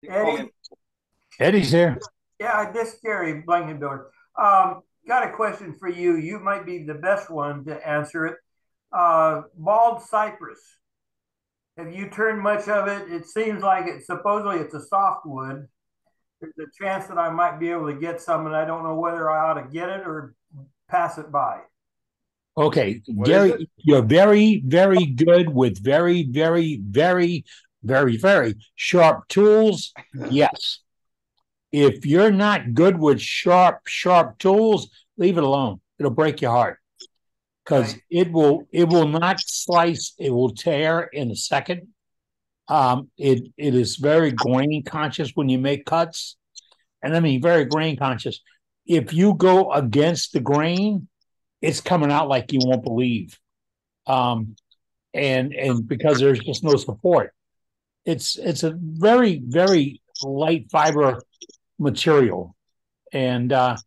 Eddie, Eddie's here. yeah, this is Gary Blankendoor. Got a question for you. You might be the best one to answer it. Bald cypress. Have you turned much of it? It seems like it's supposedly it's a softwood. There's a chance that I might be able to get some, and I don't know whether I ought to get it or pass it by. Okay, What is it? Gary, you're very, very good with very, very, very, very, very sharp tools. Yes. If you're not good with sharp tools, leave it alone. It'll break your heart because Right. it will not slice. It will tear in a second. It is very grain conscious when you make cuts, and I mean very grain conscious. If you go against the grain, it's coming out like you won't believe. Um, and because there's just no support. It's a very, very light fiber material, and but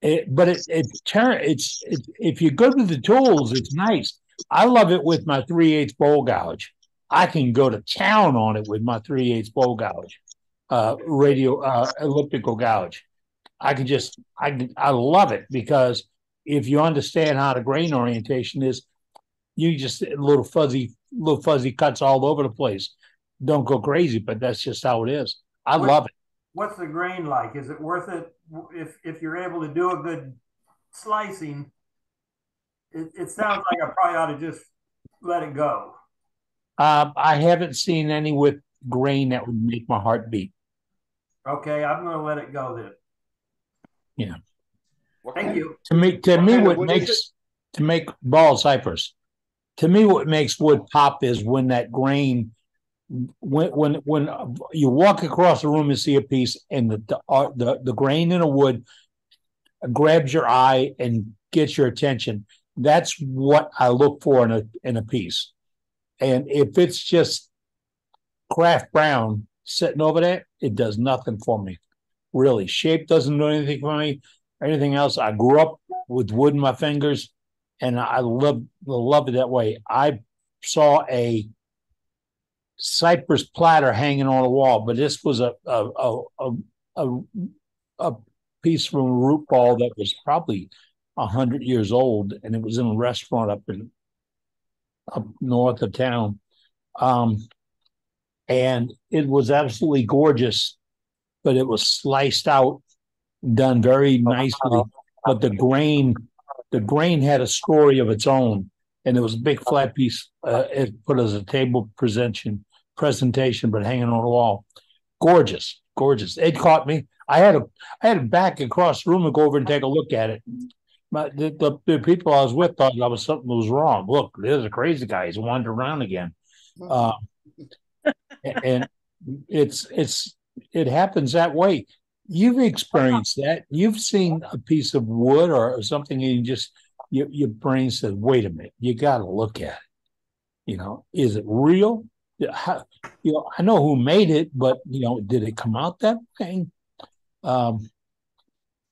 if you're good with the tools, it's nice. I love it with my 3/8 bowl gouge. I can go to town on it with my 3/8 bowl gouge, radio elliptical gouge. I love it because if you understand how the grain orientation is, you just little fuzzy cuts all over the place. Don't go crazy, but that's just how it is. I What love it. What's the grain like? Is it worth it if you're able to do a good slicing? It sounds like I probably ought to just let it go. I haven't seen any with grain that would make my heart beat. Okay, I'm going to let it go then. Yeah. What Thank kind? you. To What me, kind of what wood is it? makes to make bald cypress. To me, what makes wood pop is when that grain, when you walk across the room and see a piece, and the grain in a wood grabs your eye and gets your attention. That's what I look for in a piece. And if it's just craft brown sitting over there, it does nothing for me. Really, shape doesn't do anything for me. Anything else? I grew up with wood in my fingers, and I love it that way. I saw a cypress platter hanging on a wall, but this was a, a piece from a root ball that was probably 100 years old, and it was in a restaurant up north of town. Um, and it was absolutely gorgeous, but it was sliced out, done very nicely. But the grain had a story of its own, and it was a big flat piece. It put as a table presentation, but hanging on the wall. Gorgeous, gorgeous. It caught me. I had to back across the room and go over and take a look at it. But the people I was with thought I was something was wrong. Look, there's a crazy guy. He's wandering around again. Uh, and it happens that way. You've experienced that. You've seen a piece of wood or something, and your brain says, "Wait a minute, you got to look at it. Is it real? How, I know who made it, but did it come out that way?" Um,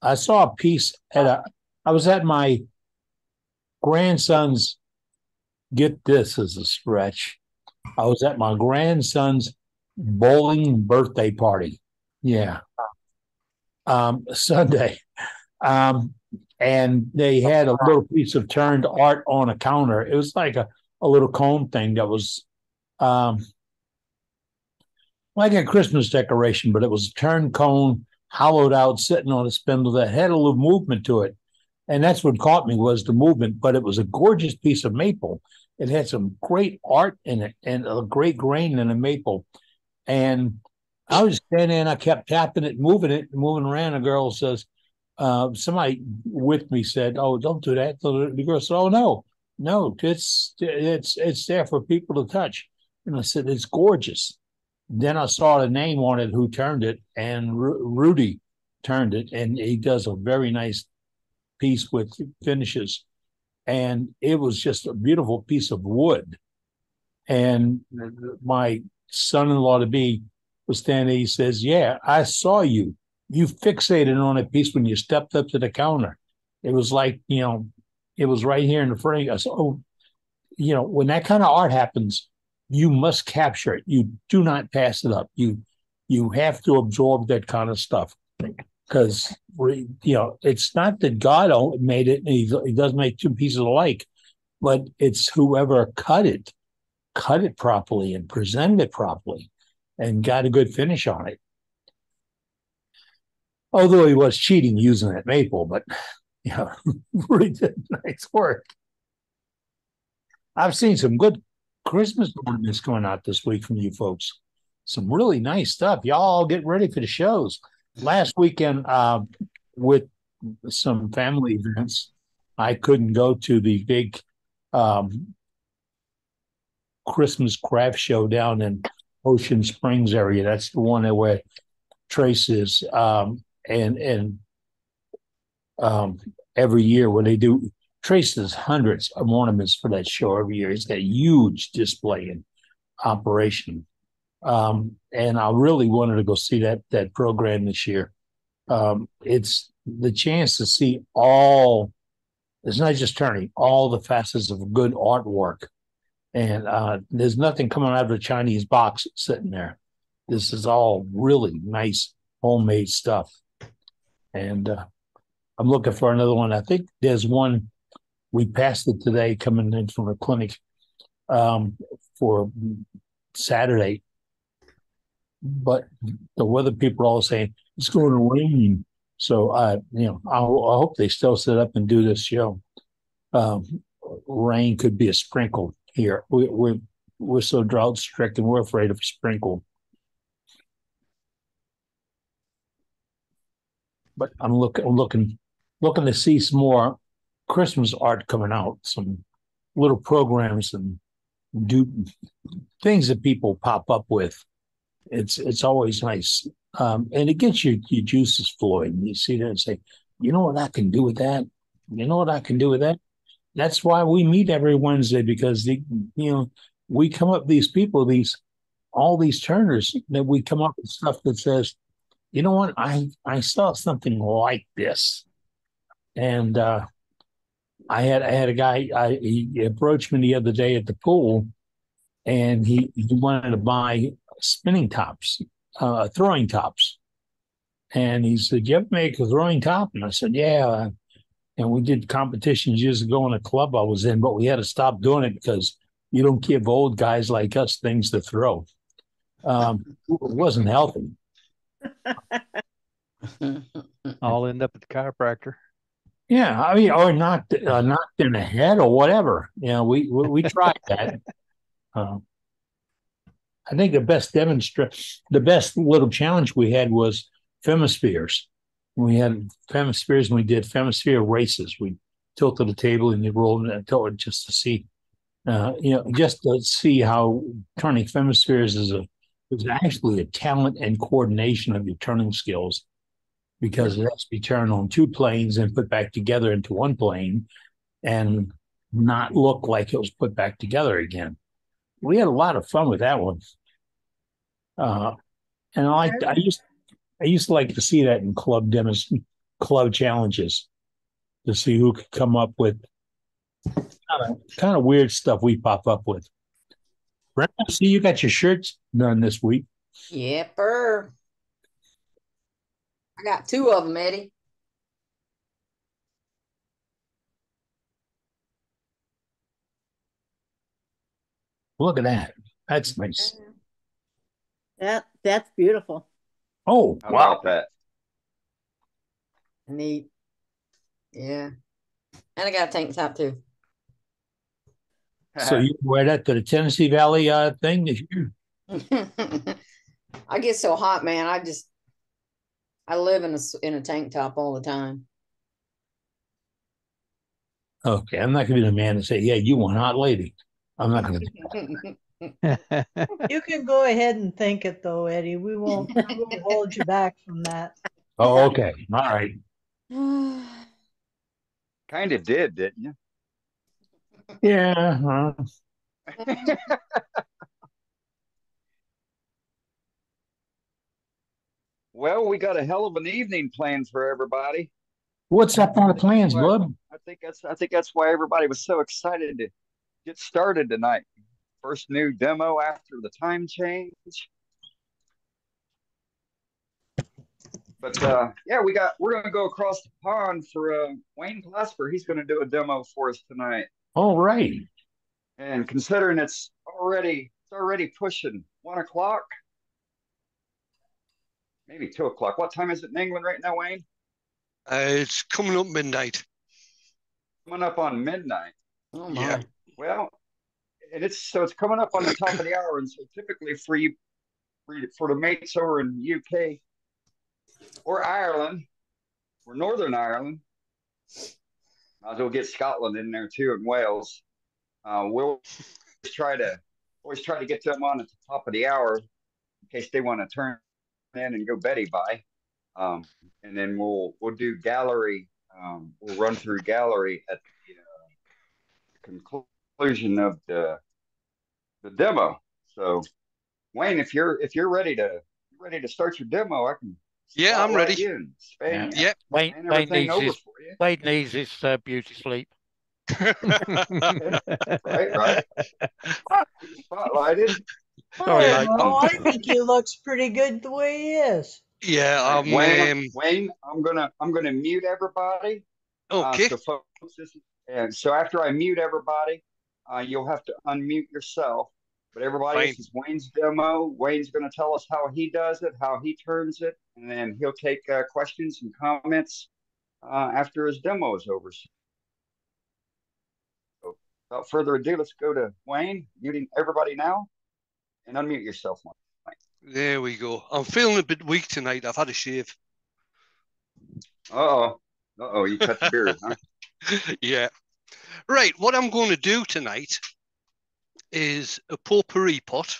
I saw a piece at a. I was at my grandson's. Get this as a stretch. I was at my grandson's bowling birthday party. Yeah, Sunday. Um, and they had a little piece of turned art on a counter. It was like a little cone thing that was um, like a Christmas decoration, but it was a turned cone, hollowed out, sitting on a spindle that had a little movement to it. And that's what caught me was the movement, but it was a gorgeous piece of maple. It had some great art in it and a great grain in a maple. And I was standing there and I kept tapping it, moving around. A girl says, somebody with me said, "Oh, don't do that." So the girl said, "Oh no, no, it's there for people to touch." And I said, "It's gorgeous." Then I saw the name on it, who turned it, and Rudy turned it, and he does a very nice piece with finishes. And it was just a beautiful piece of wood. And my son-in-law to be was standing. He says, "Yeah, I saw you. You fixated on a piece when you stepped up to the counter. It was like it was right here in the frame." I said, "Oh, when that kind of art happens, you must capture it. You do not pass it up. You have to absorb that kind of stuff because it's not that God made it. He does make two pieces alike, but it's whoever cut it properly and presented it properly, and got a good finish on it. Although he was cheating using that maple, but really did nice work. I've seen some good Christmas ornaments going out this week from you folks. Some really nice stuff. Y'all get ready for the shows. Last weekend, with some family events, I couldn't go to the big Christmas craft show down in Ocean Springs area. That's the one where Trace is, and every year when they do. Trace does hundreds of ornaments for that show every year. He's got a huge display in operation. And I really wanted to go see that program this year. It's the chance to see it's not just turning, all the facets of good artwork. And there's nothing coming out of a Chinese box sitting there. This is all really nice homemade stuff. And I'm looking for another one. I think there's one, we passed it today coming in from a clinic for Saturday. But the weather people are all saying it's going to rain. So I hope they still sit up and do this show. Rain could be a sprinkle here. We're so drought stricken. We're afraid of a sprinkle. But I'm looking to see some more Christmas art coming out. Some little programs and do things that people pop up with. It's always nice, and it gets your juices flowing. You see that and say, you know what I can do with that. You know what I can do with that. That's why we meet every Wednesday, because we come up with these people, all these turners, that we come up with stuff that says, you know what, I saw something like this, and I had a guy. He approached me the other day at the pool, and he wanted to buy spinning tops, throwing tops. And he said, you ever make a throwing top? And I said, yeah. And we did competitions years ago in a club I was in, but we had to stop doing it because you don't give old guys like us things to throw. It wasn't healthy. I'll end up at the chiropractor. Yeah, I mean, or knocked in the head or whatever. We tried that. I think the best little challenge we had was Femispheres. We had Femispheres and we did Femisphere races. We tilted the table and you rolled it and just to see, just to see how turning Femispheres is actually a talent and coordination of your turning skills, because it has to be turned on two planes and put back together into one plane and not look like it was put back together again. We had a lot of fun with that one. And I used to like to see that in club challenges, to see who could come up with kind of weird stuff we pop up with. Brenda, I see you got your shirts done this week. Yepper. I got 2 of them, Eddie. Look at that. That's nice. That's beautiful. Oh, How wow. about that? Neat. Yeah. And I got a tank top too. So you wear that to the Tennessee Valley thing this year? I get so hot, man. I live in a tank top all the time. Okay, I'm not going to be the man to say, yeah, you one hot lady. I'm not going to do that. You can go ahead and think it though, Eddie. We won't hold you back from that. Oh, okay. All right. Kind of did, didn't you? Yeah. Well, we got a hell of an evening planned for everybody. What's up on the plans, bud? I think that's why everybody was so excited to get started tonight. First new demo after the time change. But yeah, we're gonna go across the pond for Wayne Glasper. He's gonna do a demo for us tonight. All right. And considering it's already pushing 1 o'clock, maybe 2 o'clock. What time is it in England right now, Wayne? It's coming up midnight. Coming up on midnight. Oh Yeah. my. Well, and it's coming up on the top of the hour, and so typically for the mates over in UK or Ireland or Northern Ireland, might as well get Scotland in there too and Wales. We'll try to always try to get them on at the top of the hour in case they want to turn in and go Betty by. And then we'll do gallery. We'll run through gallery at the conclusion of the demo. So Wayne, if you're ready to start your demo, I can Yeah, I'm spotlight ready. you and span, Yeah. Wayne, span everything over for you. Wayne needs his beauty sleep. Right. Get you spotlighted. Sorry, Oh, like no, I think he looks pretty good the way he is. Yeah, All right, Wayne, I'm Wayne, I'm gonna mute everybody. okay. So folks, and so after I mute everybody, you'll have to unmute yourself. But everybody, Fine. this is Wayne's demo. Wayne's going to tell us how he does it, how he turns it, and then he'll take questions and comments after his demo is over. So without further ado, let's go to Wayne, muting everybody now, and unmute yourself, Mike. There we go. I'm feeling a bit weak tonight. I've had a shave. You cut the beard, huh? Yeah. Right. What I'm going to do tonight is a potpurri pot.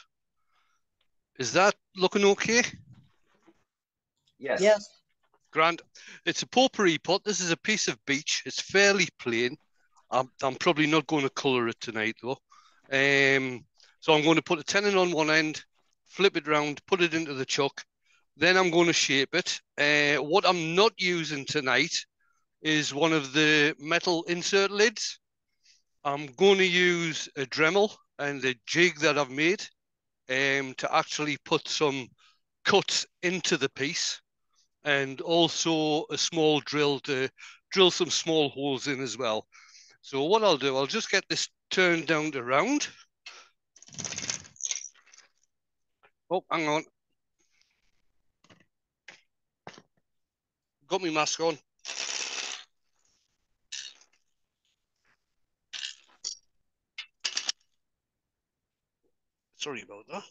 Is that looking okay? Yes. Yes. Grant, it's a potpurri pot. This is a piece of beech. It's fairly plain. I'm probably not going to colour it tonight though. So I'm going to put a tenon on one end, flip it round, put it into the chuck. Then I'm going to shape it. What I'm not using tonight is one of the metal insert lids. I'm going to use a Dremel and a jig that I've made to actually put some cuts into the piece, and also a small drill to drill some small holes in as well. So what I'll do, I'll just get this turned down to round. Oh, hang on. Got my mask on. Sorry about that.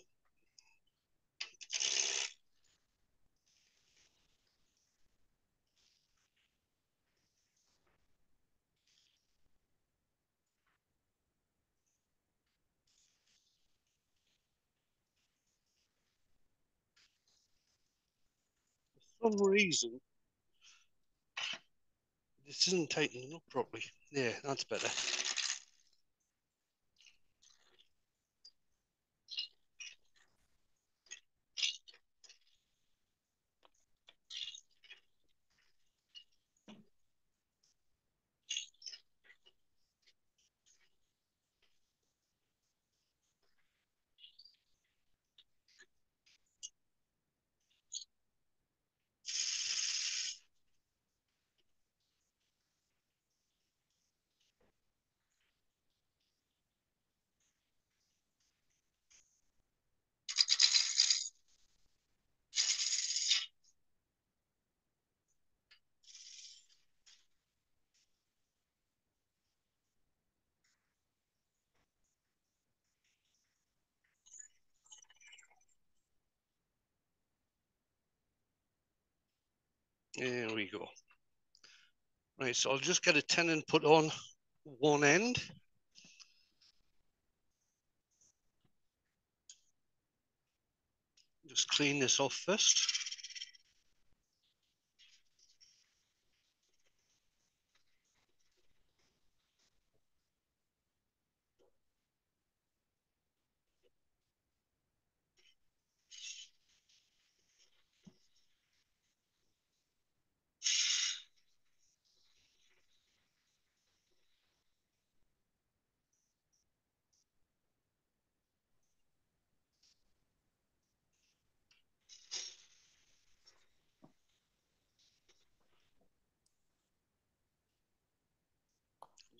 For some reason, this isn't tightening up properly. Yeah, that's better. There we go. Right, so I'll just get a tenon put on one end. Just clean this off first.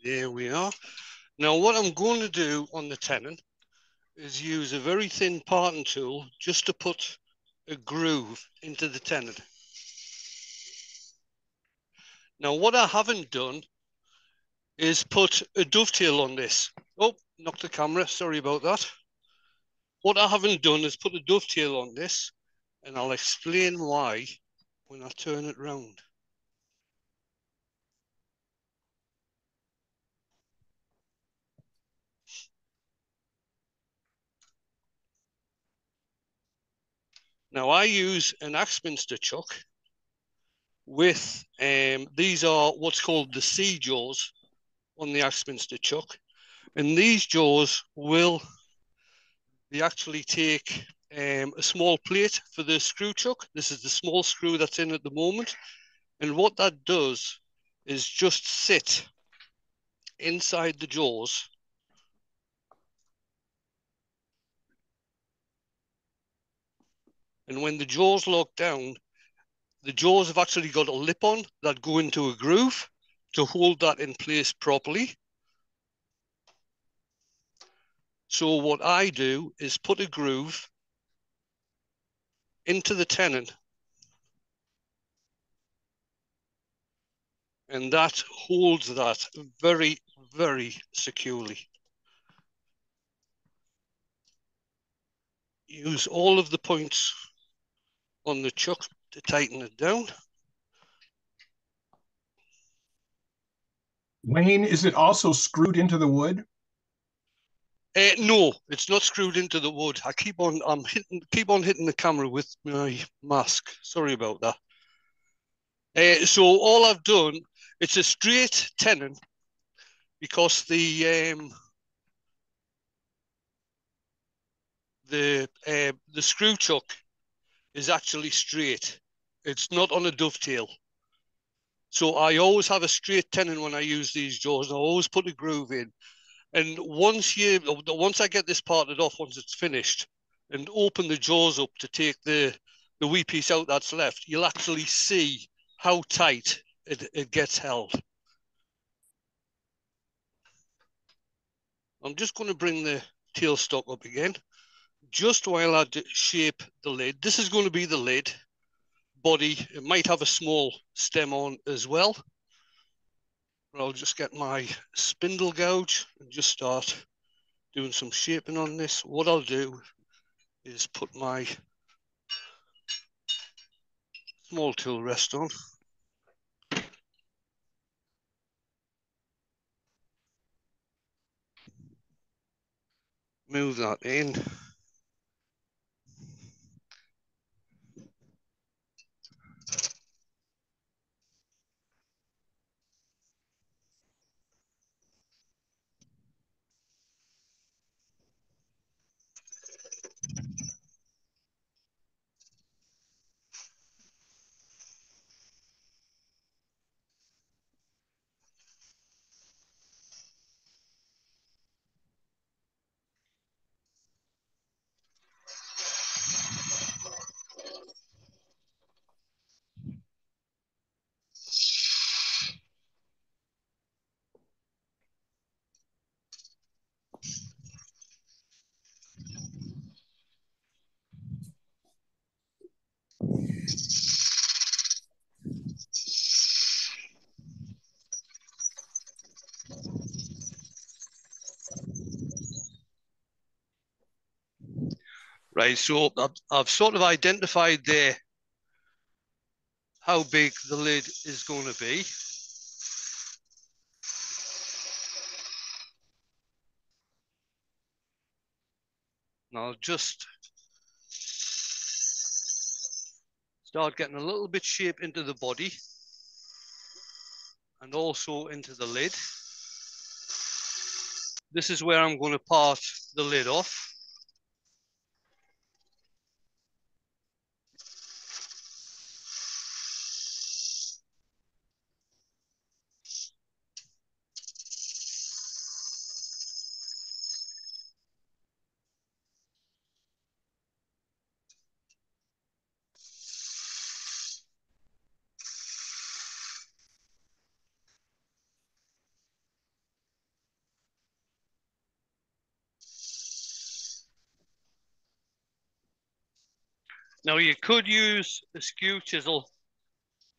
There we are. Now what I'm going to do on the tenon is use a very thin parting tool just to put a groove into the tenon. Now what I haven't done is put a dovetail on this. Oh, knocked the camera, sorry about that. What I haven't done is put a dovetail on this, and I'll explain why when I turn it round. Now I use an Axminster chuck with, these are what's called the C jaws on the Axminster chuck. And these jaws will, they actually take a small plate for the screw chuck. This is the small screw that's in at the moment. And what that does is just sit inside the jaws. And when the jaws lock down, the jaws have actually got a lip on that go into a groove to hold that in place properly. So what I do is put a groove into the tenon, and that holds that very, very securely. Use all of the points on the chuck to tighten it down. Wayne, is it also screwed into the wood? No, it's not screwed into the wood. I keep on hitting the camera with my mask. Sorry about that. So all I've done, it's a straight tenon because the screw chuck is actually straight. It's not on a dovetail. So I always have a straight tenon when I use these jaws, and I always put a groove in. And once I get this parted off, once it's finished, and open the jaws up to take the wee piece out that's left, you'll actually see how tight it gets held. I'm just going to bring the tailstock up again, just while I shape the lid. This is going to be the lid body. It might have a small stem on as well. But I'll just get my spindle gouge and just start doing some shaping on this. What I'll do is put my small tool rest on. Move that in. Right, so I've sort of identified there how big the lid is going to be. And I'll just start getting a little bit shape into the body and also into the lid. This is where I'm going to part the lid off. Now you could use a skew chisel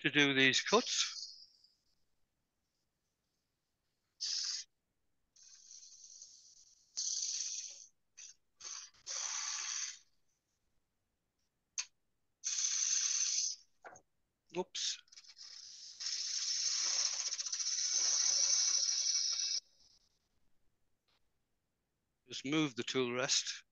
to do these cuts. Oops. Just move the tool rest.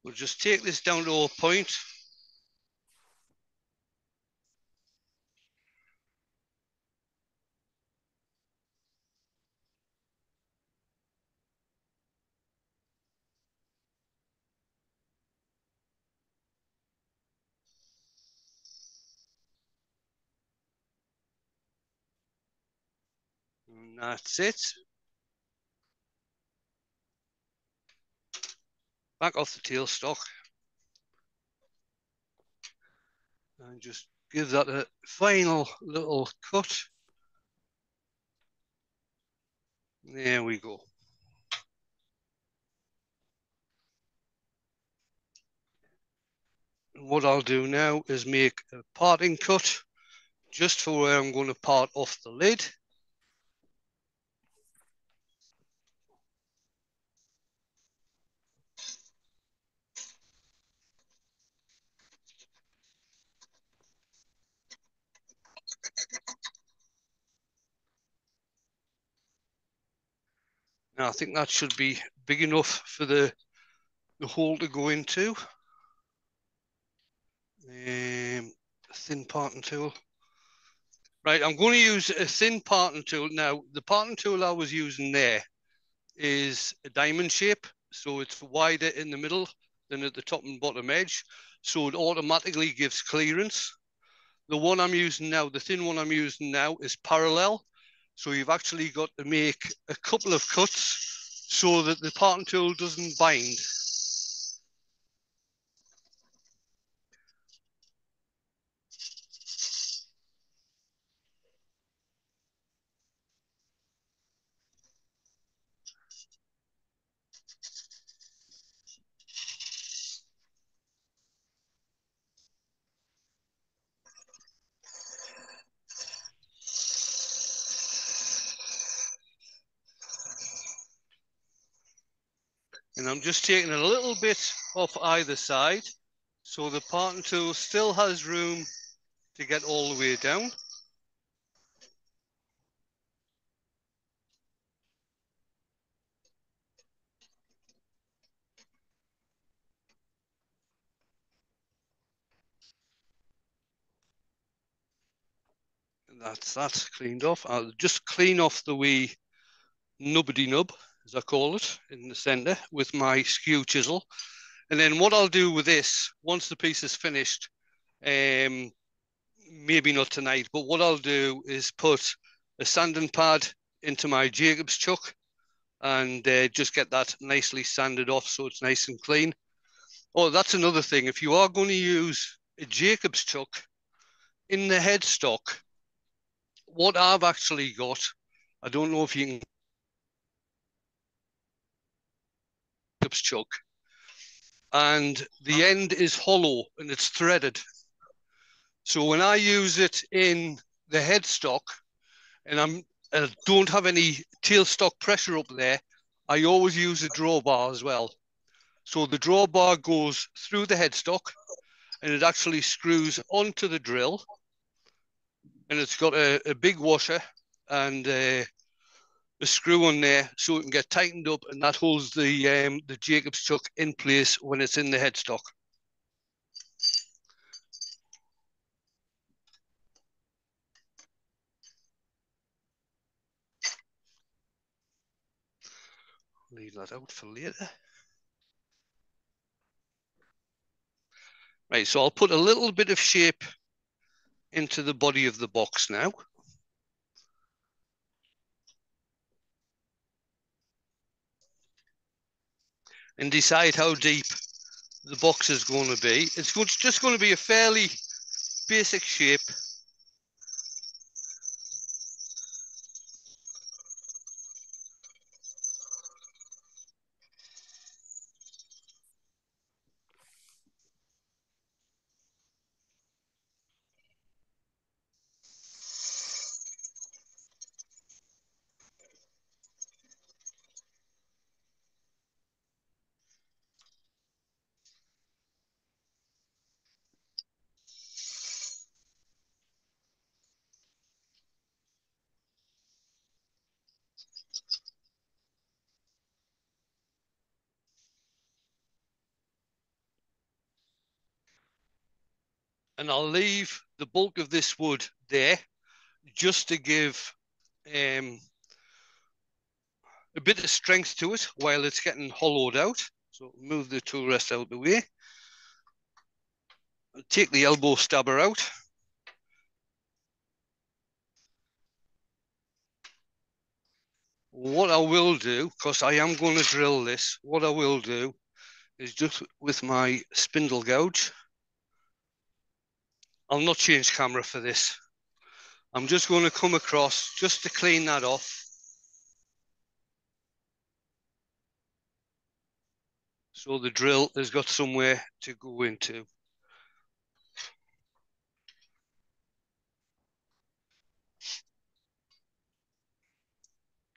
We'll just take this down to a point. And that's it. Back off the tailstock. And just give that a final little cut. There we go. And what I'll do now is make a parting cut just for where I'm going to part off the lid. Now I think that should be big enough for the hole to go into. Thin parting tool. Right, I'm going to use a thin parting tool. Now, the parting tool I was using there is a diamond shape, so it's wider in the middle than at the top and bottom edge, so it automatically gives clearance. The one I'm using now, the thin one I'm using now, is parallel, so you've actually got to make a couple of cuts so that the parting tool doesn't bind. And I'm just taking a little bit off either side, so the parting tool still has room to get all the way down. And that's that cleaned off. I'll just clean off the wee nubbity nub, as I call it, in the center with my skew chisel. And then what I'll do with this, once the piece is finished, maybe not tonight, but what I'll do is put a sanding pad into my Jacob's chuck and just get that nicely sanded off so it's nice and clean. Oh, that's another thing. If you are going to use a Jacob's chuck in the headstock, what I've actually got, I don't know if you can Jacob's chuck, and the end is hollow and it's threaded. So when I use it in the headstock and I don't have any tailstock pressure up there, I always use a drawbar as well. So the drawbar goes through the headstock and it actually screws onto the drill, and it's got a big washer and a screw on there so it can get tightened up, and that holds the Jacob's chuck in place when it's in the headstock. Leave that out for later. Right, so I'll put a little bit of shape into the body of the box now. And decide how deep the box is going to be. It's just going to be a fairly basic shape. And I'll leave the bulk of this wood there just to give a bit of strength to it while it's getting hollowed out. So move the tool rest out of the way. Take the elbow stabber out. What I will do, because I am going to drill this, what I will do is just with my spindle gouge, I'll not change camera for this. I'm just going to come across just to clean that off. So the drill has got somewhere to go into.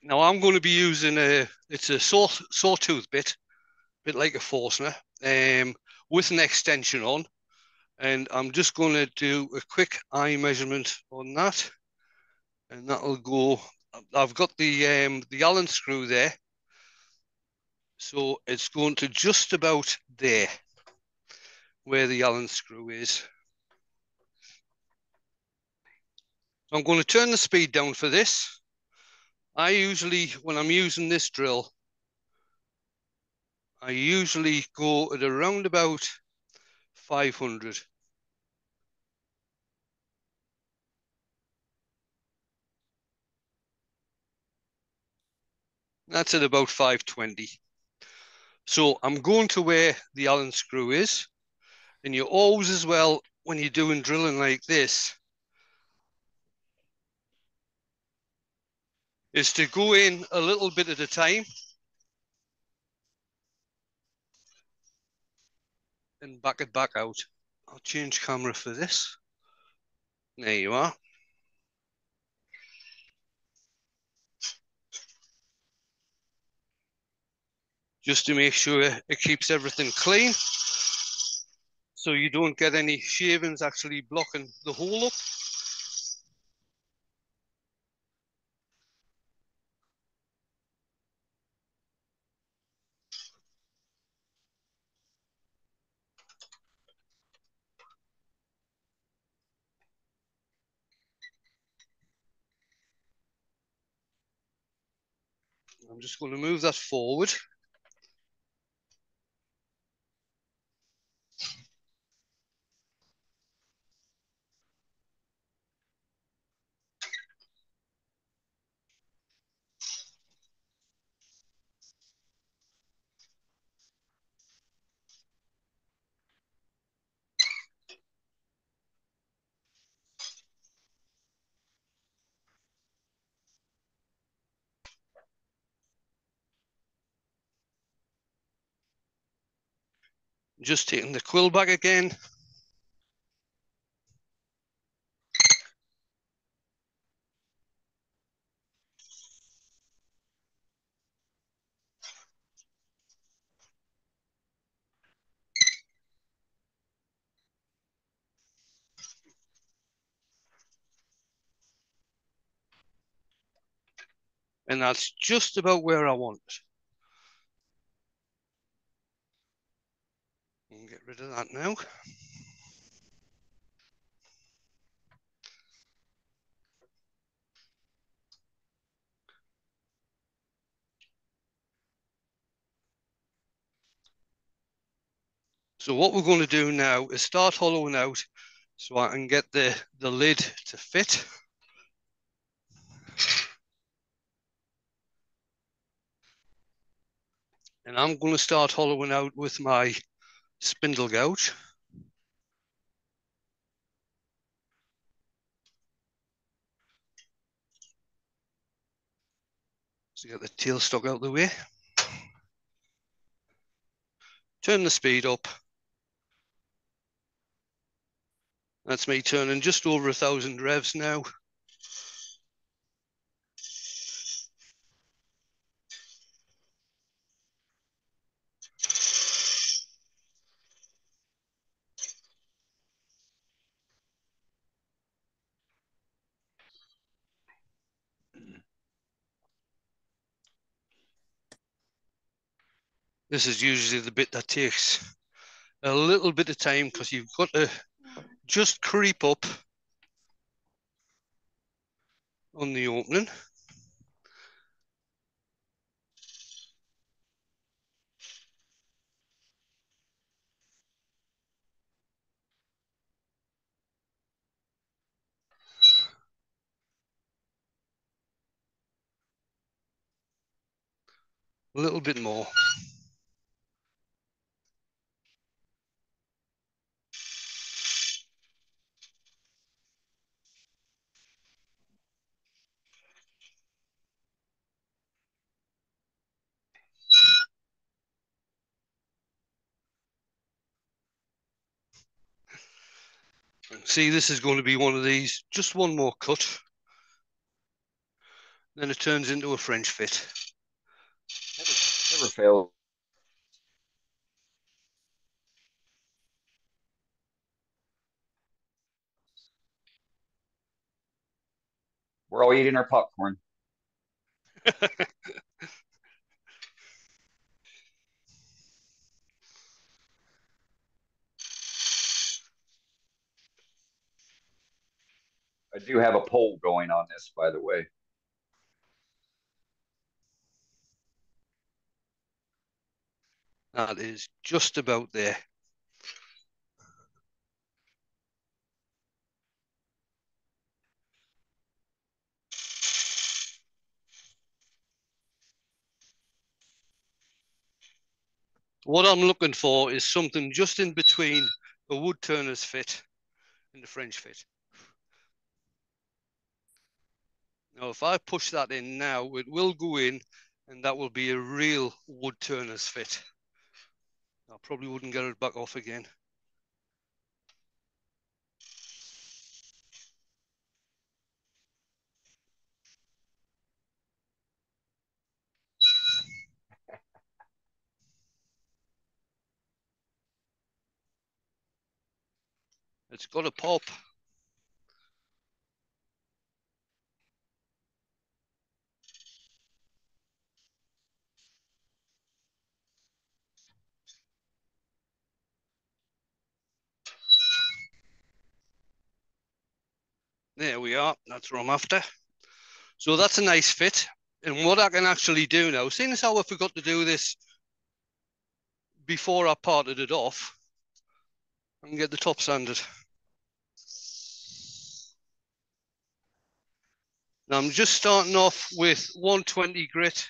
Now I'm going to be using it's a sawtooth bit like a Forstner, with an extension on. And I'm just going to do a quick eye measurement on that. And that'll go, I've got the Allen screw there. So it's going to just about there, where the Allen screw is. I'm going to turn the speed down for this. I usually, when I'm using this drill, I usually go at around about 500. That's at about 520. So I'm going to where the Allen screw is. And you always, as well, when you're doing drilling like this, is to go in a little bit at a time and back it back out. I'll change camera for this. There you are. Just to make sure it keeps everything clean, so you don't get any shavings actually blocking the hole up. I'm just going to move that forward. Just taking the quill back again. And that's just about where I want it. I'll get rid of that now. So what we're going to do now is start hollowing out so I can get the lid to fit. And I'm going to start hollowing out with my spindle gouge. So get the tailstock out of the way. Turn the speed up. That's me turning just over 1,000 revs now. This is usually the bit that takes a little bit of time because you've got to just creep up on the opening. A little bit more. See, this is going to be one of these, just one more cut. Then it turns into a French fit. Never fails. We're all eating our popcorn. I do have a poll going on this, by the way. That is just about there. What I'm looking for is something just in between a wood turner's fit and the French fit. Now, if I push that in now, it will go in and that will be a real wood turner's fit. I probably wouldn't get it back off again. It's got a pop. There we are. That's what I'm after. So that's a nice fit. And what I can actually do now, seeing as how I forgot to do this before I parted it off, I can get the top sanded. Now I'm just starting off with 120 grit.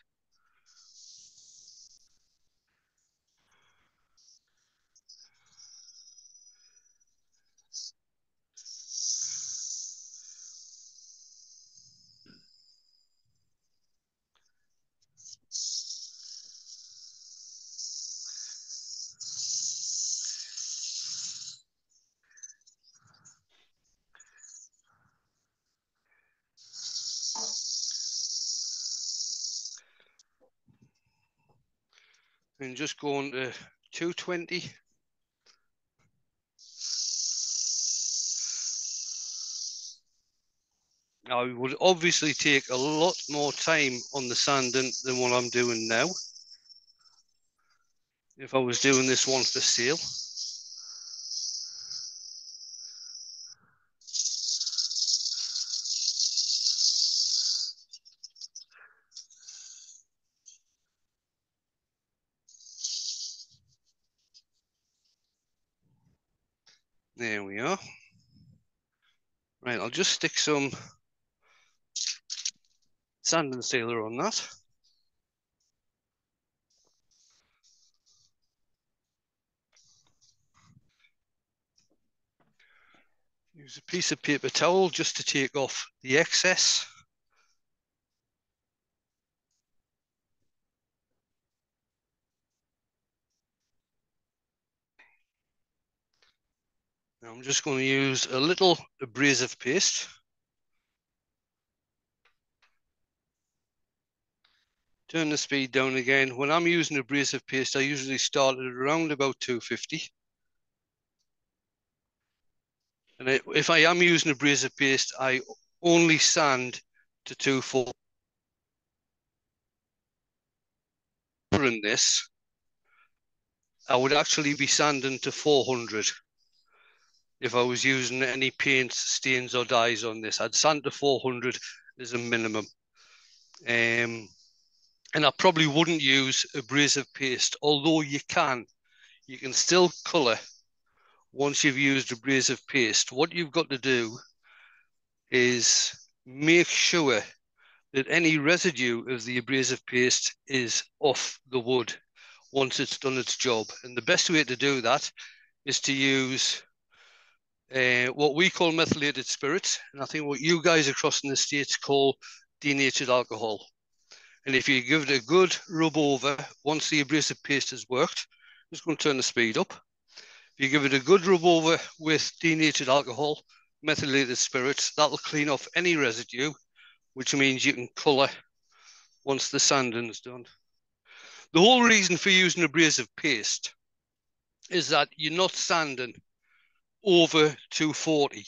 and just going to 220. Now, it would obviously take a lot more time on the sanding than what I'm doing now. If I was doing this one for sale. There we are. Right, I'll just stick some sanding sealer on that. Use a piece of paper towel just to take off the excess. Now I'm just going to use a little abrasive paste. Turn the speed down again. When I'm using abrasive paste, I usually start at around about 250. And if I am using abrasive paste, I only sand to 240. In this, I would actually be sanding to 400. If I was using any paints, stains or dyes on this, I'd sand to 400 as a minimum. And I probably wouldn't use abrasive paste, although you can still colour once you've used abrasive paste. What you've got to do is make sure that any residue of the abrasive paste is off the wood once it's done its job. And the best way to do that is to use what we call methylated spirits, and I think what you guys across in the States call denatured alcohol. And if you give it a good rub over, once the abrasive paste has worked, I'm just going to turn the speed up. If you give it a good rub over with denatured alcohol, methylated spirits, that'll clean off any residue, which means you can colour once the sanding is done. The whole reason for using abrasive paste is that you're not sanding over 240.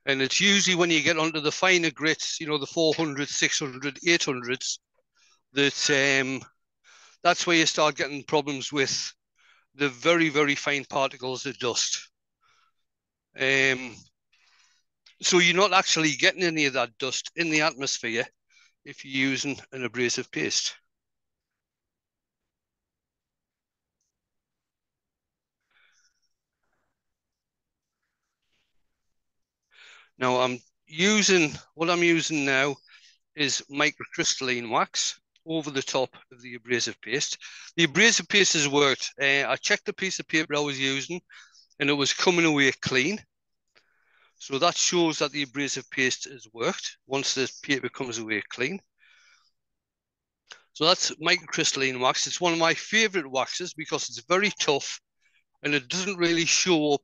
And it's usually when you get onto the finer grits, you know, the 400, 600, 800s, that's where you start getting problems with the very, very fine particles of dust. So you're not actually getting any of that dust in the atmosphere if you're using an abrasive paste. Now what I'm using now is microcrystalline wax over the top of the abrasive paste. The abrasive paste has worked. I checked the piece of paper I was using and it was coming away clean. So that shows that the abrasive paste has worked once the paper comes away clean. So that's microcrystalline wax. It's one of my favorite waxes because it's very tough and it doesn't really show up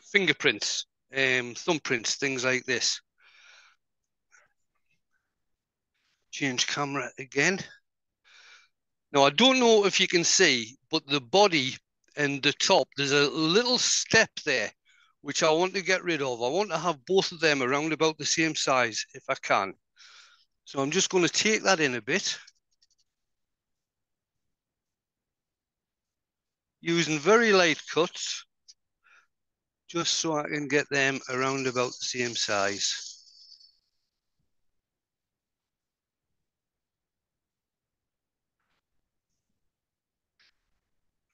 fingerprints, thumbprints, things like this. Change camera again. Now, I don't know if you can see, but the body and the top, there's a little step there, which I want to get rid of. I want to have both of them around about the same size if I can. So I'm just going to take that in a bit. Using very light cuts, just so I can get them around about the same size.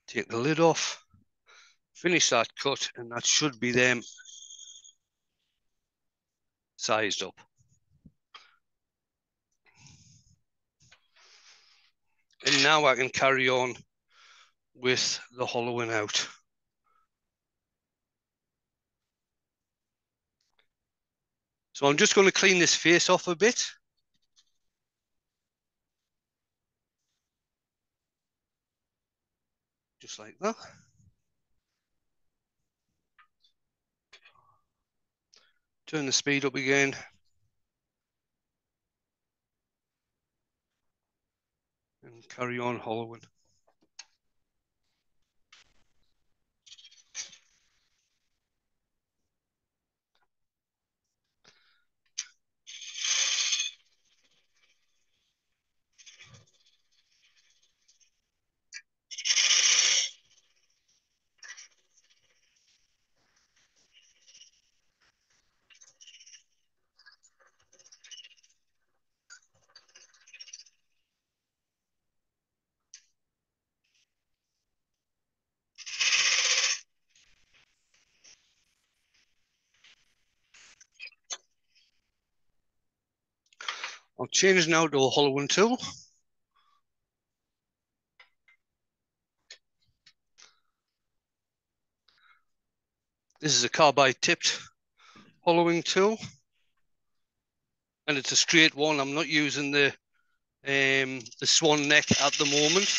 Take the lid off, finish that cut, and that should be them sized up. And now I can carry on with the hollowing out. So I'm just going to clean this face off a bit. Just like that. Turn the speed up again. and carry on hollowing. I'll change now to a hollowing tool. This is a carbide tipped hollowing tool, and it's a straight one. I'm not using the swan neck at the moment.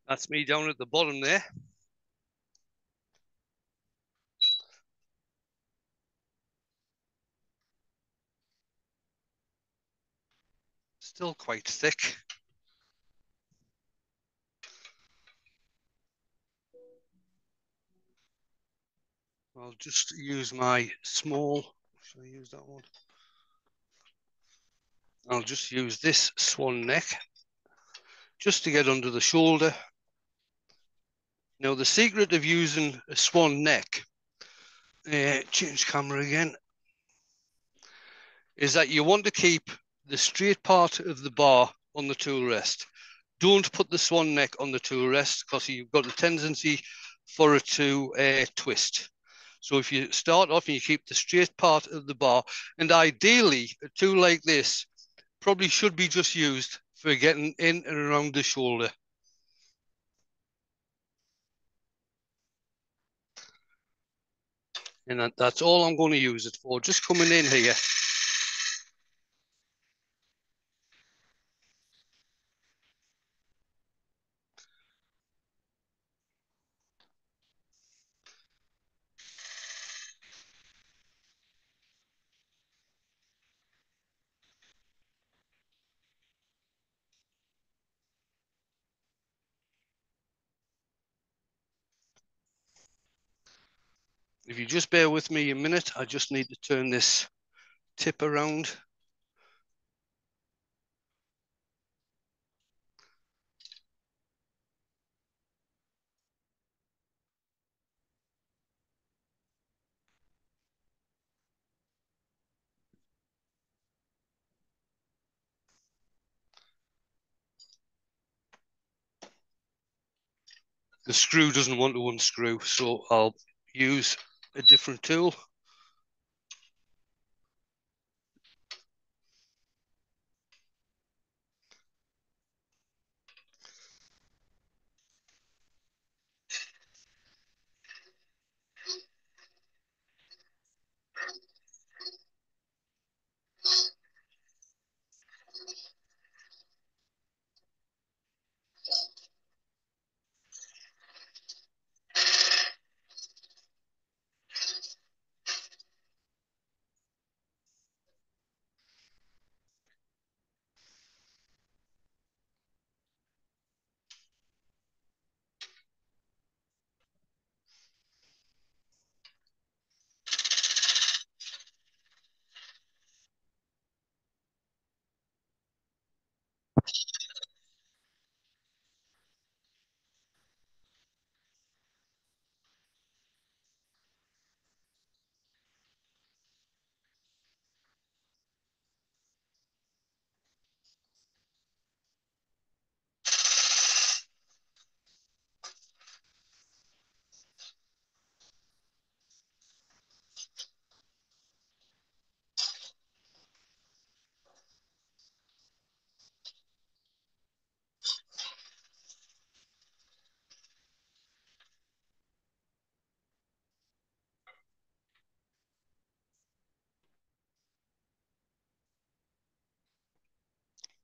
That's me down at the bottom there. Still quite thick. I'll just use my small, should I use that one? I'll just use this swan neck just to get under the shoulder. Now, the secret of using a swan neck, change camera again, is that you want to keep the straight part of the bar on the tool rest. Don't put the swan neck on the tool rest because you've got a tendency for it to twist. So if you start off and you keep the straight part of the bar, and ideally a tool like this probably should be just used for getting in and around the shoulder. And that's all I'm going to use it for, just coming in here. If you just bear with me a minute, I just need to turn this tip around. The screw doesn't want to unscrew, so I'll use a different tool.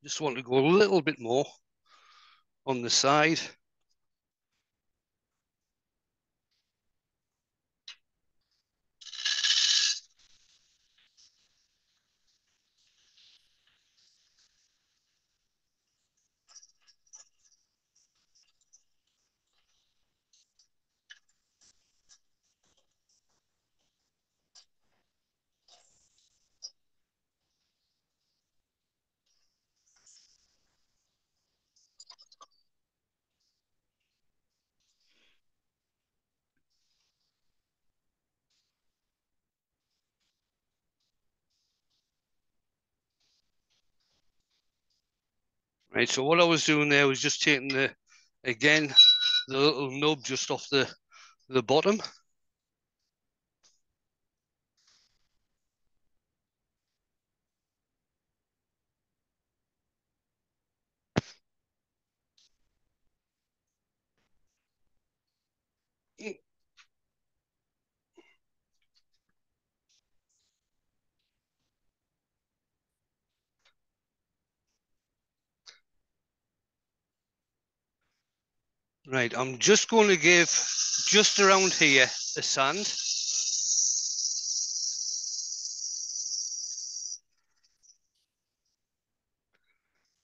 Just want to go a little bit more on the side. Right, so what I was doing there was just taking the little nub just off the bottom. Right, I'm just going to give just around here a sand.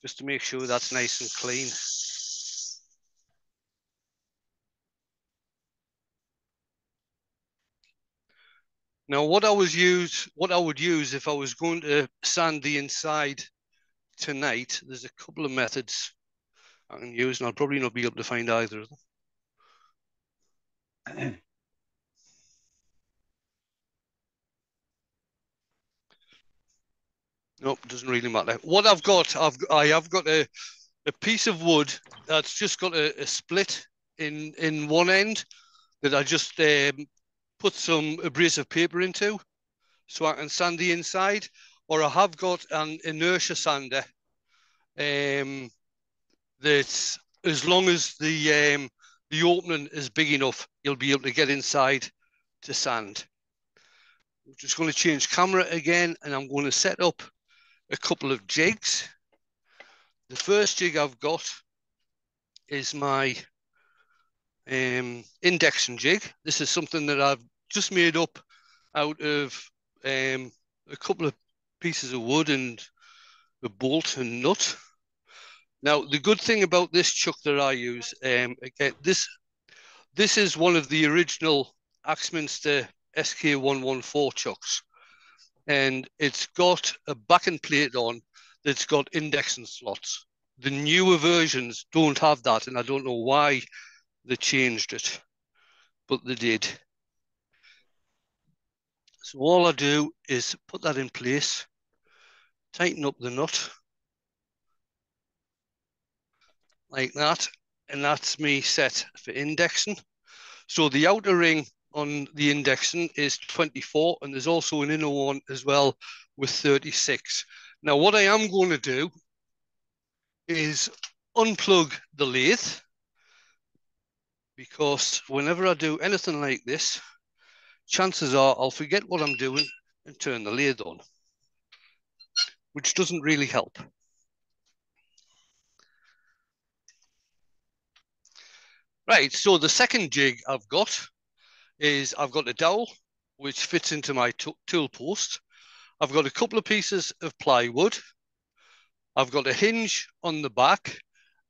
Just to make sure that's nice and clean. Now, what I would use if I was going to sand the inside tonight, there's a couple of methods I can use, and I'll probably not be able to find either of them. Nope, doesn't really matter. What I have got a piece of wood that's just got a split in one end that I just put some abrasive paper into so I can sand the inside, or I have got an inertia sander that as long as the opening is big enough, you'll be able to get inside to sand. I'm just going to change camera again, and I'm going to set up a couple of jigs. The first jig I've got is my indexing jig. This is something that I've just made up out of a couple of pieces of wood and a bolt and nut. Now, the good thing about this chuck that I use, again, this is one of the original Axminster SK114 chucks, and it's got a backing plate on that's got indexing slots. The newer versions don't have that, and I don't know why they changed it, but they did. So all I do is put that in place, tighten up the nut like that, and that's me set for indexing. So the outer ring on the indexing is 24, and there's also an inner one as well with 36. Now, what I am going to do is unplug the lathe, because whenever I do anything like this, chances are I'll forget what I'm doing and turn the lathe on, which doesn't really help. Right, so the second jig I've got is I've got a dowel which fits into my tool post. I've got a couple of pieces of plywood. I've got a hinge on the back,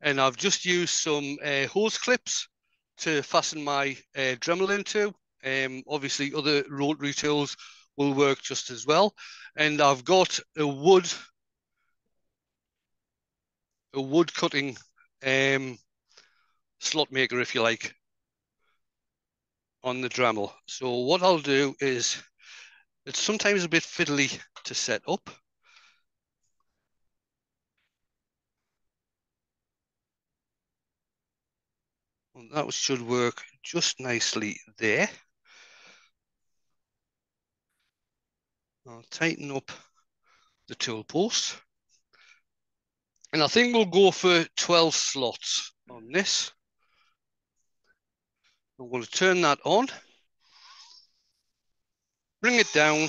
and I've just used some hose clips to fasten my Dremel into. Obviously, other rotary tools will work just as well. And I've got a wood cutting slot maker, if you like, on the Dremel. So what I'll do is, it's sometimes a bit fiddly to set up. And that should work just nicely there. I'll tighten up the tool post. And I think we'll go for 12 slots on this. I'm going to turn that on, bring it down,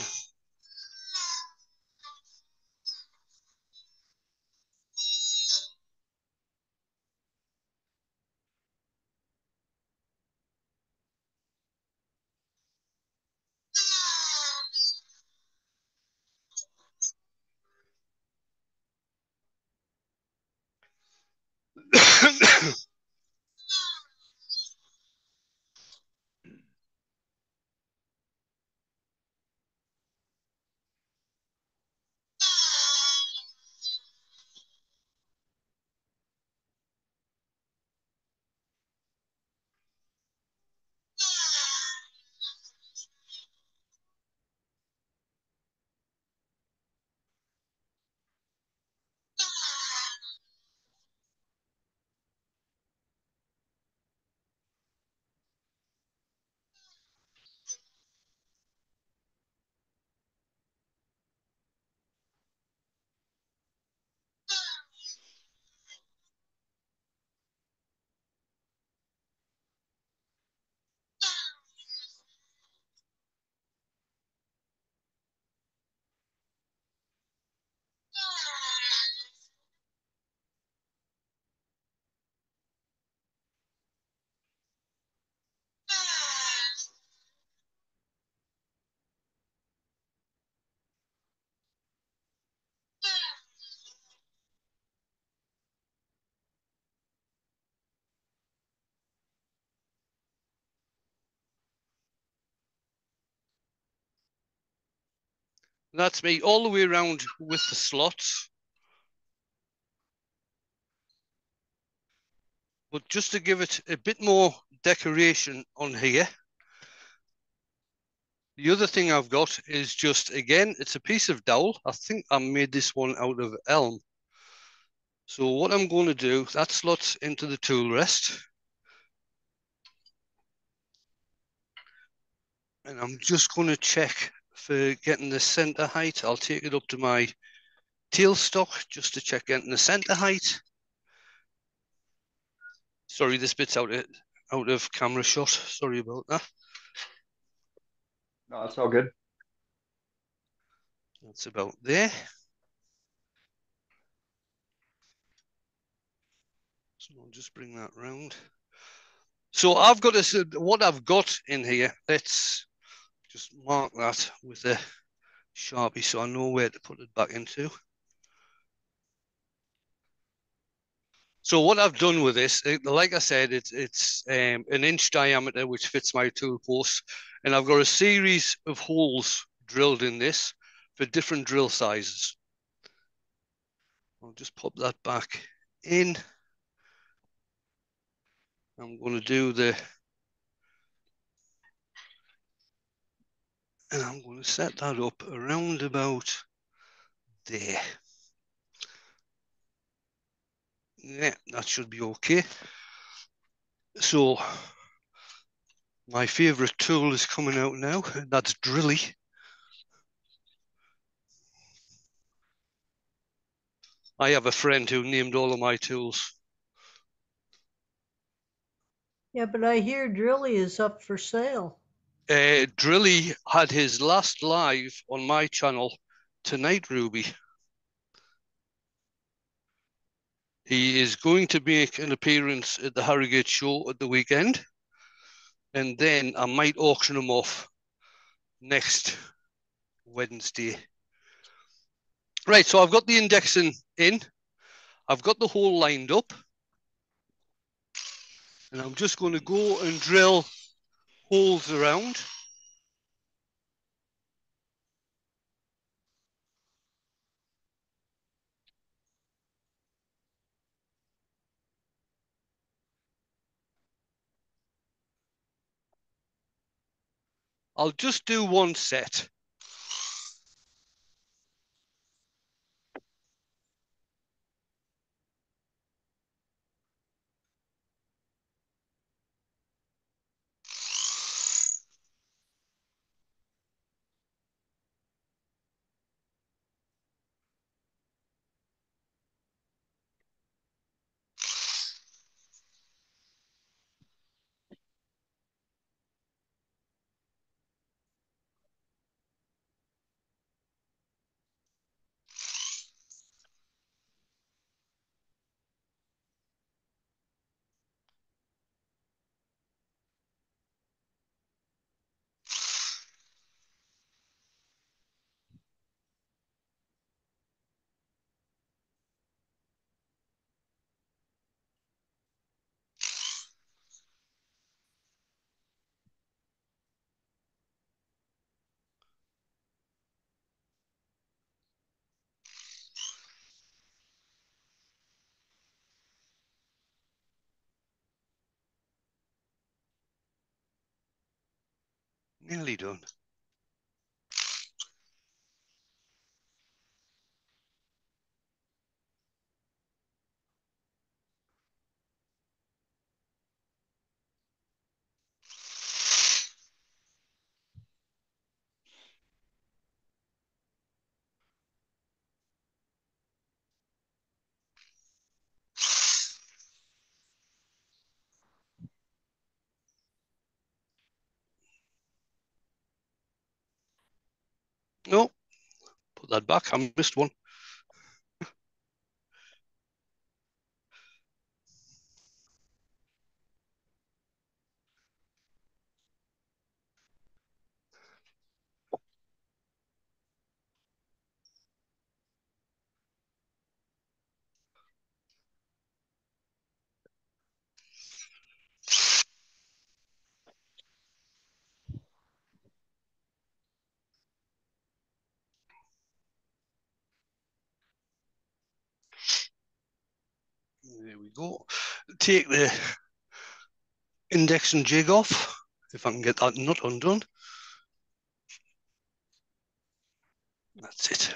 That's me all the way around with the slots. But just to give it a bit more decoration on here, the other thing I've got is just, again, it's a piece of dowel. I think I made this one out of elm. So what I'm going to do, that slots into the tool rest. And I'm just going to check for getting the center height. I'll take it up to my tailstock just to check getting the center height. Sorry, this bit's out of camera shot. Sorry about that. No, that's all good. That's about there. So I'll just bring that round. So I've got what I've got in here. Let's just mark that with a Sharpie so I know where to put it back into. So what I've done with this, like I said, it's an inch diameter, which fits my tool post. And I've got a series of holes drilled in this for different drill sizes. I'll just pop that back in. I'm going to do and I'm going to set that up around about there. Yeah, that should be okay. So my favorite tool is coming out now. That's drilly. I have a friend who named all of my tools. Yeah, but I hear Drilly is up for sale. Drilly had his last live on my channel tonight, Ruby. He is going to make an appearance at the Harrogate show at the weekend. And then I might auction him off next Wednesday. Right, so I've got the indexing in. I've got the hole lined up. And I'm just going to go and drill holes around. I'll just do one set. Nearly done. No, put that back. I missed one. There we go. Take the index and jig off, if I can get that nut undone. That's it.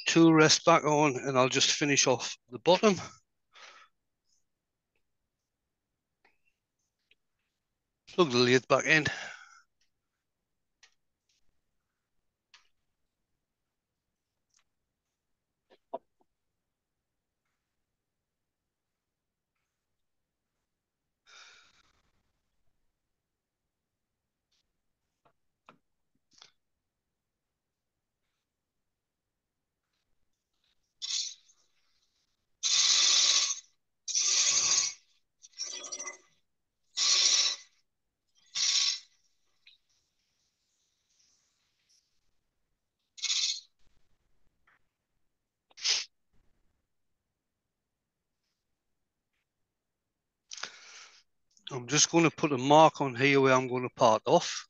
Tool rest back on, and I'll just finish off the bottom. Plug the lathe back in. I'm just going to put a mark on here where I'm going to part off.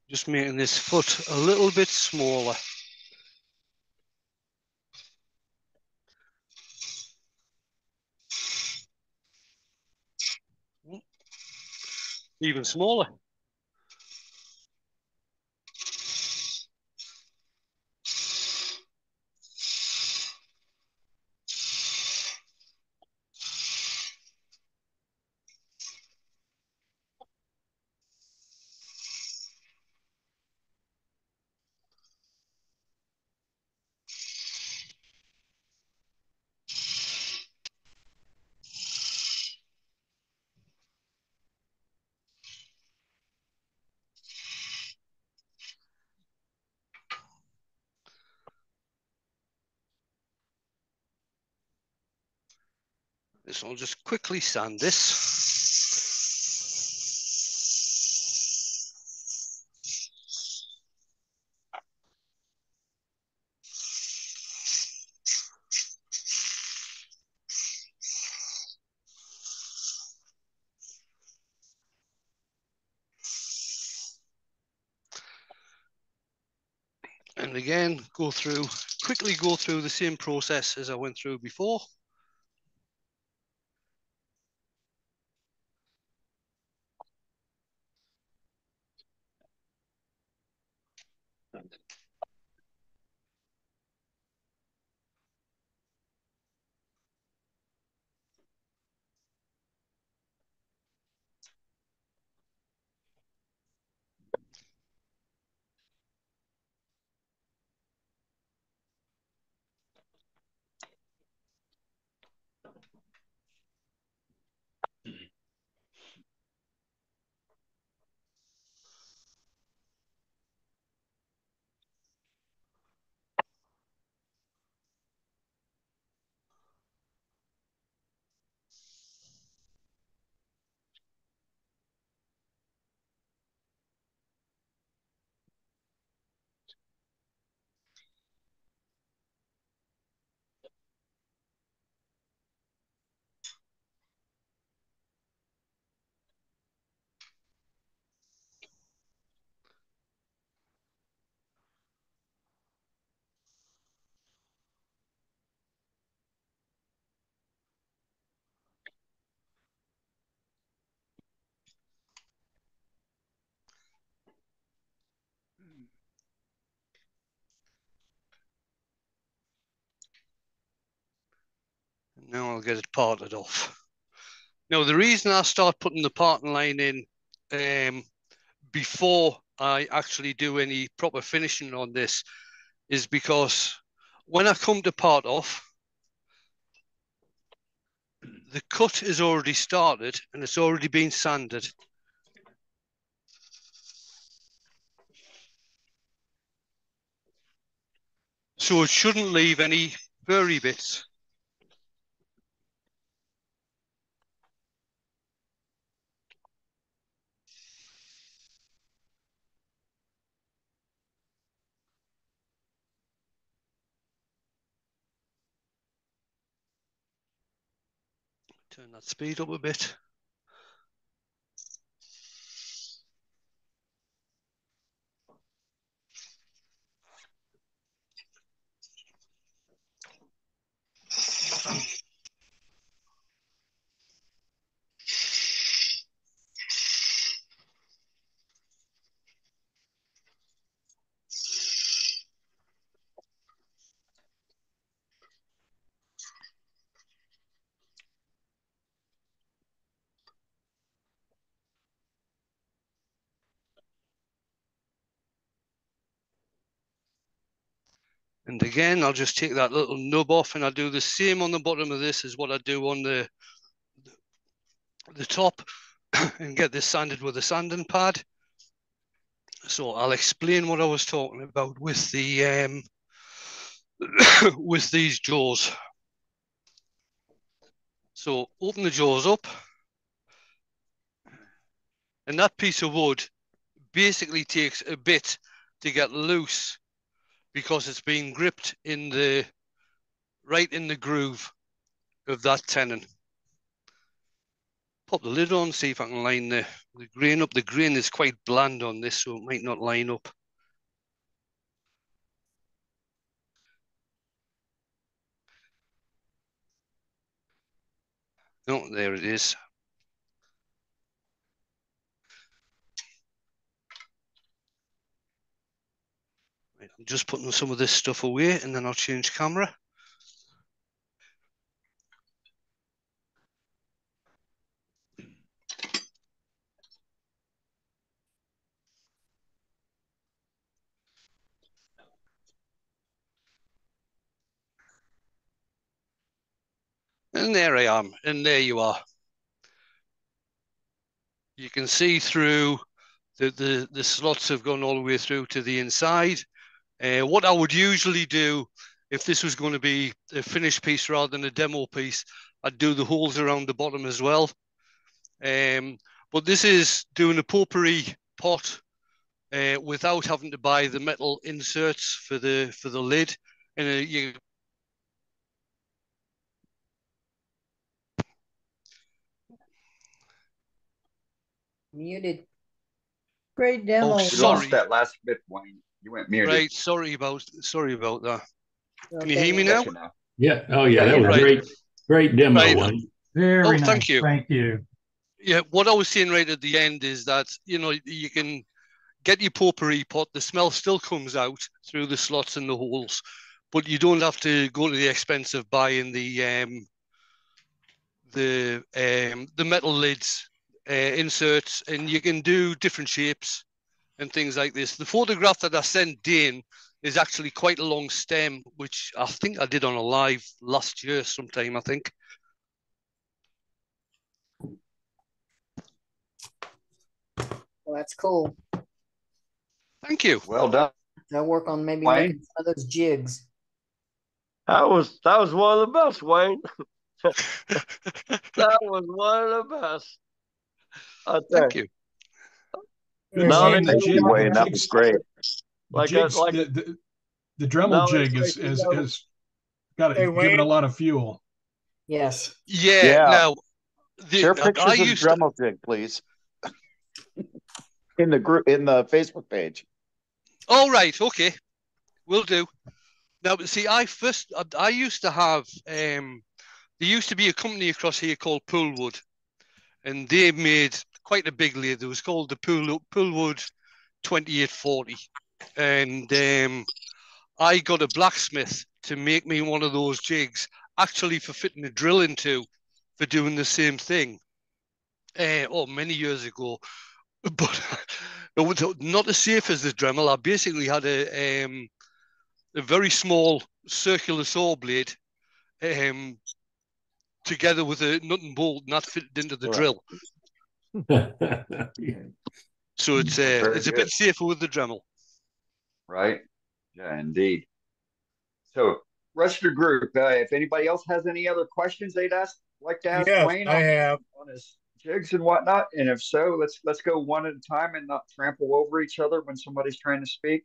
Just making this foot a little bit smaller. Even smaller. So I'll just quickly sand this. And again, quickly go through the same process as I went through before. Now I'll get it parted off. Now, the reason I start putting the parting line in before I actually do any proper finishing on this is because when I come to part off, the cut is already started and it's already been sanded. So it shouldn't leave any furry bits. Turn that speed up a bit. And again, I'll just take that little nub off and I'll do the same on the bottom of this as what I do on the top and get this sanded with a sanding pad. So I'll explain what I was talking about with the with these jaws. So open the jaws up, and that piece of wood basically takes a bit to get loose because it's being gripped in the right in the groove of that tenon. Pop the lid on, see if I can line the grain up. The grain is quite bland on this, so it might not line up. No, there it is. Right, I'm just putting some of this stuff away and then I'll change camera. And there I am, and there you are. You can see through the slots have gone all the way through to the inside. What I would usually do, if this was going to be a finished piece rather than a demo piece, I'd do the holes around the bottom as well. But this is doing a potpourri pot without having to buy the metal inserts for the lid. And you Muted. Great demo. Oh, We sorry. lost that last bit, Wayne. You went muted. Right, sorry about that. Can you Okay, hear me Got now? you now. Yeah. Oh, yeah. Yeah, That you was know. Right. great demo, Right. Wayne. Very nice. Thank you. Thank you. Yeah, what I was saying right at the end is that, you know, you can get your potpourri pot, the smell still comes out through the slots and the holes, but you don't have to go to the expense of buying the metal lids, inserts, and you can do different shapes and things like this. The photograph that I sent Dane is actually quite a long stem, which I think I did on a live last year sometime, I think. well, that's cool. Thank you. Well done. I'll work on maybe Wayne? making some of those jigs. That was one of the best, Wayne. That was one of the best. Thank you. Now Wayne, they the know jig, why. the That jig's, was great. the Like jigs, like the Dremel now jig it's like you know, is got Hey, given Wayne? a lot of fuel. Yes. Yeah. Yeah. Now, share I pictures of the used to, Dremel jig, please. In the group, in the Facebook page. oh, right. Okay. Will do. Now, see, I used to have, there used to be a company across here called Poolwood, and they made quite a big lathe. It was called the Poolwood 2840. And I got a blacksmith to make me one of those jigs, actually for fitting a drill into, for doing the same thing. Many years ago. But it was not as safe as the Dremel. I basically had a very small circular saw blade, together with a nut and bolt, and that fitted into the Right. drill. Yeah. So it's Very a good. bit safer with the Dremel. Right. Yeah, indeed. So, rest of the group, if anybody else has any other questions they'd like to ask Yes, Wayne I have. on his jigs and whatnot, and if so, let's go one at a time and not trample over each other when somebody's trying to speak.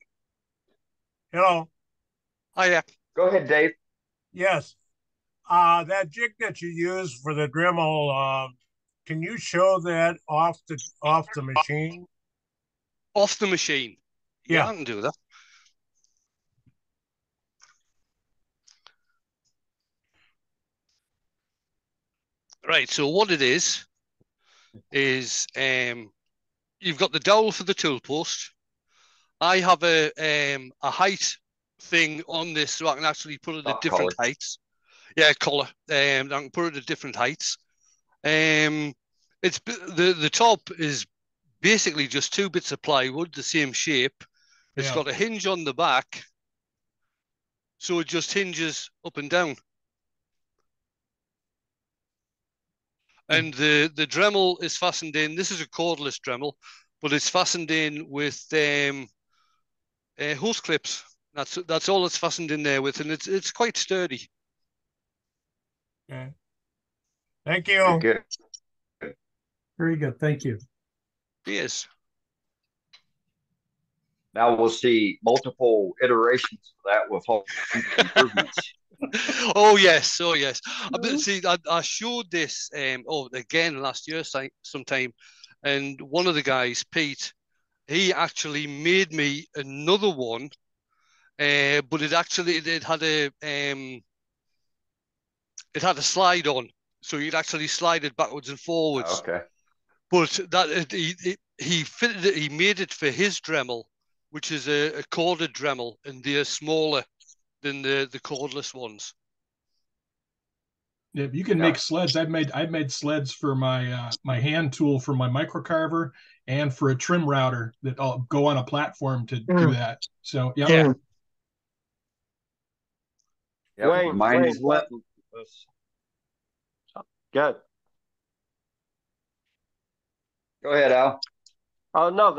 Hello. Oh yeah. Go ahead, Dave. Yes. That jig that you use for the Dremel, can you show that off the machine? Off the machine. Yeah, Yeah. I can do that. Right. So what it is you've got the dowel for the tool post. I have a height thing on this, so I can actually put it at different heights. Yeah, collar. I can put it at different heights. It's the top is basically just 2 bits of plywood, the same shape. It's got a hinge on the back, so it just hinges up and down. And the Dremel is fastened in. This is a cordless Dremel, but it's fastened in with hose clips. That's all it's fastened in there with, and it's quite sturdy. Okay. Thank you. Very good. Very good. Thank you. Yes. Now we'll see multiple iterations of that with home improvements. Oh yes. But see, I showed this again last year sometime, and one of the guys, Pete, he actually made me another one, but it had a slide on, so you'd actually slide it backwards and forwards. Oh, okay. But he fitted it. He made it for his Dremel, which is a corded Dremel, and they're smaller than the cordless ones. Yeah, you can make sleds. I've made sleds for my my hand tool for my microcarver and for a trim router that I'll go on a platform to do that. So yeah. Wayne, mine Wayne, is less. good. Go ahead, Al. Oh no,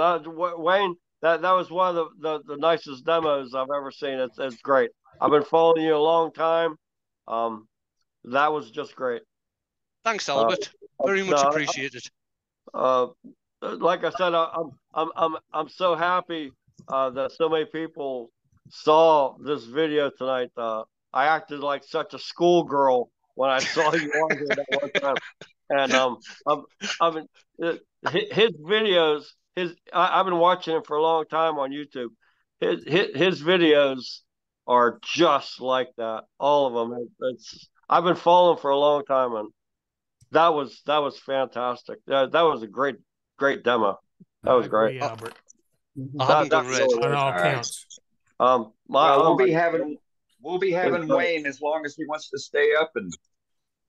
Wayne, that was one of the nicest demos I've ever seen. It's great. I've been following you a long time. That was just great. Thanks, Albert. Very much appreciated. Like I said, I'm so happy that so many people saw this video tonight. I acted like such a schoolgirl when I saw you on here that one time, and his videos. I've been watching him for a long time on YouTube. His videos are just like that. All of them. I've been following for a long time, and that was fantastic. That was a great demo. That was great. Albert. I haven't done red. On all counts. We'll be having Wayne as long as he wants to stay up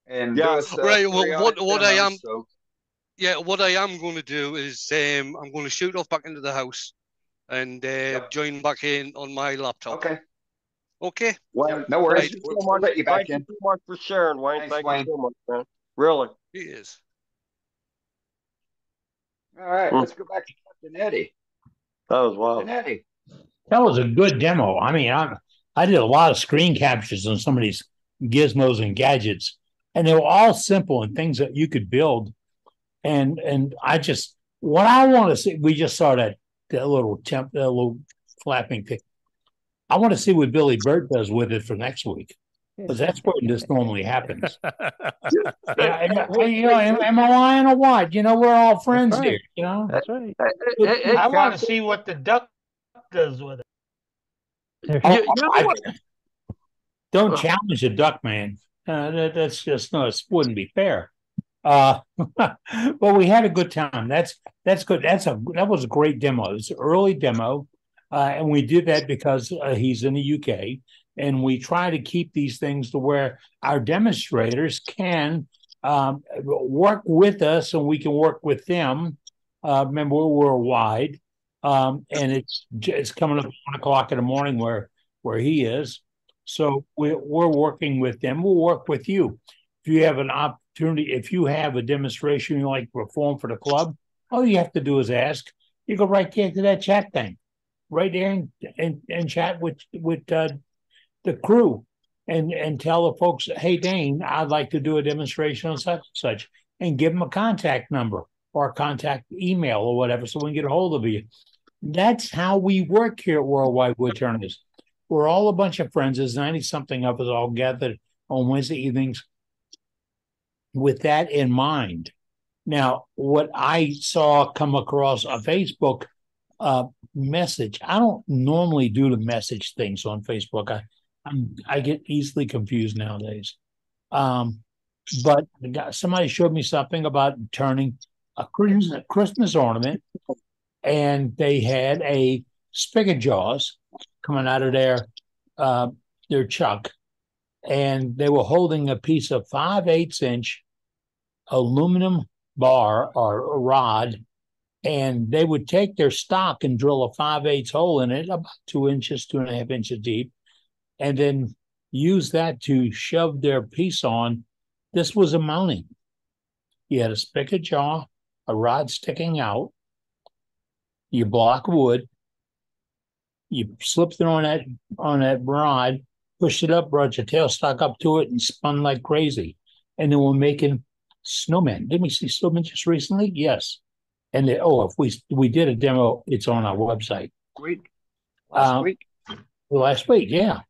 and do us. Right. Well, what I am. So. Yeah, what I am going to do is I'm going to shoot off back into the house and join back in on my laptop. Okay. Well, no worries. Thank We'll let you back in. Thank you so much for sharing, Wayne. Thanks, Thank Wayne. you so much, man. Really. He is. All right, let's go back to Captain Eddie. That was wild. Captain Eddie. That was a good demo. I mean, I did a lot of screen captures on some of these gizmos and gadgets, and they were all simple and things that you could build. And what I want to see, we just saw that little flapping thing. I want to see what Billy Burt does with it for next week, because that's when this normally happens. Am I lying or what? We're all friends here. That's right. I want to see what the duck does with it. Don't challenge the duck, man. That's just wouldn't be fair. But we had a good time. That's good. That was a great demo. It was an early demo, and we did that because he's in the UK, and we try to keep these things to where our demonstrators can work with us, and we can work with them. Remember, we're worldwide, and it's coming up 1:00 in the morning where he is. So we're working with them. We'll work with you. if you have an opportunity, if you have a demonstration you like to perform for the club, all you have to do is ask. You go right there to that chat thing, right there, and chat with the crew, and tell the folks, hey, Dane, I'd like to do a demonstration on such and such, and give them a contact number or a contact email or whatever, so we can get a hold of you. That's how we work here at Worldwide Woodturners. We're all a bunch of friends. There's 90-something of us all gathered on Wednesday evenings with that in mind. Now, what I saw come across a Facebook message, I don't normally do the message things on Facebook. I get easily confused nowadays. But somebody showed me something about turning a Christmas ornament, and they had a spigot jaws coming out of their chuck, and they were holding a piece of 5/8 inch aluminum bar or a rod, and they would take their stock and drill a 5/8 hole in it, about 2 inches, 2.5 inches deep, and then use that to shove their piece on. This was a mounting. You had a spigot jaw, a rod sticking out, you block wood, you slipped it on that rod, pushed it up, brought your tailstock up to it, and spun like crazy. And then we're making snowmen. Didn't we see snowmen just recently? Yes. And if we did a demo, it's on our website. Last week. Last week, yeah.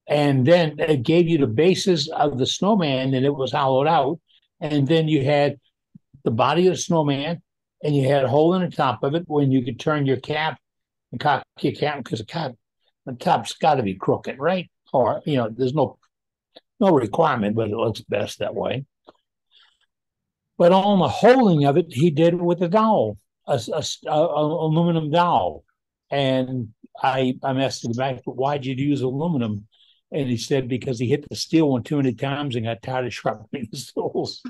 And then it gave you the bases of the snowman, and it was hollowed out. And then you had the body of the snowman, and you had a hole in the top of it when you could turn your cap and cock your cap, because the top's got to be crooked, right? Or, there's no requirement, but it looks best that way. But on the holding of it, he did it with a dowel, a aluminum dowel. And I asked him back, but why'd you use aluminum? And he said, because he hit the steel one too many times and got tired of sharpening the stools.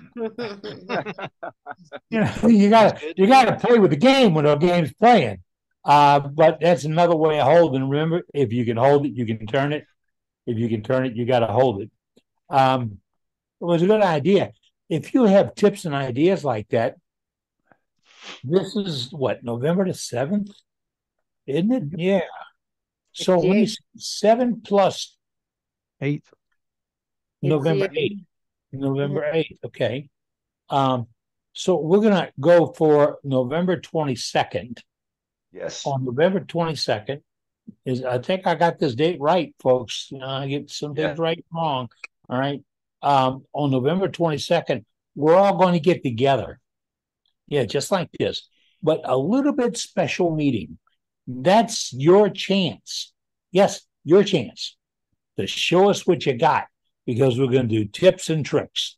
You gotta play with the game when the game's playing. But that's another way of holding. Remember, if you can hold it, you can turn it. If you can turn it, you got to hold it. It was a good idea. If you have tips and ideas like that, this is what, November the 7th, isn't it? Yeah. So when you 7 plus 8th, November 8th. November 8th. Okay. So we're gonna go for November 22nd. Yes. On November 22nd I think I got this date right, folks. I get some things right and wrong. All right. On November 22nd, we're all going to get together. Yeah, just like this, but a little bit special meeting. That's your chance. Yes, your chance to show us what you got, because we're going to do tips and tricks.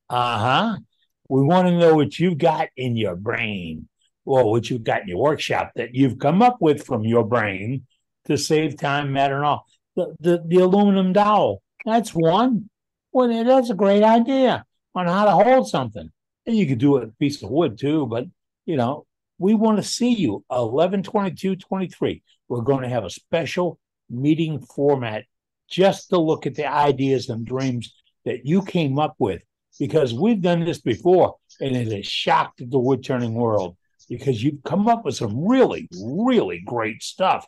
We want to know what you've got in your brain, or what you've got in your workshop that you've come up with from your brain to save time, matter, and all. The aluminum dowel, that's one. Well, that's a great idea on how to hold something. And you could do it with a piece of wood too, but we want to see you 11/22/23. We're going to have a special meeting format just to look at the ideas and dreams that you came up with, because we've done this before and it has shocked the wood turning world, because you've come up with some really, really great stuff.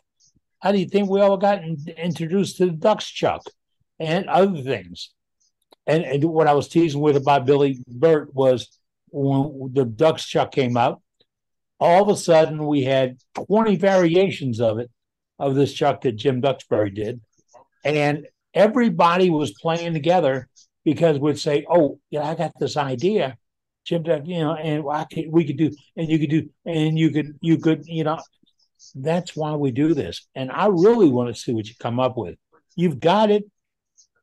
How do you think we all got introduced to the Ducks Chuck and other things? And what I was teasing with about Billy Burt was, when the Ducks Chuck came out, all of a sudden we had 20 variations of this chuck that Jim Duxbury did. And everybody was playing together, because we'd say, oh, yeah, I got this idea. Jim, and we could do, and you could do, and you could, that's why we do this. And I really want to see what you come up with. You've got it.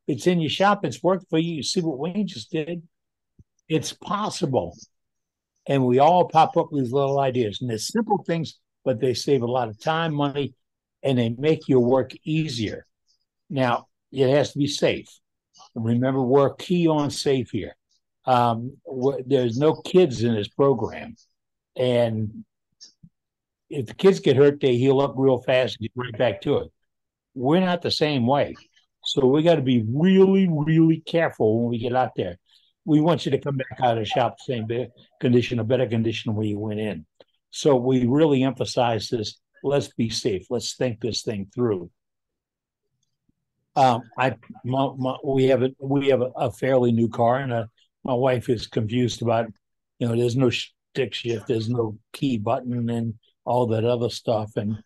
It's in your shop. It's worked for you. You see what Wayne just did. It's possible. And we all pop up with these little ideas. And they're simple things, but they save a lot of time, money, and they make your work easier. Now, it has to be safe. Remember, we're key on safe here. There's no kids in this program. And if the kids get hurt, they heal up real fast and get right back to it. We're not the same way. So we got to be really, really careful when we get out there. we want you to come back out of the shop same condition, a better condition where you went in. So we really emphasize this. Let's be safe. Let's think this thing through. We have a fairly new car, and my wife is confused about, there's no stick shift, there's no key button, and all that other stuff, and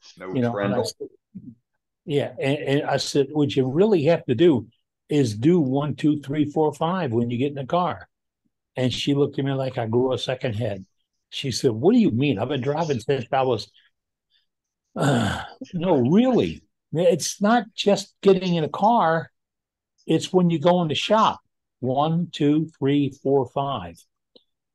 and I said, what you really have to do is do 1, 2, 3, 4, 5 when you get in the car. And she looked at me like I grew a second head. She said, "What do you mean? I've been driving since I was." No, really. It's not just getting in a car. It's when you go in the shop. 1, 2, 3, 4, 5.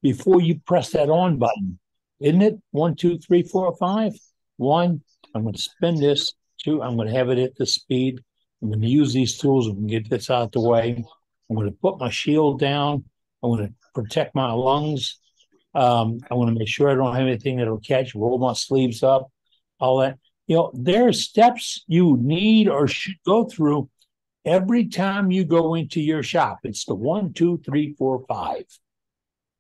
Before you press that on button, isn't it? 1, 2, 3, 4, 5. 1, I'm going to spin this. 2, I'm going to have it at the speed. I'm going to use these tools. I'm going to get this out the way. I'm going to put my shield down. I'm going to protect my lungs. I want to make sure I don't have anything that'll catch. Roll my sleeves up. All that. There are steps you need or should go through every time you go into your shop. It's the 1, 2, 3, 4, 5.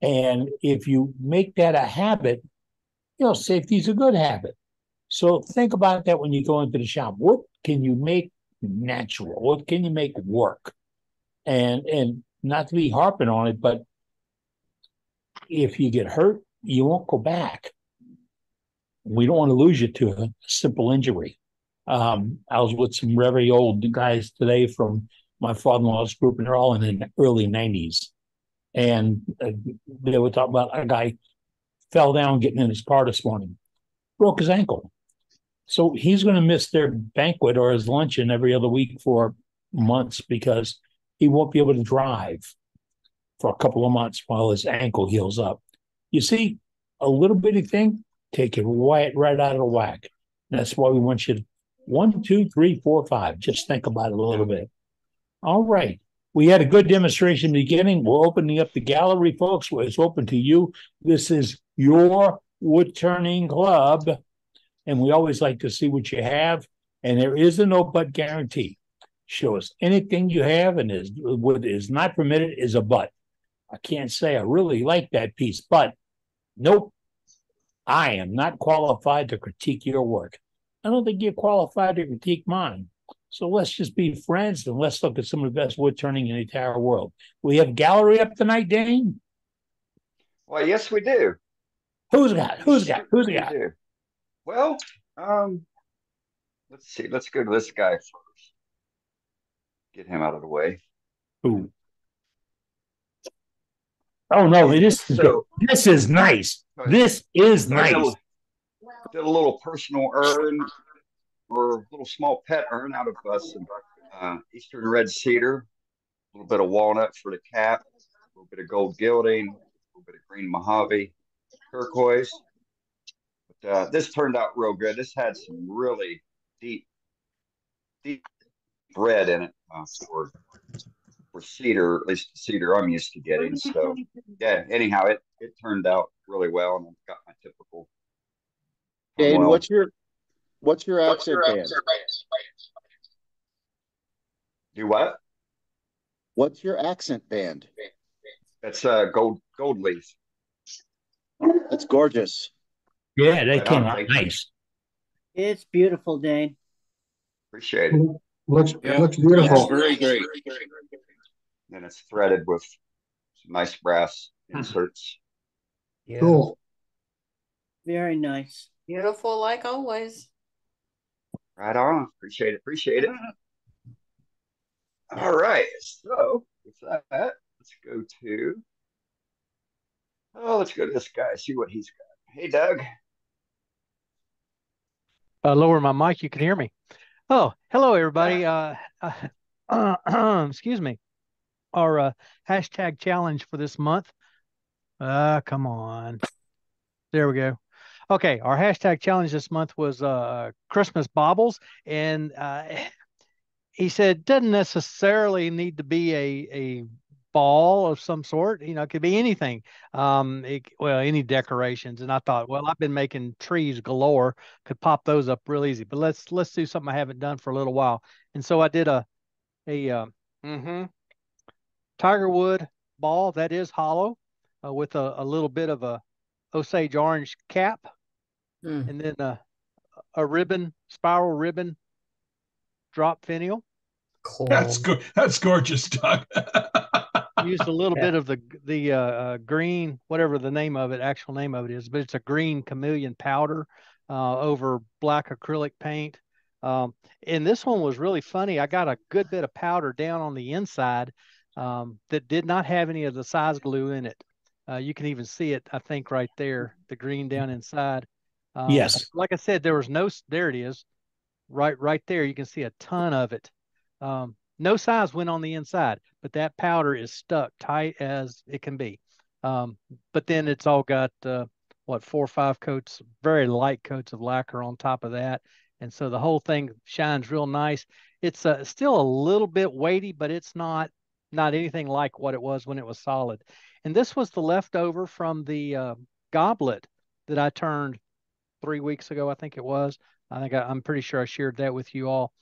And if you make that a habit, safety is a good habit. So think about that when you go into the shop. What can you make natural? What can you make work? And not to be harping on it, but if you get hurt, you won't go back. We don't want to lose you to a simple injury. I was with some very old guys today from my father-in-law's group, and they're all in the early 90s. And they were talking about a guy fell down getting in his car this morning, broke his ankle. So he's going to miss their banquet or his luncheon every other week for months because he won't be able to drive for a couple of months while his ankle heals up. You see, a little bitty thing, take it right out of the whack. And that's why we want you to 1, 2, 3, 4, 5. Just think about it a little bit. All right. We had a good demonstration in the beginning. We're opening up the gallery, folks. It's open to you. This is your wood turning club. And we always like to see what you have. And there is a no but guarantee. Show us anything you have, and what is not permitted is a but. I can't say I really like that piece, but nope, I am not qualified to critique your work. I don't think you're qualified to critique mine. So let's just be friends and let's look at some of the best wood turning in the entire world. We have gallery up tonight, Dane? Well, yes, we do. Who's got? Well, let's see. Let's go to this guy first. Get him out of the way. Who? Oh no, this is nice. This is nice. Did a little personal urn or a little small pet urn out of some Eastern red cedar, a little bit of walnut for the cap, a little bit of gold gilding, a little bit of green Mojave, turquoise. But this turned out real good. This had some really deep red in it for cedar, at least cedar I'm used to getting. So yeah, anyhow, it turned out really well, and I've got my typical. Dane, what's your accent band? Do what? What's your accent band? That's gold leaf. That's gorgeous. Yeah, they came out nice. It's beautiful, Dane. Appreciate it. Looks beautiful. Very great. And it's threaded with some nice brass inserts. Yeah. Cool. Very nice. Beautiful like always. Right on. Appreciate it. All right. So with that, let's go to this guy, see what he's got. Hey, Doug. Lower my mic, you can hear me. Oh, hello, everybody. Excuse me. Our hashtag challenge for this month. Come on. There we go. Okay, our hashtag challenge this month was Christmas baubles, and he said doesn't necessarily need to be a ball of some sort. It could be anything. Any decorations. And I thought, well, I've been making trees galore, could pop those up real easy. But let's do something I haven't done for a little while. And so I did a Tiger wood ball that is hollow with a little bit of a Osage orange cap, and then a ribbon, spiral ribbon drop finial. Cool. That's gorgeous, Doug. Used a little bit of the green, whatever the name of it, actual name of it is, but it's a green chameleon powder over black acrylic paint. And this one was really funny. I got a good bit of powder down on the inside that did not have any of the size glue in it. You can even see it, I think, right there, the green down inside. Yes. Like I said, there it is, right there. You can see a ton of it. No size went on the inside, but that powder is stuck tight as it can be. But then it's all got, 4 or 5 coats, very light coats of lacquer on top of that. And so the whole thing shines real nice. It's still a little bit weighty, but it's not anything like what it was when it was solid. And this was the leftover from the goblet that I turned 3 weeks ago, I think it was. I'm pretty sure I shared that with you all.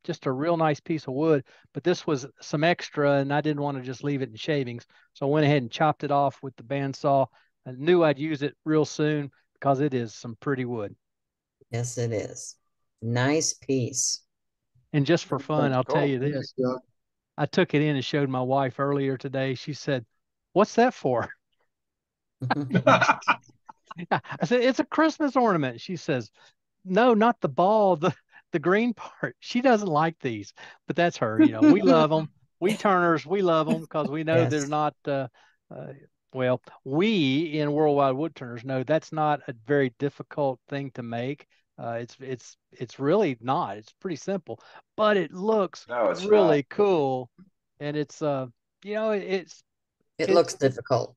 Just a real nice piece of wood, but this was some extra and I didn't want to just leave it in shavings. So I went ahead and chopped it off with the bandsaw. I knew I'd use it real soon because it is some pretty wood. Yes, it is. Nice piece. And just for fun, I'll tell you this. Yeah. I took it in and showed my wife earlier today. She said, "What's that for?" I said, "It's a Christmas ornament." She says, "No, not the ball, the green part." She doesn't like these, but that's her. We love them. We Turners, we love them because we know they're Yes. not. Well, we in Worldwide Woodturners know that's not a very difficult thing to make. It's really not. It's pretty simple, but it looks No, it's really not. cool, and it's it's It looks difficult.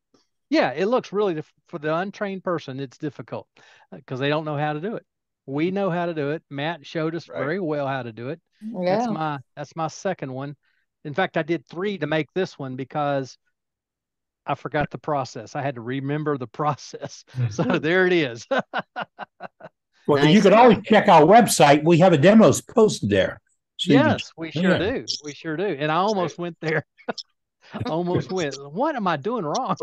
yeah, it looks really for the untrained person, it's difficult because they don't know how to do it. We know how to do it. Matt showed us very well how to do it. That's Yeah. my second one. In fact, I did 3 to make this one because I forgot the process. I had to remember the process. So there it is. Well, you can always check our website. We have a demos posted there. So Yes, we sure do. We sure do. And I almost went there. Almost went. What am I doing wrong?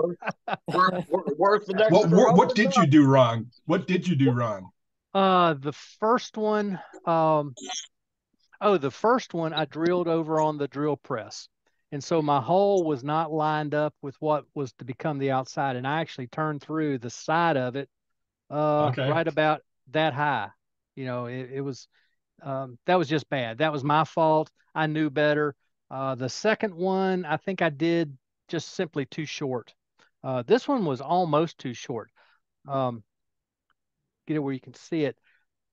Where's the next What did you do wrong? What did you do wrong? The first one, the first one I drilled over on the drill press. And so my hole was not lined up with what was to become the outside. And I actually turned through the side of it right about that high. It was that was just bad. That was my fault. I knew better. The second one, I think I did just simply too short. This one was almost too short. Get it where you can see it.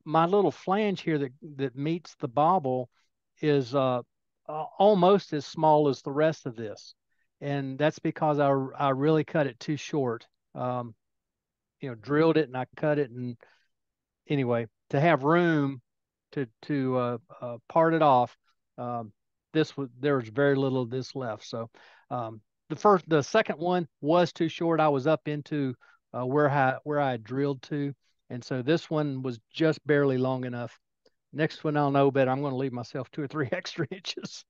My little flange here that meets the bobble is almost as small as the rest of this, and that's because I really cut it too short. Drilled it and I cut it, and anyway, to have room to part it off, there was very little of this left. So the second one was too short. I was up into where I had drilled to, and so this one was just barely long enough. Next one I'll know better. I'm going to leave myself 2 or 3 extra inches.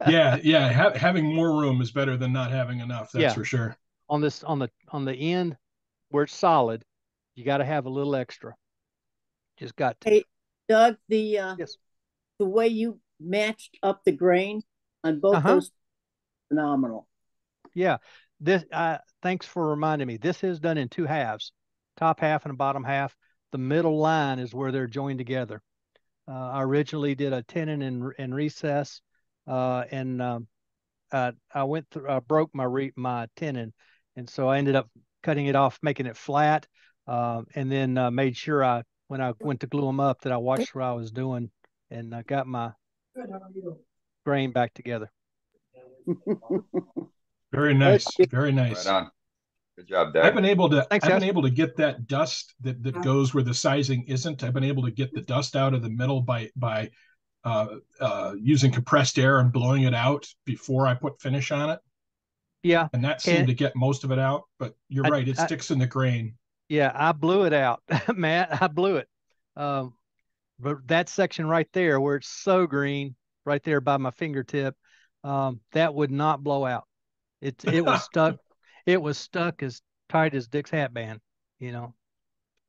Having more room is better than not having enough. That's for sure. On the end where it's solid, you got to have a little extra. Just got to. Hey, Doug, yes, the way you matched up the grain on both those, phenomenal. Yeah, this. Thanks for reminding me. This is done in 2 halves, top half and a bottom half. The middle line is where they're joined together. I originally did a tenon and recess, and I went through. I broke my tenon, and so I ended up cutting it off, making it flat, and then made sure when I went to glue them up that I watched what I was doing, and I got my grain back together. Very nice. Very nice. Right on. Good job, Doug. I've been able to get that dust that goes where the sizing isn't. I've been able to get the dust out of the middle by using compressed air and blowing it out before I put finish on it. Yeah. And that seemed to get most of it out, but you're right. It sticks in the grain. Yeah, I blew it out, Matt. I blew it. But that section right there where it's so green, right there by my fingertip, that would not blow out. It was stuck. It was stuck as tight as Dick's hat band. You know.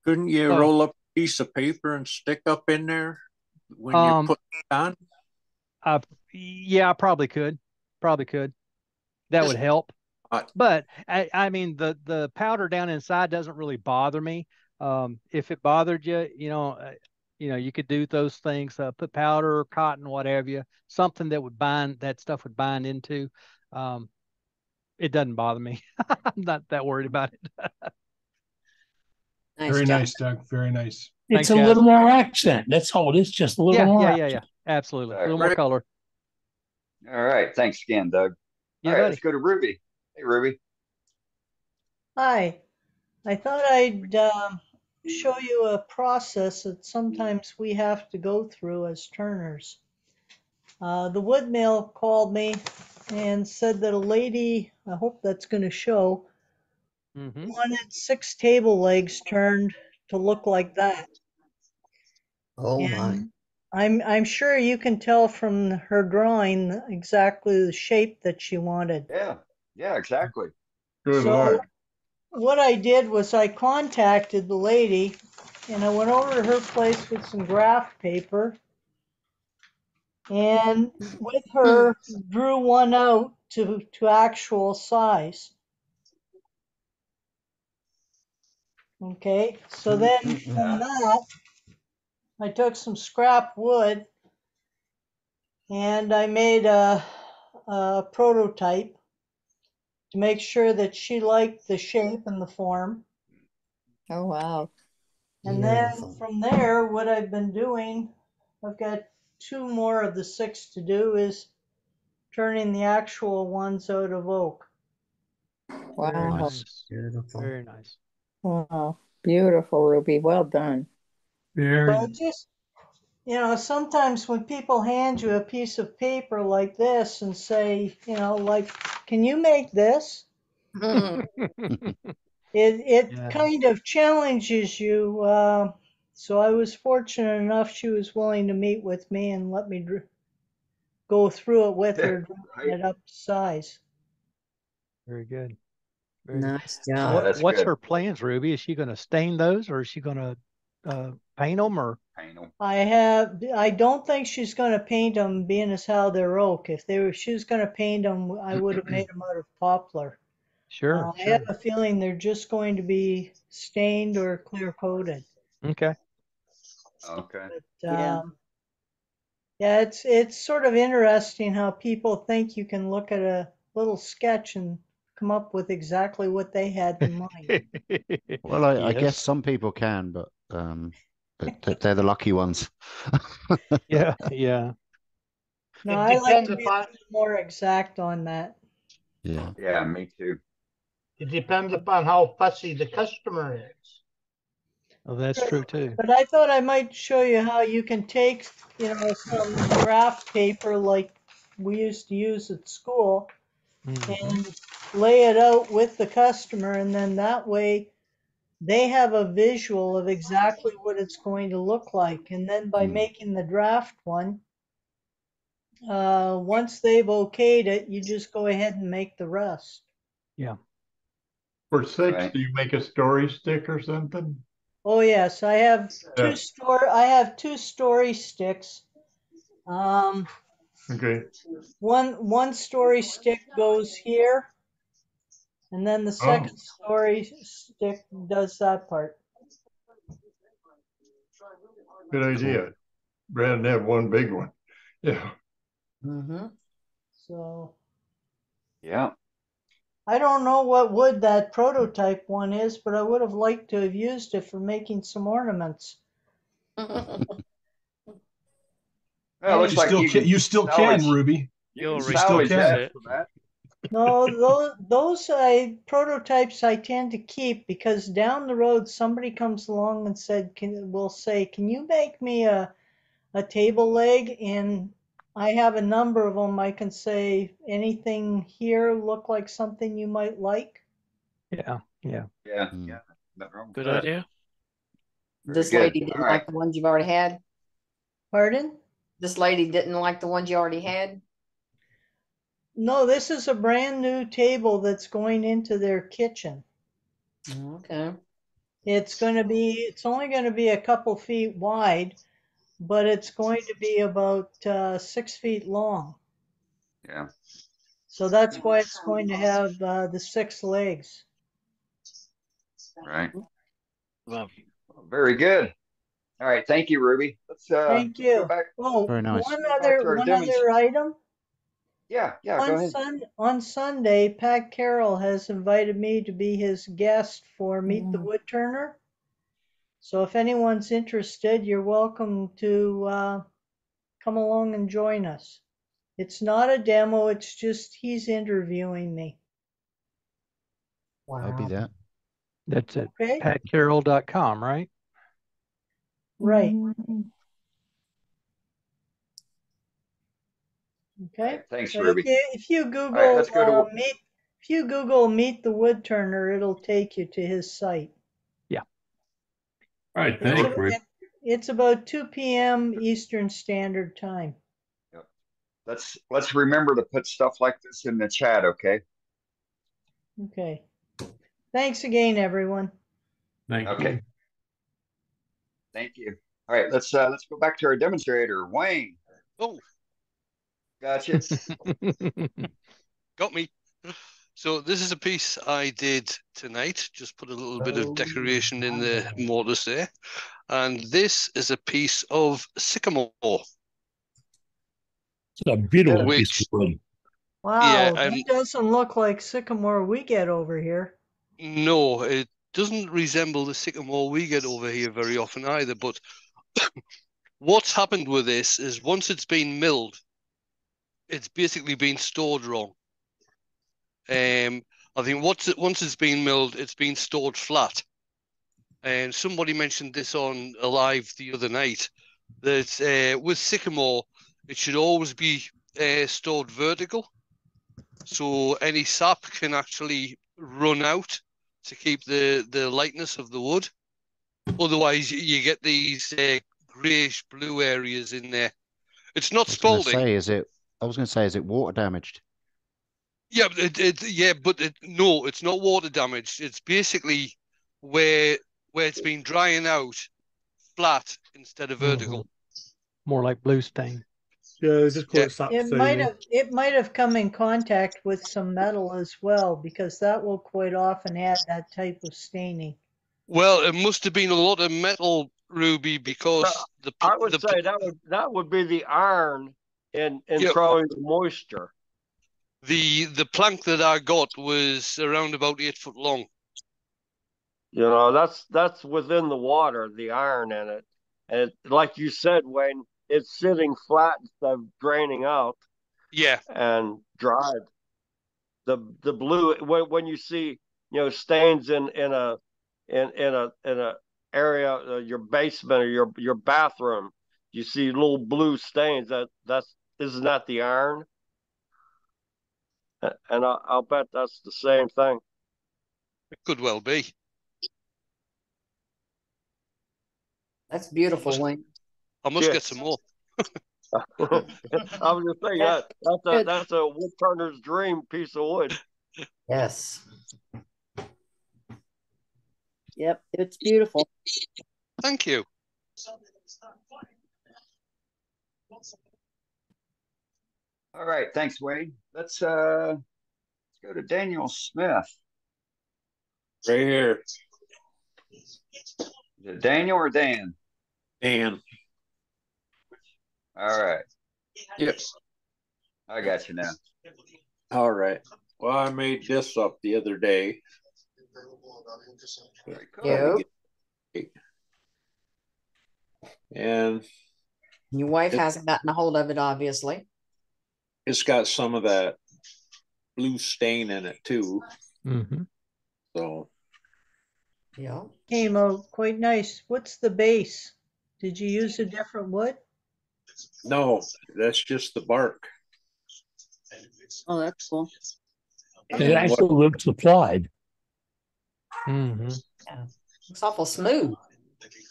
Couldn't you So, roll up a piece of paper and stick up in there when you put it on? Yeah, I probably could. Probably could. That would help. But I mean, the powder down inside doesn't really bother me. If it bothered you, you could do those things. Put powder, cotton, whatever you, something that would bind, that stuff would bind into. It doesn't bother me. I'm not that worried about it. Very nice, Doug. Very nice. It's a little more accent. That's all it is. Just a little more. Yeah. Absolutely. A little more color. All right. Thanks again, Doug. All right, let's go to Ruby. Hey, Ruby. Hi. I thought I'd show you a process that sometimes we have to go through as turners. The wood mill called me and said that a lady, I hope that's going to show, wanted 6 table legs turned to look like that. Oh my. I'm sure you can tell from her drawing exactly the shape that she wanted. Yeah, exactly. Good So Lord. what I did was I contacted the lady and I went over to her place with some graph paper and with her drew one out to actual size. Okay, so then from that, I took some scrap wood and I made a prototype to make sure that she liked the shape and the form. Oh, wow. And then from there, what I've been doing, I've got 2 more of the 6 to do, is turning the actual ones out of oak. Wow. Very nice. Beautiful. Very nice. Wow. Beautiful, Ruby. Well done. But just, sometimes when people hand you a piece of paper like this and say, like, can you make this? It kind of challenges you. So I was fortunate enough she was willing to meet with me and let me go through it with her, drawing it up to size. Very good. Nice job. What's her plans, Ruby? Is she going to stain those, or is she going to paint them, or? I don't think she's going to paint them, being as how they're oak. If she was going to paint them, I would have made them out of poplar. Sure. I have a feeling they're just going to be stained or clear coated. Okay. But, yeah, it's sort of interesting how people think you can look at a little sketch and come up with exactly what they had in mind. Well, I guess some people can, but they're the lucky ones. Yeah. No, I like to be a little more exact on that. Yeah, me too. It depends upon how fussy the customer is. Oh, that's true too. But I thought I might show you how you can take, some graph paper like we used to use at school and lay it out with the customer, and then that way they have a visual of exactly what it's going to look like. And then by making the draft one, once they've okayed it, you just go ahead and make the rest. Yeah. For 6, do you make a story stick or something? Oh yes, I have two story sticks. Okay. One story stick goes here, and then the second story stick does that part. Good idea. Rather than have one big one. Yeah. So. Yeah. I don't know what wood that prototype one is, but I would have liked to have used it for making some ornaments. Well, it looks like you still can, Ruby. You still can. No, those prototypes I tend to keep because down the road somebody comes along and will say, can you make me a table leg? And I have a number of them. I can say, anything here look like something you might like? Yeah. Good idea. This lady didn't like the ones you've already had? Pardon? This lady didn't like the ones you already had? No, this is a brand new table that's going into their kitchen. Okay. It's only going to be a couple feet wide, but it's going to be about 6 feet long. Yeah. So that's why it's going to have the 6 legs. Right. Well, very good. All right. Thank you, Ruby. Thank Let's go you. back. Oh, Very nice. one other item. Yeah. Go ahead. On Sunday, Pat Carroll has invited me to be his guest for Meet the Woodturner. So if anyone's interested, you're welcome to come along and join us. It's not a demo, it's just he's interviewing me. I'll be there. That's at Okay. patcarroll.com, right? Right. Okay. Right, thanks, So Ruby. if you All Google right, let's go to. Meet the Woodturner, it'll take you to his site. Yeah. All right. Thanks, Rick. It's about 2 p.m. Eastern Standard Time. Yep. Let's remember to put stuff like this in the chat, okay? Okay. Thanks again, everyone. Thank you. Okay. Thank you. All right, let's go back to our demonstrator, Wayne. Oh, gotcha. Got me. So this is a piece I did tonight. Just put a little bit of decoration in the mortise there, and this is a piece of sycamore. It's a beautiful piece of wood. Wow, Yeah, that doesn't look like sycamore we get over here. No, it doesn't resemble the sycamore we get over here very often either. But what's happened with this is once it's been milled, it's basically been stored wrong. I think once it's been milled, it's been stored flat. And somebody mentioned this on a live the other night, that with sycamore, it should always be stored vertical. So any sap can actually run out to keep the lightness of the wood. Otherwise, you get these greyish blue areas in there. It's not spalting. I was going to say, is it water damaged? Yeah, no, it's not water damaged. It's basically where it's been drying out flat instead of vertical. More like blue stain. Yeah, they just call it sap staining. It might have come in contact with some metal as well, because that will quite often add that type of staining. Well, it must have been a lot of metal, Ruby, because I would say that would be the iron in probably the moisture. The plank that I got was around about 8 foot long. You know, that's within the water, the iron in it. And like you said, Wayne, it's sitting flat instead of draining out. Yeah. And dried. The blue when you see, stains in a area, your basement or your bathroom, you see little blue stains. Isn't that the iron? And I'll bet that's the same thing. It could well be. That's beautiful, Wayne. I must get some more. I was just saying that's a woodturner's dream piece of wood. Yes. Yep, it's beautiful. Thank you. All right, thanks, Wayne. Let's go to Daniel Smith. Right here. Is it Daniel or Dan? Dan. All right. Yep. I got you now. All right. Well, I made this up the other day. Yeah. And your wife hasn't gotten a hold of it, obviously. It's got some of that blue stain in it too. Mm-hmm. So yeah, came out quite nice. What's the base? Did you use a different wood? No, that's just the bark. Oh, that's cool. It actually looks applied. Mm-hmm. Yeah. Looks awful smooth.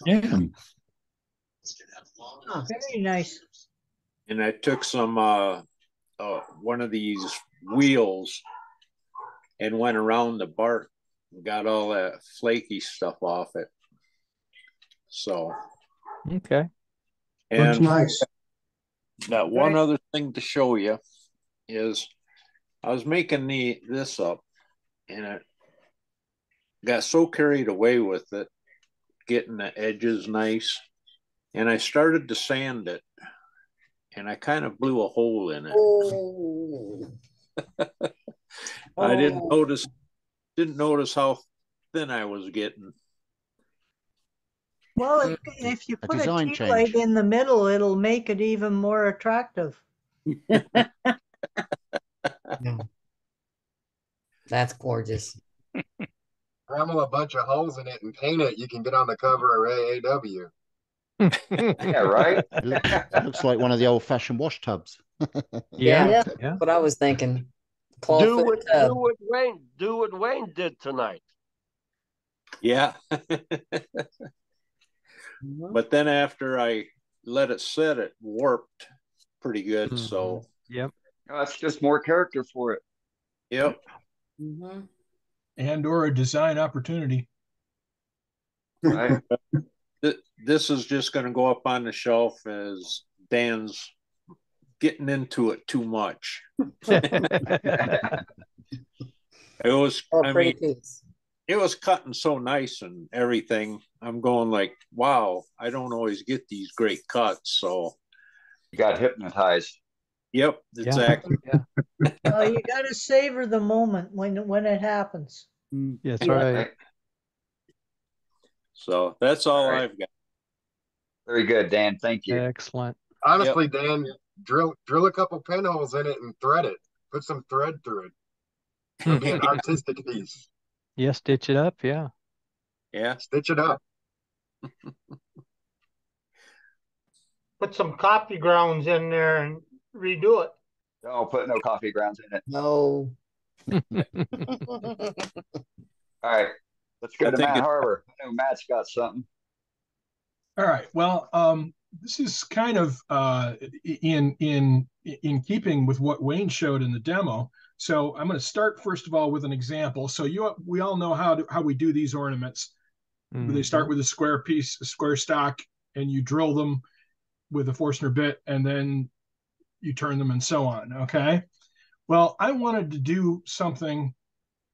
Yeah. Very nice. And I took some one of these wheels and went around the bark and got all that flaky stuff off it. So okay. And looks nice. Got one other thing to show you is I was making this up and it got so carried away with it, getting the edges nice, and I started to sand it, and I kind of blew a hole in it. Oh. I didn't notice how thin I was getting. Well, if you put a tea light in the middle, it'll make it even more attractive. That's gorgeous. Ramble a bunch of holes in it and paint it. You can get on the cover of AAW. Yeah, right. It looks like one of the old-fashioned wash tubs. Yeah, what I was thinking. Do what Wayne did tonight. Yeah. But then after I let it sit, it warped pretty good. So yep, that's just more character for it. Yep. And or a design opportunity. Right. This is just going to go up on the shelf as Dan's getting into it too much. It was, it was cutting so nice and everything. I'm going like, wow, I don't always get these great cuts. So you got hypnotized. Yep, exactly. Well, you got to savor the moment when it happens. That's right. So that's all I've got. Very good, Dan. Thank you. Excellent. Honestly, Dan, drill a couple pinholes in it and thread it. Put some thread through it. It'll be an artistic piece. Yeah, stitch it up. Yeah. Yeah. Stitch it up. Put some coffee grounds in there and redo it. Don't put no coffee grounds in it. No. All right. Let's go to Matt Harbor. I know Matt's got something. All right. Well, this is kind of in keeping with what Wayne showed in the demo. So I'm going to start first of all with an example. So we all know how we do these ornaments. They start with a square piece, a square stock, and you drill them with a Forstner bit, and then you turn them and so on. Okay. Well, I wanted to do something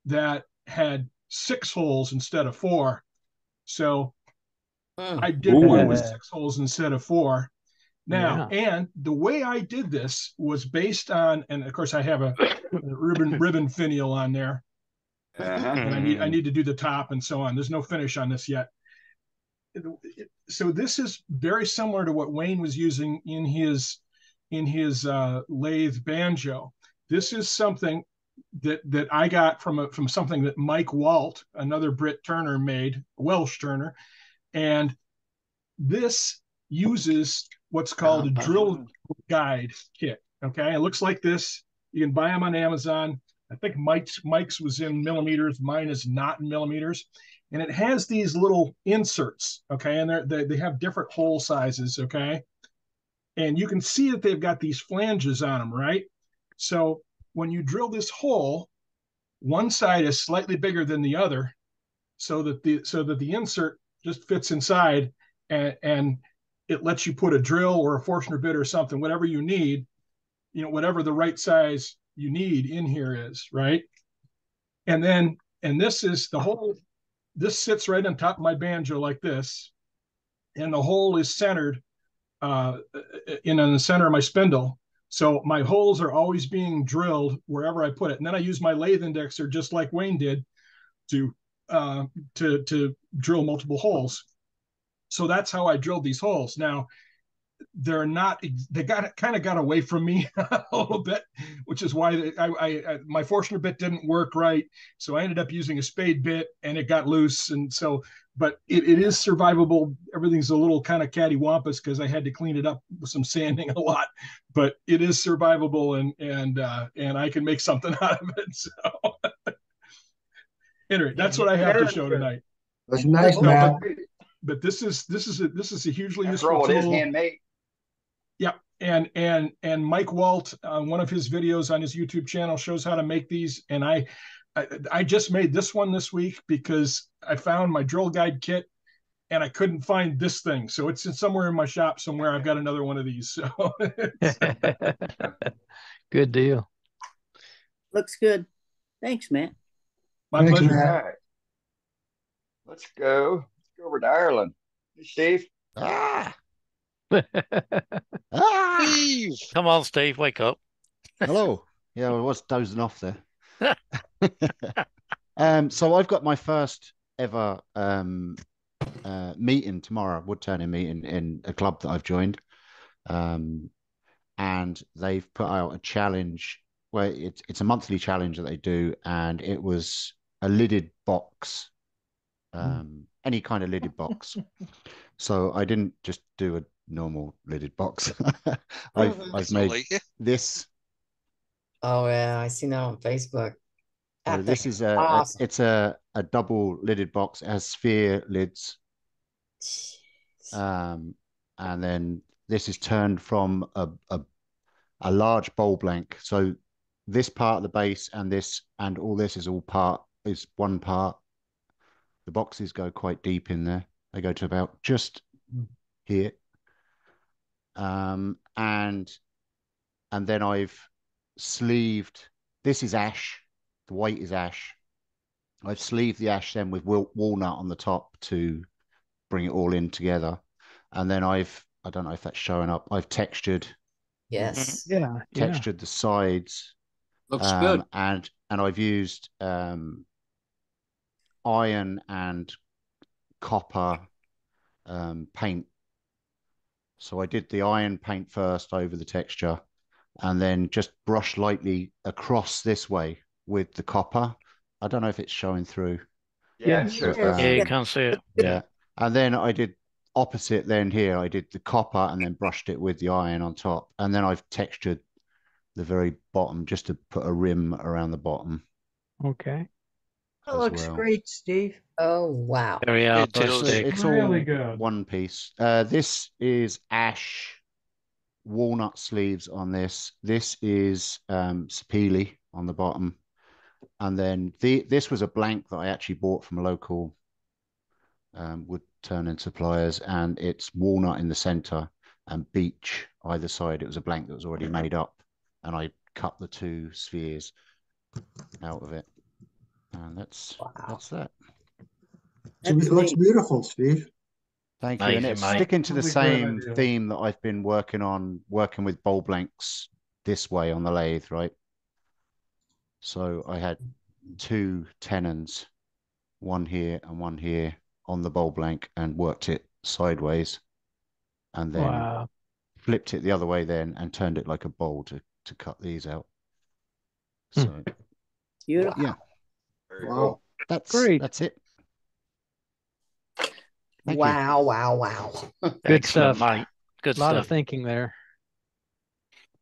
that had 6 holes instead of 4. So I did one with 6 holes instead of 4. Now, and the way I did this was based on, and of course I have a ribbon finial on there. And I need to do the top and so on. There's no finish on this yet. So this is very similar to what Wayne was using in his lathe banjo. This is something that I got from something that Mike Walt, another Brit turner, made, a Welsh turner, and this uses what's called a drill guide kit. Okay, it looks like this. You can buy them on Amazon. I think Mike's was in millimeters. Mine is not in millimeters, and it has these little inserts. Okay, and they have different hole sizes. Okay, and you can see that they've got these flanges on them, right? So when you drill this hole, one side is slightly bigger than the other, so that the insert just fits inside, and it lets you put a drill or a Forstner bit or something, whatever you need, whatever the right size you need in here is, right? And this is the hole. This sits right on top of my banjo like this, and the hole is centered in the center of my spindle. So my holes are always being drilled wherever I put it. And then I use my lathe indexer, just like Wayne did, to drill multiple holes. So that's how I drilled these holes. Now, they kind of got away from me a little bit, which is why my Forstner bit didn't work right. So I ended up using a spade bit, and it got loose. And so, but it is survivable. Everything's a little kind of cattywampus because I had to clean it up with some sanding a lot, but it is survivable, and I can make something out of it. So anyway, that's what I have to show tonight. That's nice, man. But this is a hugely After useful all, tool. it is handmade. Yeah, and Mike Walt, one of his videos on his YouTube channel shows how to make these. And I just made this one this week because I found my drill guide kit and I couldn't find this thing. So it's somewhere in my shop somewhere. I've got another one of these. So good deal. Looks good. Thanks, Matt. My pleasure. All right. Let's go over to Ireland. Hey, Steve. Steve. Come on, Steve, wake up. Hello. Yeah, I was dozing off there. So I've got my first ever meeting tomorrow, wood turning meeting in a club that I've joined. And they've put out a challenge where it's a monthly challenge that they do, and it was a lidded box, any kind of lidded box. So I didn't just do a normal lidded box. I've made this. Oh yeah, I seen that on Facebook. So this is awesome. it's a double lidded box. It has sphere lids. And then this is turned from a large bowl blank. So this part of the base and this and all this is one part. The boxes go quite deep in there. They go to about just here. And then I've sleeved. This is ash. The white is ash. I've sleeved the ash then with walnut on the top to bring it all in together. And then I don't know if that's showing up. I've textured. Yes. Textured the sides. Looks good. And I've used iron and copper paint. So I did the iron paint first over the texture and then just brush lightly across this way with the copper. I don't know if it's showing through. Yeah, you can't see it. Yeah. And then I did opposite then here. I did the copper and then brushed it with the iron on top. And then I've textured the very bottom just to put a rim around the bottom. Okay. That looks great, Steve. Oh, wow. Very artistic. It's really good. One piece. This is ash walnut sleeves on this. This is sapele on the bottom. And then this was a blank that I actually bought from a local wood turning suppliers, and it's walnut in the center and beech either side. It was a blank that was already made up, and I cut the two spheres out of it. And that's that. It looks beautiful, Steve. Thank you. And it's sticking to the same theme that I've been working with bowl blanks this way on the lathe, right? So I had two tenons, one here and one here on the bowl blank, and worked it sideways, and then flipped it the other way then and turned it like a bowl to cut these out. So beautiful. Yeah. Wow. That's great. That's it. Thank Wow, wow, wow. Good stuff. Mate. Good A lot stuff. of thinking there.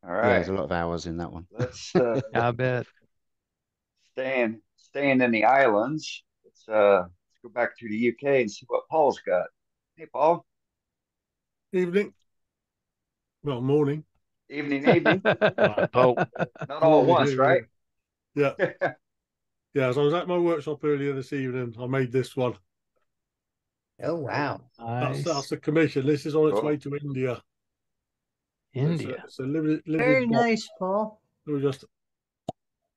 All Yeah, right. there's a lot of hours in that one. Let's I bet. staying in the islands. Let's go back to the UK and see what Paul's got. Hey, Paul. Evening. Well, morning. Evening. Paul. Not all at once, right? Yeah. Yeah, so I was at my workshop earlier this evening. I made this one. Oh, wow. Nice. That's the commission. This is on its way to India. India. It's a limited Very box. nice, Paul. Let me just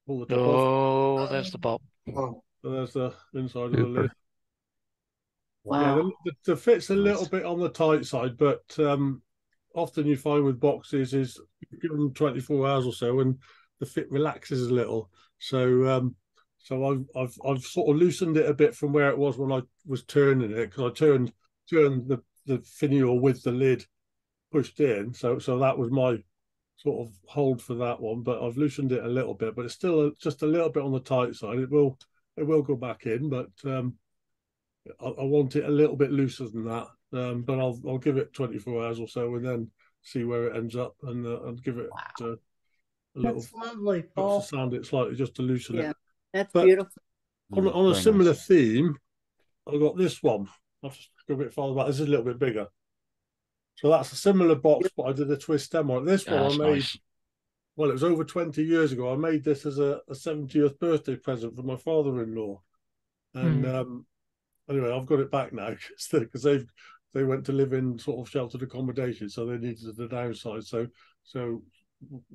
pull the top off. Oh, there's the pop. So there's the inside of the lid. Wow. Yeah, the fit's a little bit on the tight side, but often you find with boxes is you give them 24 hours or so and the fit relaxes a little. So I've sort of loosened it a bit from where it was when I was turning it, because I turned the finial with the lid pushed in. So that was my sort of hold for that one. But I've loosened it a little bit, but it's still just a little bit on the tight side. It will go back in, but I want it a little bit looser than that. But I'll give it 24 hours or so and then see where it ends up, and I'll give it a little. That's lovely, Paul. Sand it slightly just to loosen it. That's beautiful. On a similar theme, I've got this one. I'll just go a bit farther back. This is a little bit bigger. So that's a similar box, but I did a twist stem on it. This one I That's made. nice. Well, it was over 20 years ago. I made this as a 70th birthday present for my father-in-law, and anyway, I've got it back now because they went to live in sort of sheltered accommodation, so they needed to downsize. So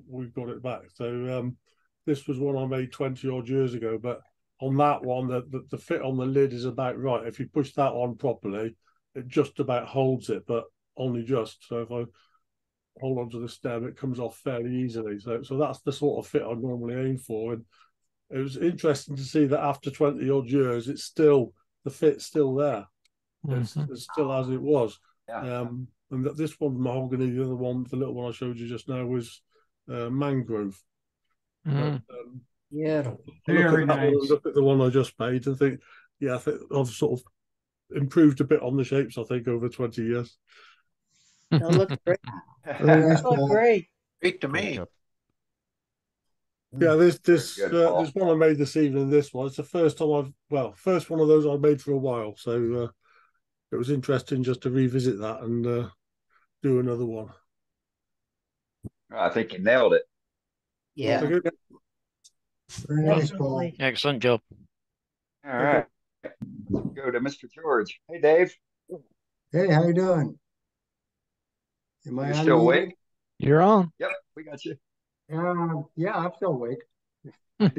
we've got it back. So this was one I made 20 odd years ago, but on that one, the fit on the lid is about right. If you push that on properly, it just about holds it, but only just. So if I hold on to the stem, it comes off fairly easily. So that's the sort of fit I normally aim for. And it was interesting to see that after 20 odd years, the fit's still there. It's still as it was. Yeah. And that this one's mahogany, the other one, the little one I showed you just now, was mangrove. But, yeah. Very nice. Look at the one I just made and think, yeah, I think I've sort of improved a bit on the shapes, I think, over 20 years. It looks great. Very nice, Look Paul. great. Great to me. Yeah, this Paul. one I made this evening. This one, it's the first time first one of those I've made for a while. So it was interesting just to revisit that and do another one. I think you nailed it. Yeah. Very nice, Paul. Excellent job. All right. Let's go to Mr. George. Hey, Dave. Hey, how you doing? Am I You unmuted? still awake? You're on. Yep, we got you. Yeah, I'm still awake. It's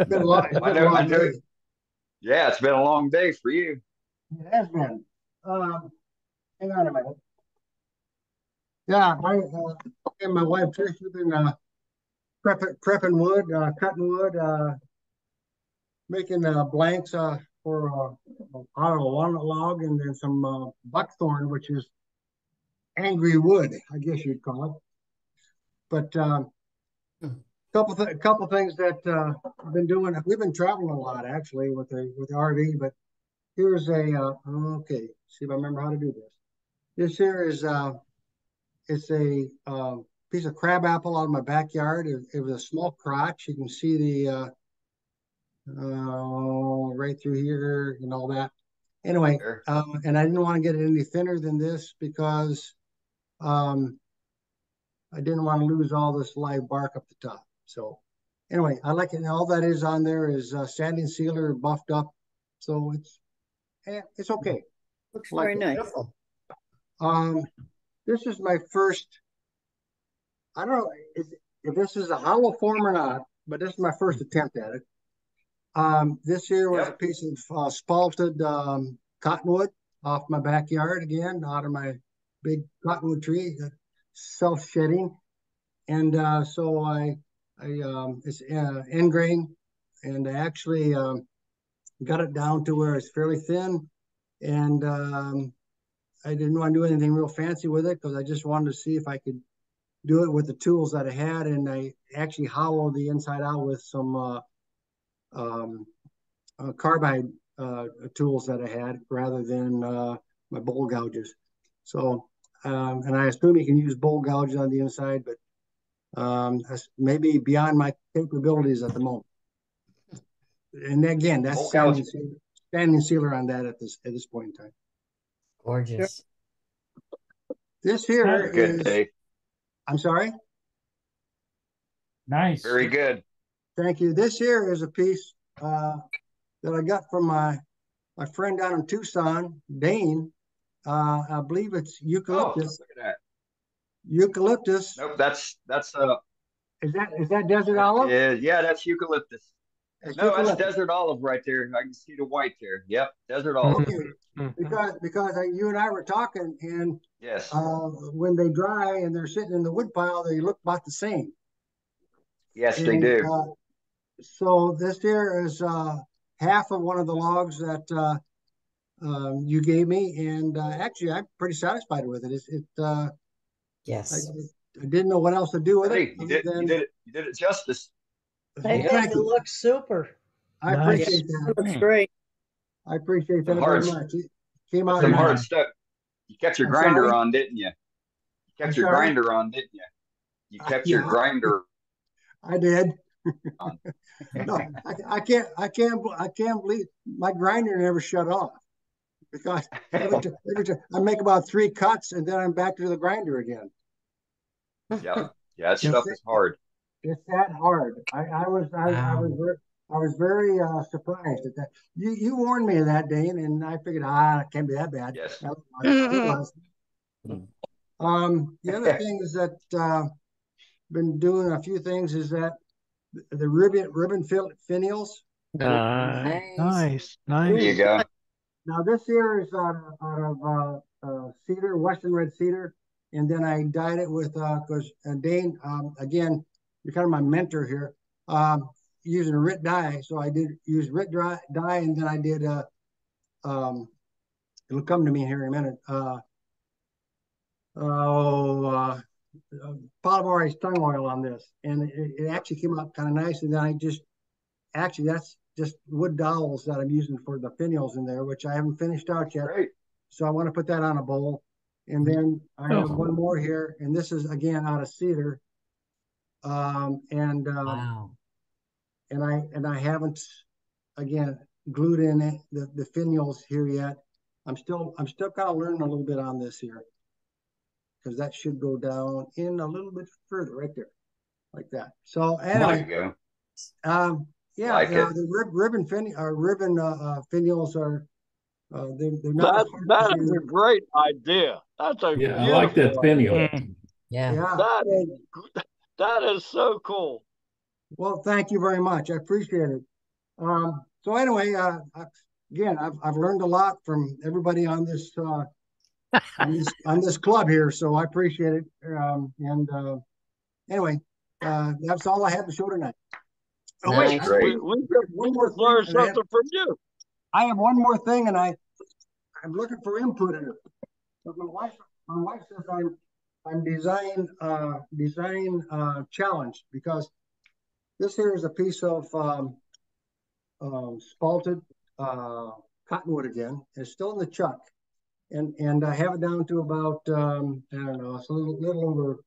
been a long day. Yeah, it's been a long day for you. It has been. Hang on a minute. Yeah, and my wife Trish, we've been prepping wood, cutting wood, making blanks for out of a walnut log, and then some buckthorn, which is angry wood, I guess you'd call it. But couple things that I've been doing. We've been traveling a lot actually with the RV. But here's okay. See if I remember how to do this. This here is it's a piece of crabapple out of my backyard. It was a small crotch. You can see the right through here and all that. Anyway, and I didn't want to get it any thinner than this because I didn't want to lose all this live bark up the top. So anyway, I like it. All that is on there is sanding sealer buffed up. So it's okay. Looks very nice. This is my first, I don't know if this is a hollow form or not, but this is my first attempt at it. This here was a piece of spalted cottonwood off my backyard again, out of my big cottonwood tree, self-shedding. And so it's end grain, and I actually got it down to where it's fairly thin. And I didn't want to do anything real fancy with it because I just wanted to see if I could do it with the tools that I had. And I actually hollowed the inside out with some carbide tools that I had rather than my bowl gouges. So, and I assume you can use bowl gouges on the inside, but that's maybe beyond my capabilities at the moment. And again, that's standing sealer on that at this point in time. Gorgeous. This here Very good, Dave. I'm sorry? Nice. Very good. Thank you. This here is a piece that I got from my friend down in Tucson, Dane. I believe it's eucalyptus. Oh, look at that. Eucalyptus. Nope, that's Is that desert olive? Yeah, that's eucalyptus. That's desert olive right there. I can see the white there. Yep, desert olive. Okay. Because you and I were talking, and yes, when they dry and they're sitting in the wood pile, they look about the same. Yes, they do. So this here is half of one of the logs that you gave me, and actually I'm pretty satisfied with it. Yes. I didn't know what else to do with it. You did it justice. I think it looks super. I appreciate that. It looks great. I appreciate that very much. It came out some nice. hard stuff. You kept your grinder on, didn't you? You kept your grinder on, didn't you? You kept your grinder. I did. No, I can't believe my grinder never shut off. because every time I make about 3 cuts and then I'm back to the grinder again. Yeah, that stuff is hard. It's that hard. I was very surprised at that. You warned me of that, Dane, and I figured, it can't be that bad. Yes. It was. The other thing is that been doing a few things is that the ribbon finials. Nice. There you go. Now this here is out of cedar, Western red cedar, and then I dyed it with because Dane, again, you're kind of my mentor here. Using a RIT dye, so I did use RIT dye, and then I did it'll come to me here in a minute. Polymerized tung oil on this, and it actually came out kind of nice. And then I just that's just wood dowels that I'm using for the finials in there, which I haven't finished out yet. Great. So I want to put that on a bowl. And then I have one more here, and this is again out of cedar. Wow. And I haven't again glued in the finials here yet. I'm still kind of learning a little bit on this here, because that should go down in a little bit further right there, like that. So anyway, there you go. the ribbon finials are they're not. That is a great idea. That's a I like that finial. Yeah. That is so cool. Well, thank you very much. I appreciate it. So anyway, again, I've learned a lot from everybody on this on this club here, so I appreciate it. Anyway, that's all I have to show tonight. Oh wait, we one more learn thing. something from you. I have one more thing, and I'm looking for input in it. But my wife says I'm design challenged, because this here is a piece of spalted cottonwood again. It's still in the chuck, and I have it down to about I don't know, it's a little over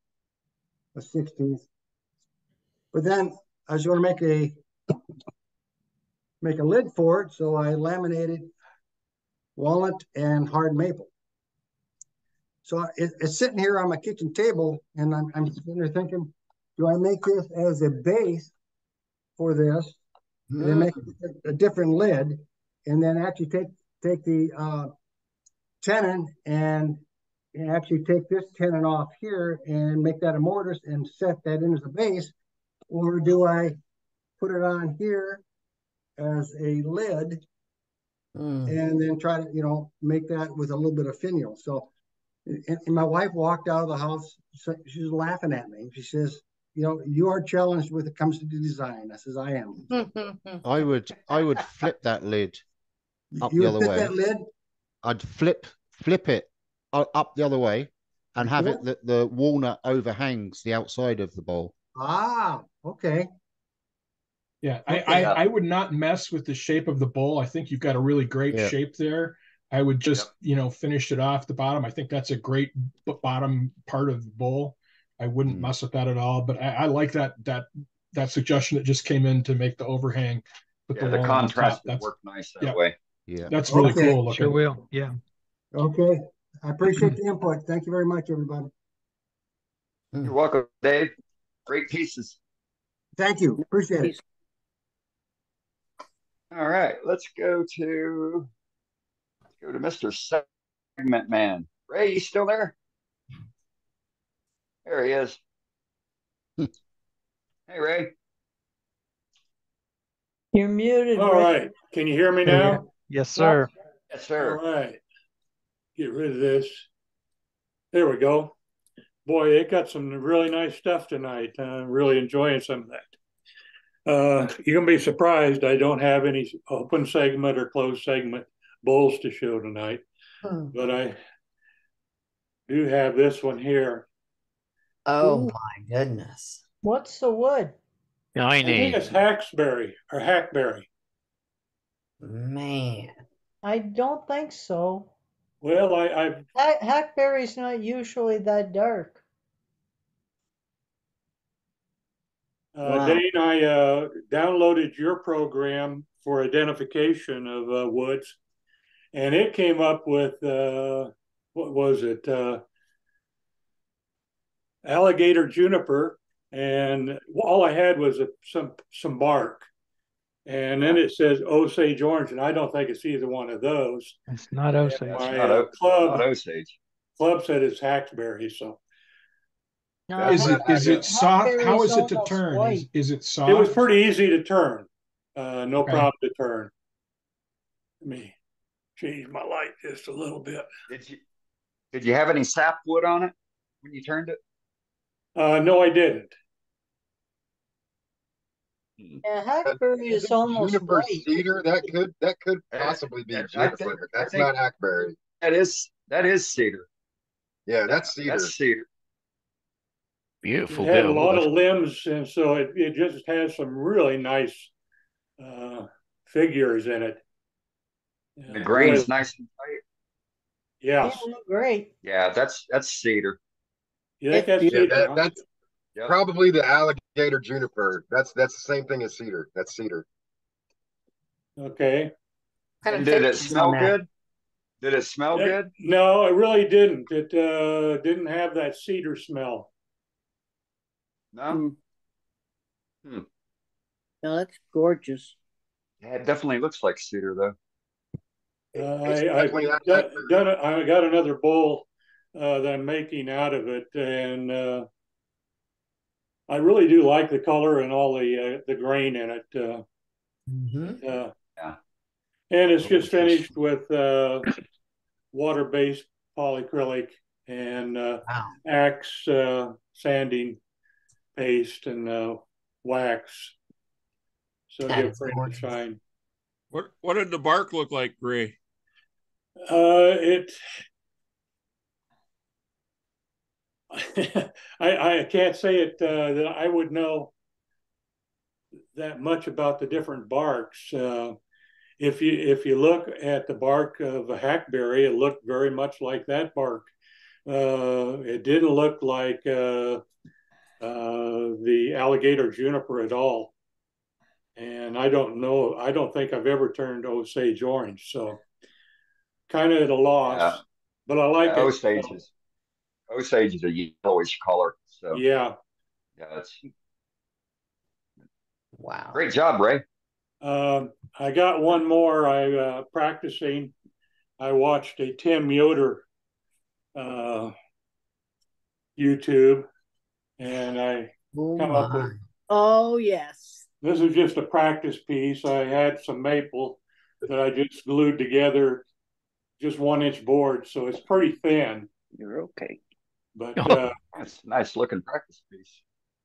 a 16th. But then I was going to make a lid for it, so I laminated walnut and hard maple. So it's sitting here on my kitchen table, and I'm sitting there thinking, do I make this as a base for this, and then make a different lid, and then actually take the tenon and actually take this tenon off here and make that a mortise and set that in as a base, or do I put it on here as a lid and then try to make that with a little bit of finial? So, and my wife walked out of the house. She's laughing at me. She says, you are challenged when it comes to the design. I says, I am. I would flip that lid up You the would other flip way. that lid? I'd flip it up the other way and have it that the walnut overhangs the outside of the bowl. Ah, okay. Yeah, Okay. I would not mess with the shape of the bowl. I think you've got a really great shape there. I would just, finish it off the bottom. I think that's a great bottom part of the bowl. I wouldn't mess with that at all. But I like that suggestion that just came in to make the overhang. Put The contrast would work nice that way. Yeah, that's really cool looking. Sure will. Yeah. Okay. I appreciate the input. Thank you very much, everybody. You're welcome, Dave. Great pieces. Thank you. Appreciate it. All right, let's go to Mr. Segment Man. Ray, you still there? There he is. Hey, Ray. You're muted. All right. Can you hear me now? Yes, sir. Yes, sir. All right. Get rid of this. There we go. Boy, it got some really nice stuff tonight. Really enjoying some of that. You're going to be surprised I don't have any open segment or closed segment bowls to show tonight. But I do have this one here. Oh, my goodness. What's the wood? I think it's hackberry. Man. I don't think so. Well, I've hackberry's not usually that dark. Wow. Dane, I downloaded your program for identification of woods, and it came up with what was it? Alligator juniper, and all I had was some bark. And then it says Osage orange, and I don't think it's either one of those. It's not Osage. My not Osage. Club said it's hackberry. So No, is it soft? How is it to almost turn? white. Is it soft? it was pretty easy to turn. No Okay. problem to turn. Let me change my light just a little bit. Did you have any sapwood on it when you turned it? No, I didn't. Yeah, hackberry is almost Juniper white. cedar, that could possibly be juniper, but that's not hackberry. That is cedar. Yeah, that's cedar. That's cedar. Beautiful. It had a lot of limbs, and so it just has some really nice figures in it. The grain's Really, nice and tight. yes. They look great. Yeah, that's cedar. You think that's Yeah, cedar, huh? that's probably the alligator juniper. That's the same thing as cedar. That's cedar. Okay. And did it smell good? Did it smell good? No, it really didn't. It didn't have that cedar smell. No. No, that's gorgeous. Yeah, it definitely looks like cedar though. I got another bowl that I'm making out of it, and I really do like the color and all the grain in it. Yeah. And it's just finished with water-based polyacrylic and Axe sanding paste and wax, so give frame and shine. What did the bark look like, Ray? I can't say it that I would know that much about the different barks. If you look at the bark of a hackberry, it looked very much like that bark. It didn't look like the alligator juniper at all. And I don't know. I don't think I've ever turned Osage orange, so kind of at a loss. Yeah. But I like it. Osage is a yellowish color. So yeah, that's wow. Great job, Ray. I got one more. I practicing. I watched a Tim Yoder YouTube, and I come up with. Oh yes. This is just a practice piece. I had some maple that I just glued together, just 1-inch board, so it's pretty thin. You're okay. But that's a nice looking practice piece.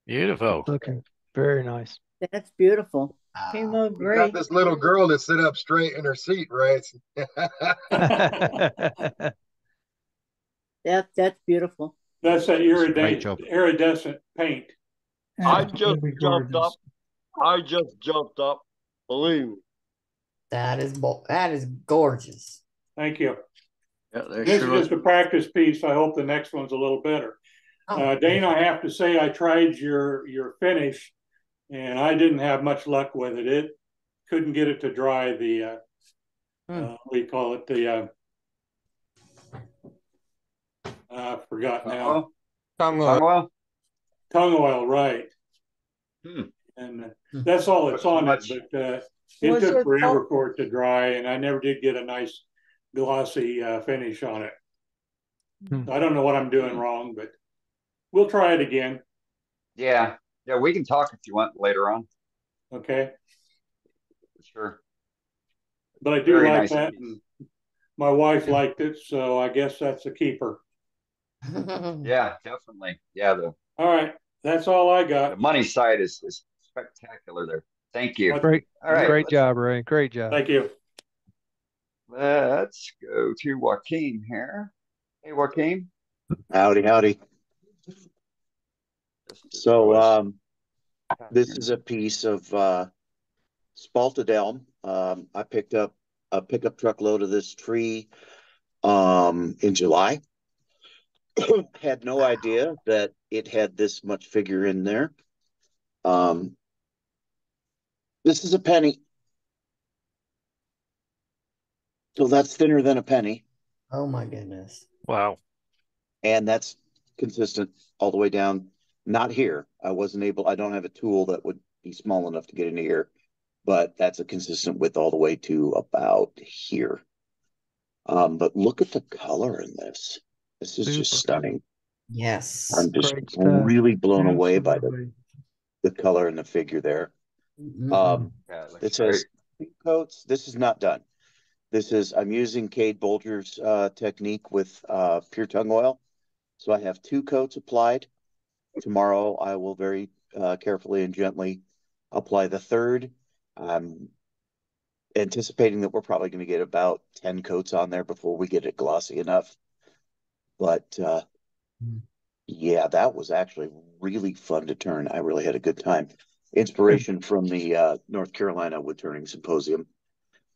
Beautiful. Looking very nice. That's beautiful. Came out We great. got this little girl to sit up straight in her seat, right? That's beautiful. That's that iridescent paint. I just jumped up. Believe me. That is gorgeous. Thank you. Yeah, This is just a practice piece. I hope the next one's a little better. Dana, I have to say I tried your finish, and I didn't have much luck with it. It couldn't get it to dry. The we call it the I forgot now. Tongue oil. Tongue oil, right? And that's all that's on it. But it took forever for it to dry, and I never did get a nice glossy finish on it. So I don't know what I'm doing wrong, but we'll try it again. Yeah, we can talk if you want later on. Okay. Sure. But I do like that, and my wife liked it, so I guess that's a keeper. Yeah, definitely. Yeah. All right, that's all I got. The money side is spectacular there. Thank you. Great. All right. Great job, Ray. Great job. Thank you. Let's go to Joaquin here. Hey, Joaquin. Howdy. So this is a piece of spalted elm. I picked up a pickup truck load of this tree in July. Had no idea that it had this much figure in there. This is a penny. So that's thinner than a penny. Oh my goodness. Wow. And that's consistent all the way down. Not here. I don't have a tool that would be small enough to get into here, but that's a consistent width all the way to about here. But look at the color in this. This is just stunning. Yes. I'm just really blown away by the color and the figure there. It says two coats. This is not done. I'm using Cade Bolger's technique with pure tongue oil. So I have 2 coats applied. Tomorrow I will very carefully and gently apply the third. I'm anticipating that we're probably going to get about 10 coats on there before we get it glossy enough. But yeah, that was actually really fun to turn. I really had a good time. Inspiration from the North Carolina Wood Turning Symposium.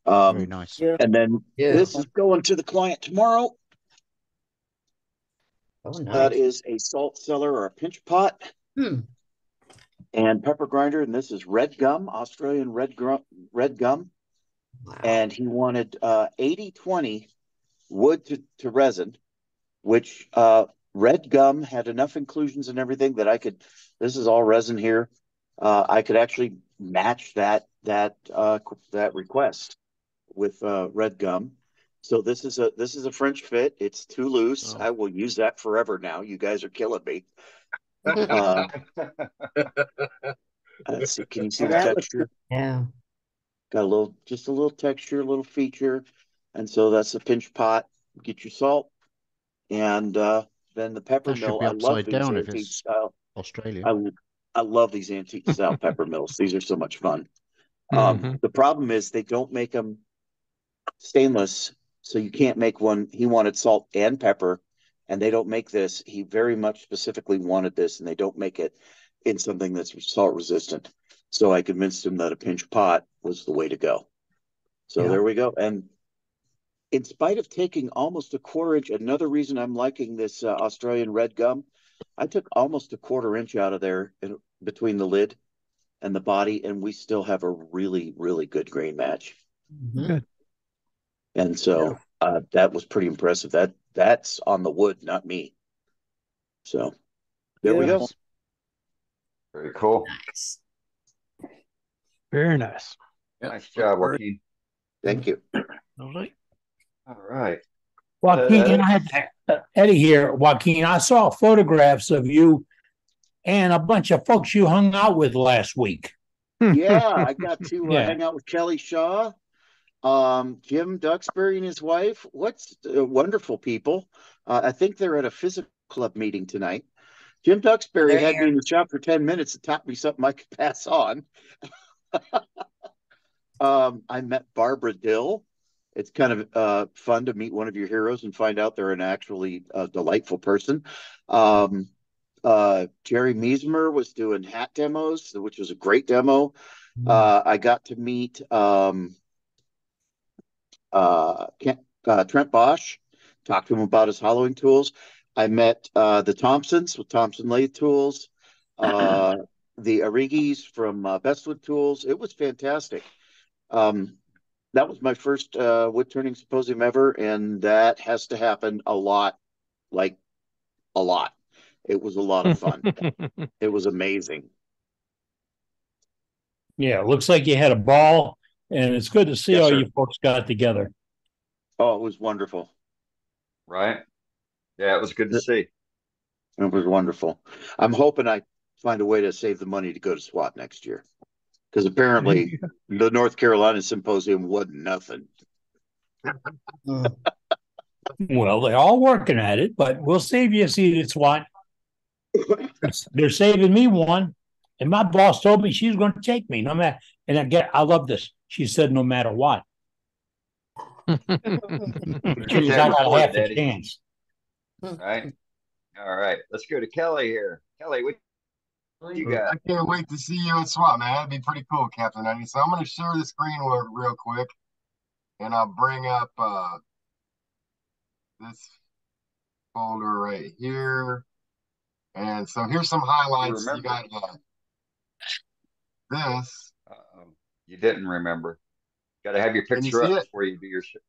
Very nice. And then this is going to the client tomorrow. Oh, nice. That is a salt cellar or a pinch pot and pepper grinder. And this is red gum, Australian red gum. Wow. And he wanted 80-20 wood to resin, which red gum had enough inclusions and everything that this is all resin here. I could actually match that request with red gum. So this is a French fit. It's too loose. I will use that forever now. You guys are killing me. Let's see. Can you see the texture? Yeah. Got just a little texture, a little feature. And so that's a pinch pot. Get your salt. And then the pepper That should mill. be I love upside these down if antique it's style. Australia. I love these antique style pepper mills. These are so much fun. The problem is they don't make them stainless, so you can't make one. He wanted salt and pepper, and they don't make this. He very much specifically wanted this, and they don't make it in something that's salt resistant. So I convinced him that a pinch pot was the way to go. So there we go. And in spite of taking almost a quarter inch, another reason I'm liking this Australian red gum, I took almost a quarter inch out of there between the lid and the body, and we still have a really, really good grain match. Good. And so that was pretty impressive. That's on the wood, not me. So there we go. Very cool. Nice. Very nice. Nice job, Joaquin. Thank you. All right. All right. Joaquin, I had Eddie here. Joaquin, I saw photographs of you and a bunch of folks you hung out with last week. Yeah, I got to hang out with Kelly Shaw, Jim Duxbury and his wife. What's wonderful people. I think they're at a physical club meeting tonight. Jim Duxbury had me in the shop for 10 minutes and taught me something I could pass on. I met Barbara Dill. It's kind of fun to meet one of your heroes and find out they're an actually delightful person. Jerry Meismer was doing hat demos, which was a great demo. I got to meet Trent Bosch, talked to him about his hollowing tools. I met the Thompsons with Thompson Lathe Tools, the Arigis from Bestwood Tools. It was fantastic. That was my first wood turning symposium ever, and that has to happen a lot, like a lot. It was a lot of fun. It was amazing. Yeah, it looks like you had a ball, and it's good to see all you folks got together. Oh, it was wonderful. Right. Yeah, it was good to see. It was wonderful. I'm hoping I find a way to save the money to go to SWAT next year, because apparently the North Carolina Symposium wasn't nothing. Well, they're all working at it, but we'll save you a seat at SWAT. They're saving me one, and my boss told me she's going to take me no matter. And I love this. She said, no matter what. Because I got half a chance. Right. All right. Let's go to Kelly here. Kelly, what you got? I can't wait to see you at SWAT, man. That'd be pretty cool, Captain Eddie. So I'm going to share the screen real quick, and I'll bring up this folder right here. And so here's some highlights. You got this. You didn't remember. Got to have your picture up before you do your shit.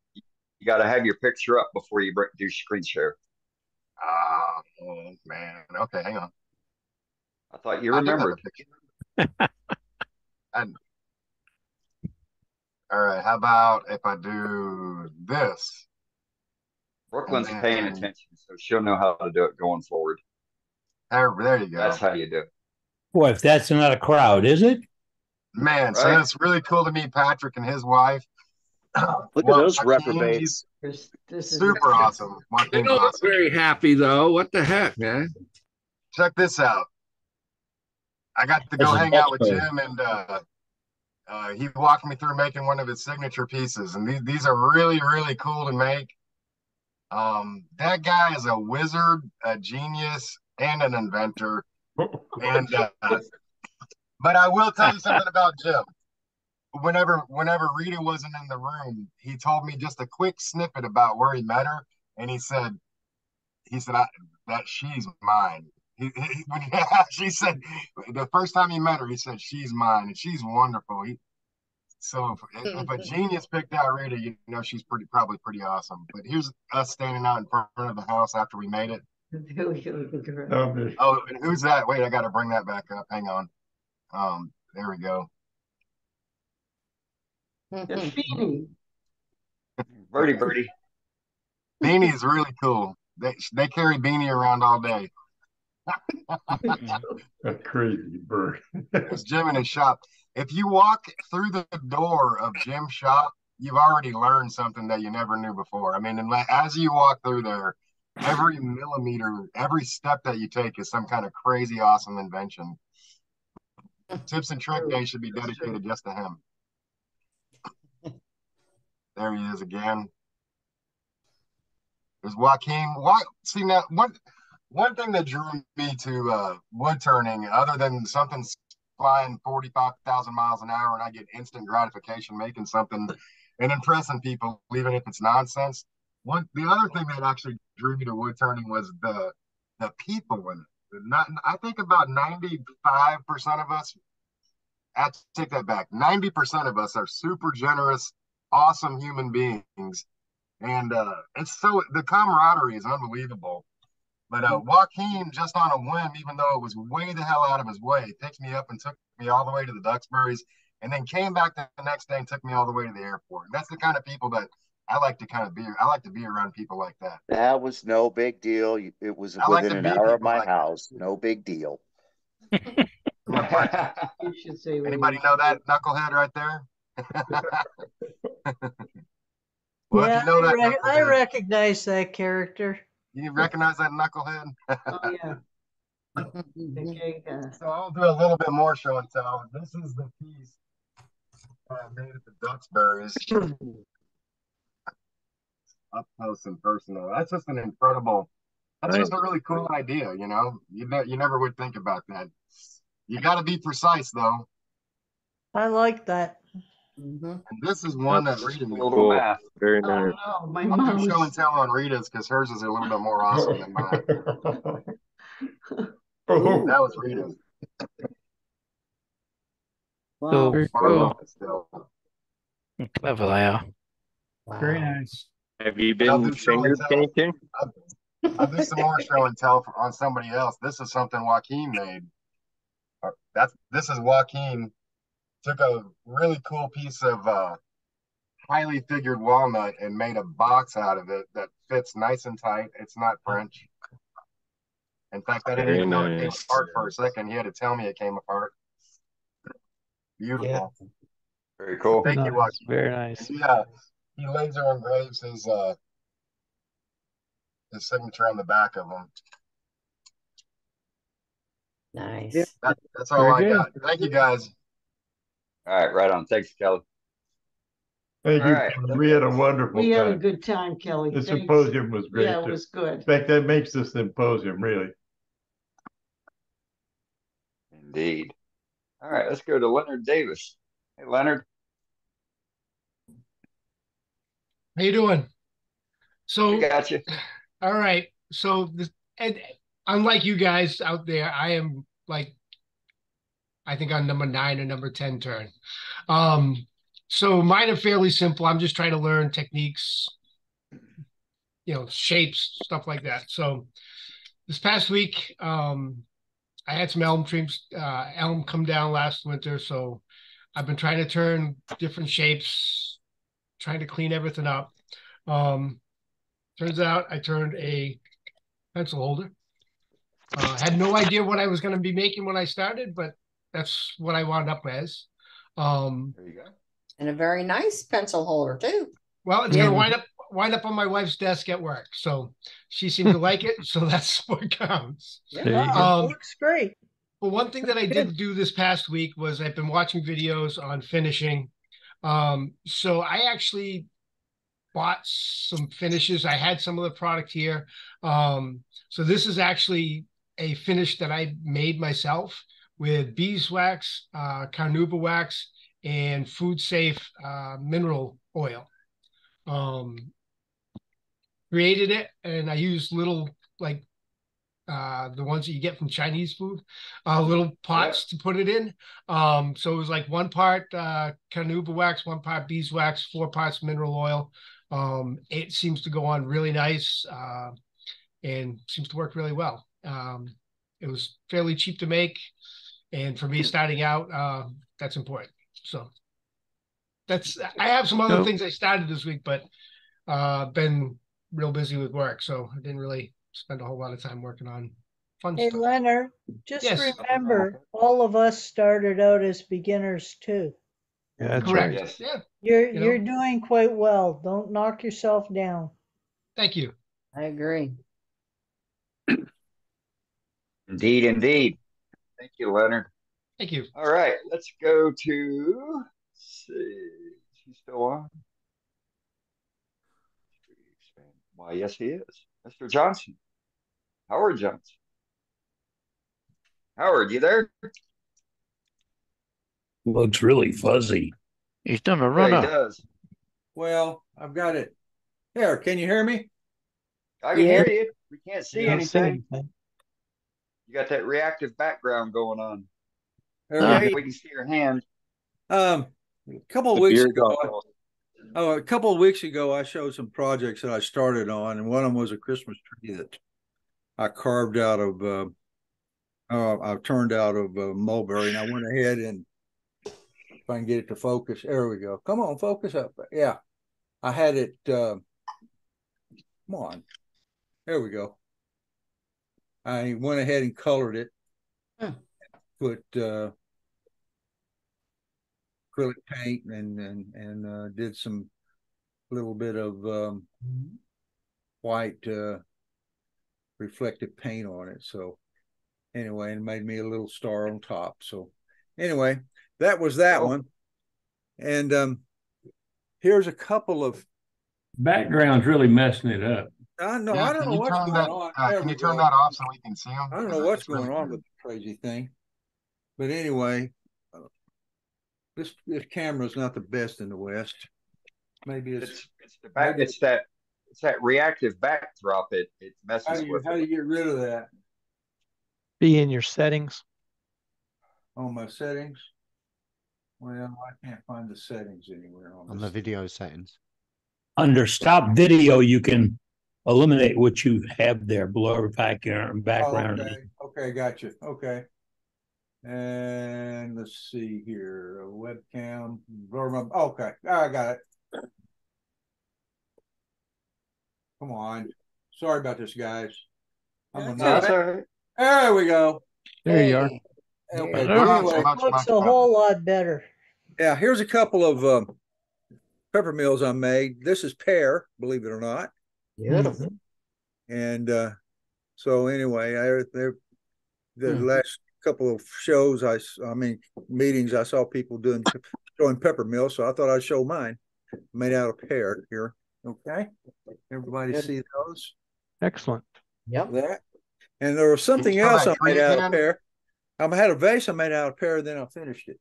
You got to have your picture up before you do screen share. Oh man. Okay, hang on. I thought you remembered. And, all right. How about if I do this? Brooklyn's paying attention, so she'll know how to do it going forward. There you go. That's how you do it. Boy, if that's not a crowd, is it? Man, Right? so it's really cool to meet Patrick and his wife. Look at those reprobates. This is Super awesome. They Joaquin's don't look awesome. very happy though. What the heck, man? Check this out. I got to go That's a hang out with Buckspur. Jim, and he walked me through making one of his signature pieces. And these are really, really cool to make. That guy is a wizard, a genius, and an inventor. And but I will tell you something about Jim. Whenever Rita wasn't in the room, he told me just a quick snippet about where he met her, and he said that she's mine. She said the first time he met her, he said she's mine, and she's wonderful. So if a genius picked out Rita, you know she's probably pretty awesome. But here's us standing out in front of the house after we made it. Oh, and who's that? Wait, I got to bring that back up. Hang on. There we go. It's Beanie. Birdie. Beanie is really cool. They carry Beanie around all day. A crazy bird. There's Jim in his shop. If you walk through the door of Jim's shop, you've already learned something that you never knew before. I mean, as you walk through there, every millimeter, every step that you take is some kind of crazy, awesome invention. Tips and Trick Day should be dedicated just to him. There he is again. There's Joaquin. See now, one thing that drew me to wood turning, other than something flying 45,000 miles an hour and I get instant gratification making something and impressing people, even if it's nonsense. The other thing that actually drew me to wood turning was the people in it. I think about 95% of us. I take that back. 90% of us are super generous, awesome human beings, and it's so the camaraderie is unbelievable. But Joaquin, just on a whim, even though it was way the hell out of his way, picked me up and took me all the way to the Duxburys, and then came back the next day and took me all the way to the airport. That's the kind of people that I like to kind of be. I like to be around people like that. That was no big deal. It was within an hour of my house. No big deal. You should say. Anybody know that knucklehead right there? Well, yeah, if you know that I recognize that character. You recognize that knucklehead? Oh yeah. Okay, So I'll do a little bit more show and tell. This is the piece I made at the Duxburys. Up close and personal. That's just an incredible. That's just a really cool idea. You know, you never would think about that. You got to be precise though. I like that. And this is one that Rita made. Cool. Very nice. Oh, my I'll do show and tell on Rita's because hers is a little bit more awesome than mine. That was Rita's. Wow. Very Cool. Clever they are. Very nice. Have you I'll been do show finger and tell. painting? I'll do some more show and tell on somebody else. This is something Joaquin made. This is Joaquin took a really cool piece of highly figured walnut and made a box out of it that fits nice and tight. It's not French. In fact, I didn't even know it came apart for a second. He had to tell me it came apart. Beautiful. Yeah. Very cool. Thank you, Joaquin. Very nice. Yeah, he laser engraves his signature on the back of them. Nice. That's all I got. Thank you, guys. All right, right on. Thanks, Kelly. Thank All you. right. We had a wonderful We had a time. good time, Kelly. The Thanks. symposium was great. Yeah, it too. was good. In fact, that makes the symposium really. Indeed. All right, let's go to Leonard Davis. Hey, Leonard. How you doing? So, We got you. all right. So, and unlike you guys out there, I am like, I think on number 9 or number 10 turn. So mine are fairly simple. I'm just trying to learn techniques shapes, stuff like that. So this past week, I had some elm trees, elm come down last winter. So I've been trying to turn different shapes, trying to clean everything up. Turns out I turned a pencil holder. Had no idea what I was going to be making when I started, but that's what I wound up as. There you go. And a very nice pencil holder too. Well, it's going to wind up on my wife's desk at work, so she seemed to like it. So that's what counts. Yeah, looks great. But one thing that I did do this past week was I've been watching videos on finishing. So I actually bought some finishes. I had some of the product here. So this is actually a finish that I made myself with beeswax, carnauba wax, and food safe mineral oil. Created it, and I used little like the ones that you get from Chinese food, little pots to put it in. So it was like 1 part carnauba wax, 1 part beeswax, 4 parts mineral oil. It seems to go on really nice and seems to work really well. It was fairly cheap to make, and for me starting out, that's important. So I have some other things I started this week, but been real busy with work, so I didn't really spend a whole lot of time working on fun Hey, stuff. Leonard, just Yes. remember, all of us started out as beginners too. Yeah, that's Correct. right. Yeah. You're doing quite well. Don't knock yourself down. Thank you. I agree. Indeed, indeed. Thank you, Leonard. Thank you. All right, let's go to, let's see, is he still on? Why, yes, he is. Mr. Johnson, Howard Johnson. Howard, you there? Looks really fuzzy. He's done a Yeah, runner. he does. Well, I've got it. Here, can you hear me? I can hear you. We can't see Don't see anything. anything. You got that reactive background going on. Okay. We can see your hand. A couple of The weeks beard ago, got a couple of weeks ago, I showed some projects that I started on, and one of them was a Christmas tree that I carved out of. I turned out of mulberry, and I went ahead and if I can get it to focus. There we go. Come on, focus up. Yeah, I had it. Come on. There we go. I went ahead and colored it. Put acrylic paint and did some little bit of white reflective paint on it. So anyway, and made me a little star on top. So anyway, that was that one. And here's a couple of background's really messing it up. I know. Yeah, I don't can know you what's turn going that? on. Can you turn that off so we can see them? I don't know what's going on with the crazy thing, but anyway, this camera's not the best in the West. Maybe it's the back. It's that reactive backdrop. It messes with. How do you get rid of that? Be in your settings. On my settings. Well, I can't find the settings anywhere on the video settings. Under stop video, you can eliminate what you have there, blur background. Oh, okay, gotcha. Okay. And let's see here. A webcam. Okay, I got it. Come on. Sorry about this, guys. That's all right. There we go. There you are. Okay. Anyway, it looks a whole lot better. Yeah, here's a couple of pepper mills I made. This is pear, believe it or not. Beautiful. And so anyway, the last couple of shows, I mean meetings, I saw people showing pepper mills, so I thought I'd show mine, made out of pear here. Okay, everybody see those? Excellent. Yep. That, and there was something else I made out of pear. I had a vase I made out of pear, then I finished it.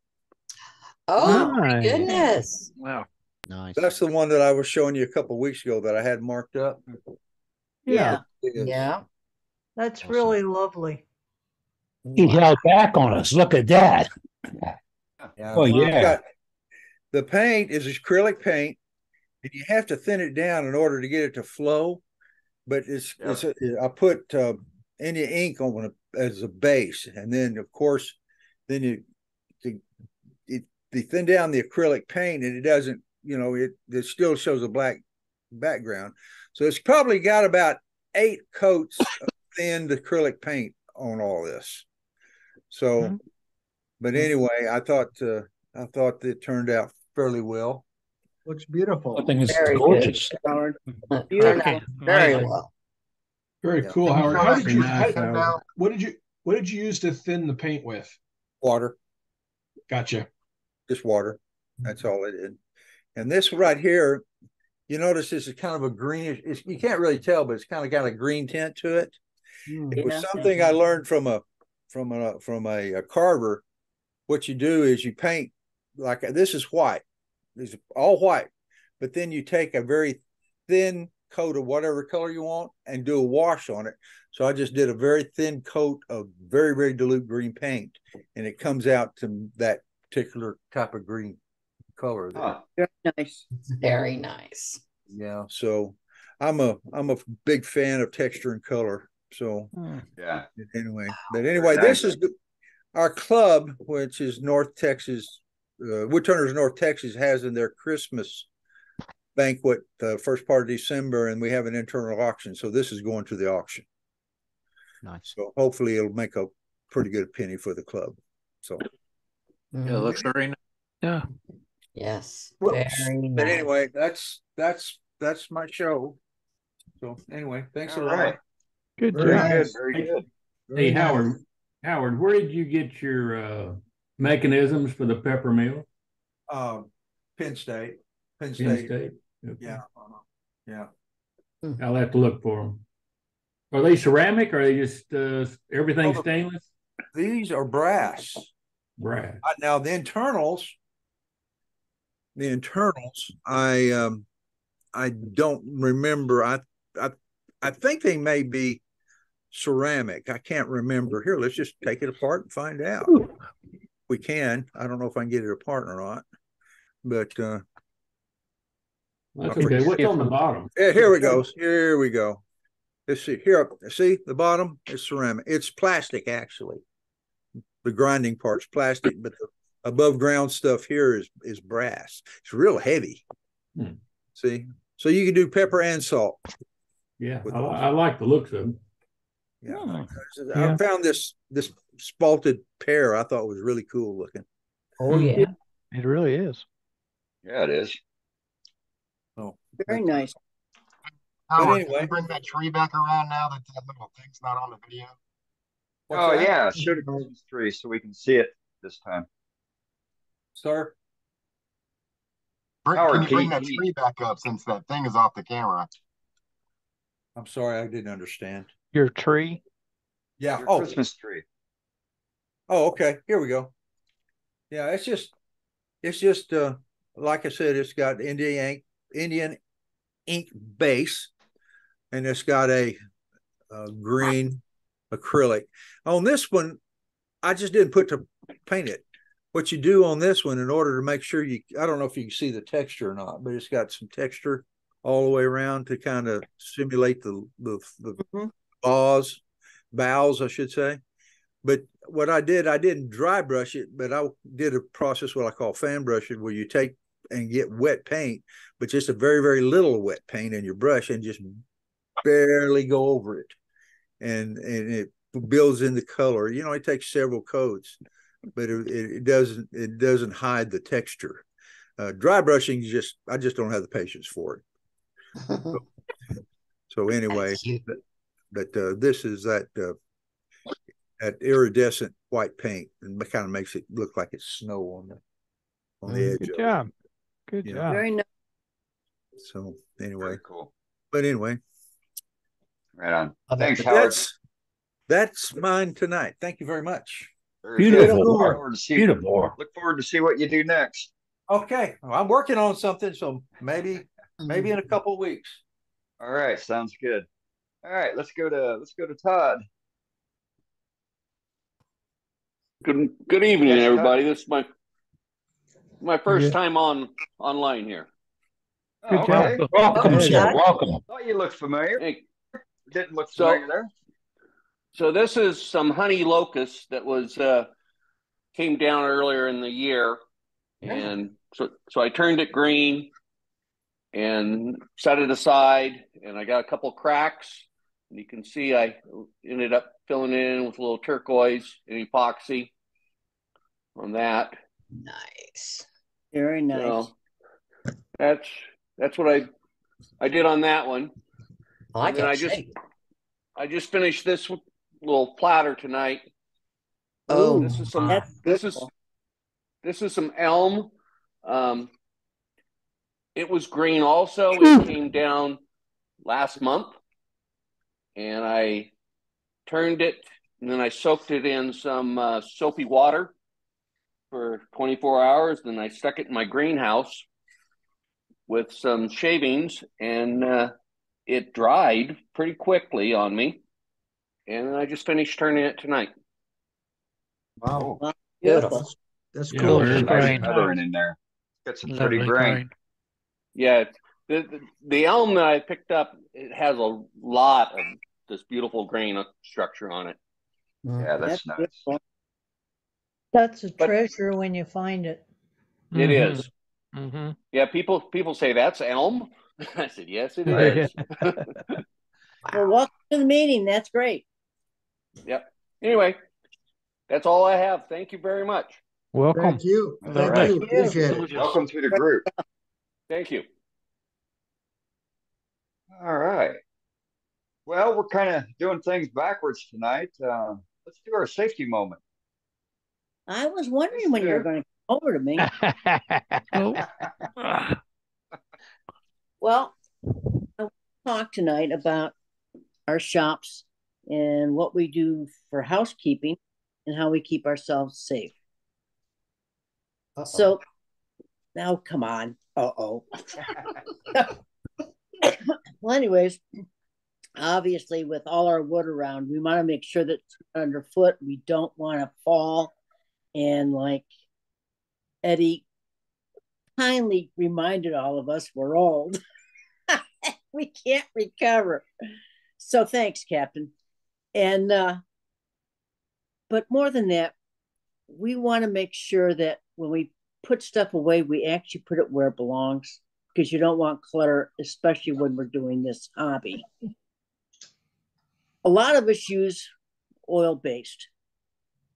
Oh my goodness! Wow, nice. That's the one that I was showing you a couple of weeks ago that I had marked up. Yeah. Yeah. That's really lovely. He held back on us. Look at that. Yeah, Oh, yeah. The paint is acrylic paint, and you have to thin it down in order to get it to flow. but I put India ink on it as a base, and then of course, then they thin down the acrylic paint, and it doesn't, it still shows a black background. So it's probably got about 8 coats of thin acrylic paint on all this. So, but anyway, I thought it turned out fairly well. Looks beautiful. I think it's Very gorgeous. good. Howard. Turned Beautiful. out very Nice. well. Very cool, And you Howard. know How that did you? nice, Howard. What did you use to thin the paint with? Water. Gotcha. Just water. That's all it did. And this right here, you notice this is kind of a greenish. You can't really tell, but it's kind of got a green tint to it. It was something I learned from a carver. What you do is you paint like this is white. This is all white, but then you take a very thin coat of whatever color you want and do a wash on it. So I just did a very thin coat of very, very dilute green paint, and it comes out to that particular type of green color there. Very nice. Very nice. Yeah. So I'm a big fan of texture and color. So yeah. Anyway, this is our club, which is North Texas. Woodturners North Texas has in their Christmas banquet the first part of December, and we have an internal auction. So this is going to the auction. Nice. So hopefully it'll make a pretty good penny for the club. So Yeah, it looks very nice. Yeah. Yes. Very nice. Anyway, that's my show. So anyway, thanks a lot. Right. Good Very job. good. Very good. Hey, Howard, where did you get your mechanisms for the pepper mill? Penn State. Penn State. Okay. Yeah. Yeah. I'll have to look for them. Are they ceramic? Or are they just everything stainless? These are brass. Brass. Now the internals, I don't remember. I think they may be ceramic. I can't remember. Here, let's just take it apart and find out. We can. I don't know if I can get it apart or not, but that's okay. What's on the bottom? Yeah, here we go. Here we go. Let's see. Here, see the bottom is ceramic. It's plastic, actually. The grinding part's plastic, but the above ground stuff here is brass. It's real heavy. See, so you can do pepper and salt. Yeah, I like the looks of them. Yeah, I found this spalted pear. I thought was really cool looking. Oh yeah, it really is. Yeah, it is. Oh, very nice. Howard, anyway, can you bring that tree back around now that that little thing's not on the video? Oh yeah, show the Christmas tree so we can see it this time. Sir, Can you bring that tree back up since that thing is off the camera? I'm sorry, I didn't understand. Your tree? Yeah. Your Christmas tree. Oh, okay. Here we go. Yeah, it's just like I said, it's got Indian ink base, and it's got a green acrylic. On this one, I just didn't put to paint it. What you do on this one, in order to make sure I don't know if you can see the texture or not, but it's got some texture all the way around to kind of simulate the boughs, I should say. But what I didn't dry brush it, but I did a process what I call fan brushing, where you take and get wet paint, but just a very, very little wet paint in your brush and just barely go over it. And it builds in the color. It takes several coats, but it doesn't hide the texture. Dry brushing I just don't have the patience for it. So anyway, but this is that iridescent white paint, and it kind of makes it look like it's snow on the edge. Good job. Good job. Very nice. So anyway, very cool. But anyway, right on. Thanks, Howard. That's mine tonight. Thank you very much. Beautiful. Beautiful. Look forward to see what you do next. Okay, well, I'm working on something, so maybe in a couple of weeks. All right, sounds good. All right, let's go to Todd. Good evening, everybody. This is my first Good. time online here. Oh, okay. Welcome, sir. Welcome. Thought you looked familiar. Hey, Didn't look So- familiar there. So this is some honey locust that was came down earlier in the year, and so I turned it green and set it aside, and I got a couple cracks. And you can see I ended up filling it in with a little turquoise and epoxy on that. Nice. Very nice. So that's what I did on that one. I like And then that I just finished this little platter tonight. Oh, this is some that's this is some elm. It was green also. It came down last month, and I turned it, and then I soaked it in some soapy water for 24 hours. Then I stuck it in my greenhouse with some shavings, and it dried pretty quickly on me. And I just finished turning it tonight. Wow. Well, beautiful. That's Yeah, cool. very Nice green. feathering in there. Got some pretty Lovely grain. green. Yeah, the elm that I picked up, it has a lot of this beautiful grain structure on it. Yeah, that's nice. beautiful. That's a But- treasure when you find it. It is. Mm-hmm. Yeah, people say that's elm. I said, yes, it Right. is. Well, welcome to the meeting. That's great. Yep. Anyway, that's all I have. Thank you very much. Welcome. Thank you. All Thank right. you. Appreciate it. Gorgeous. Welcome to the group. Thank you. All right. Well, we're kind of doing things backwards tonight. Let's do our safety moment. I was wondering when you were going to come over to me. Oh. Well, I want to talk tonight about our shops and what we do for housekeeping and how we keep ourselves safe. So now, come on. Well, anyways, obviously, with all our wood around, we want to make sure that it's underfoot. We don't want to fall. And like Eddie kindly reminded all of us, we're old. We can't recover. So thanks, Captain. And but more than that, we want to make sure that when we put stuff away, we actually put it where it belongs, because you don't want clutter, especially when we're doing this hobby. A lot of us use oil-based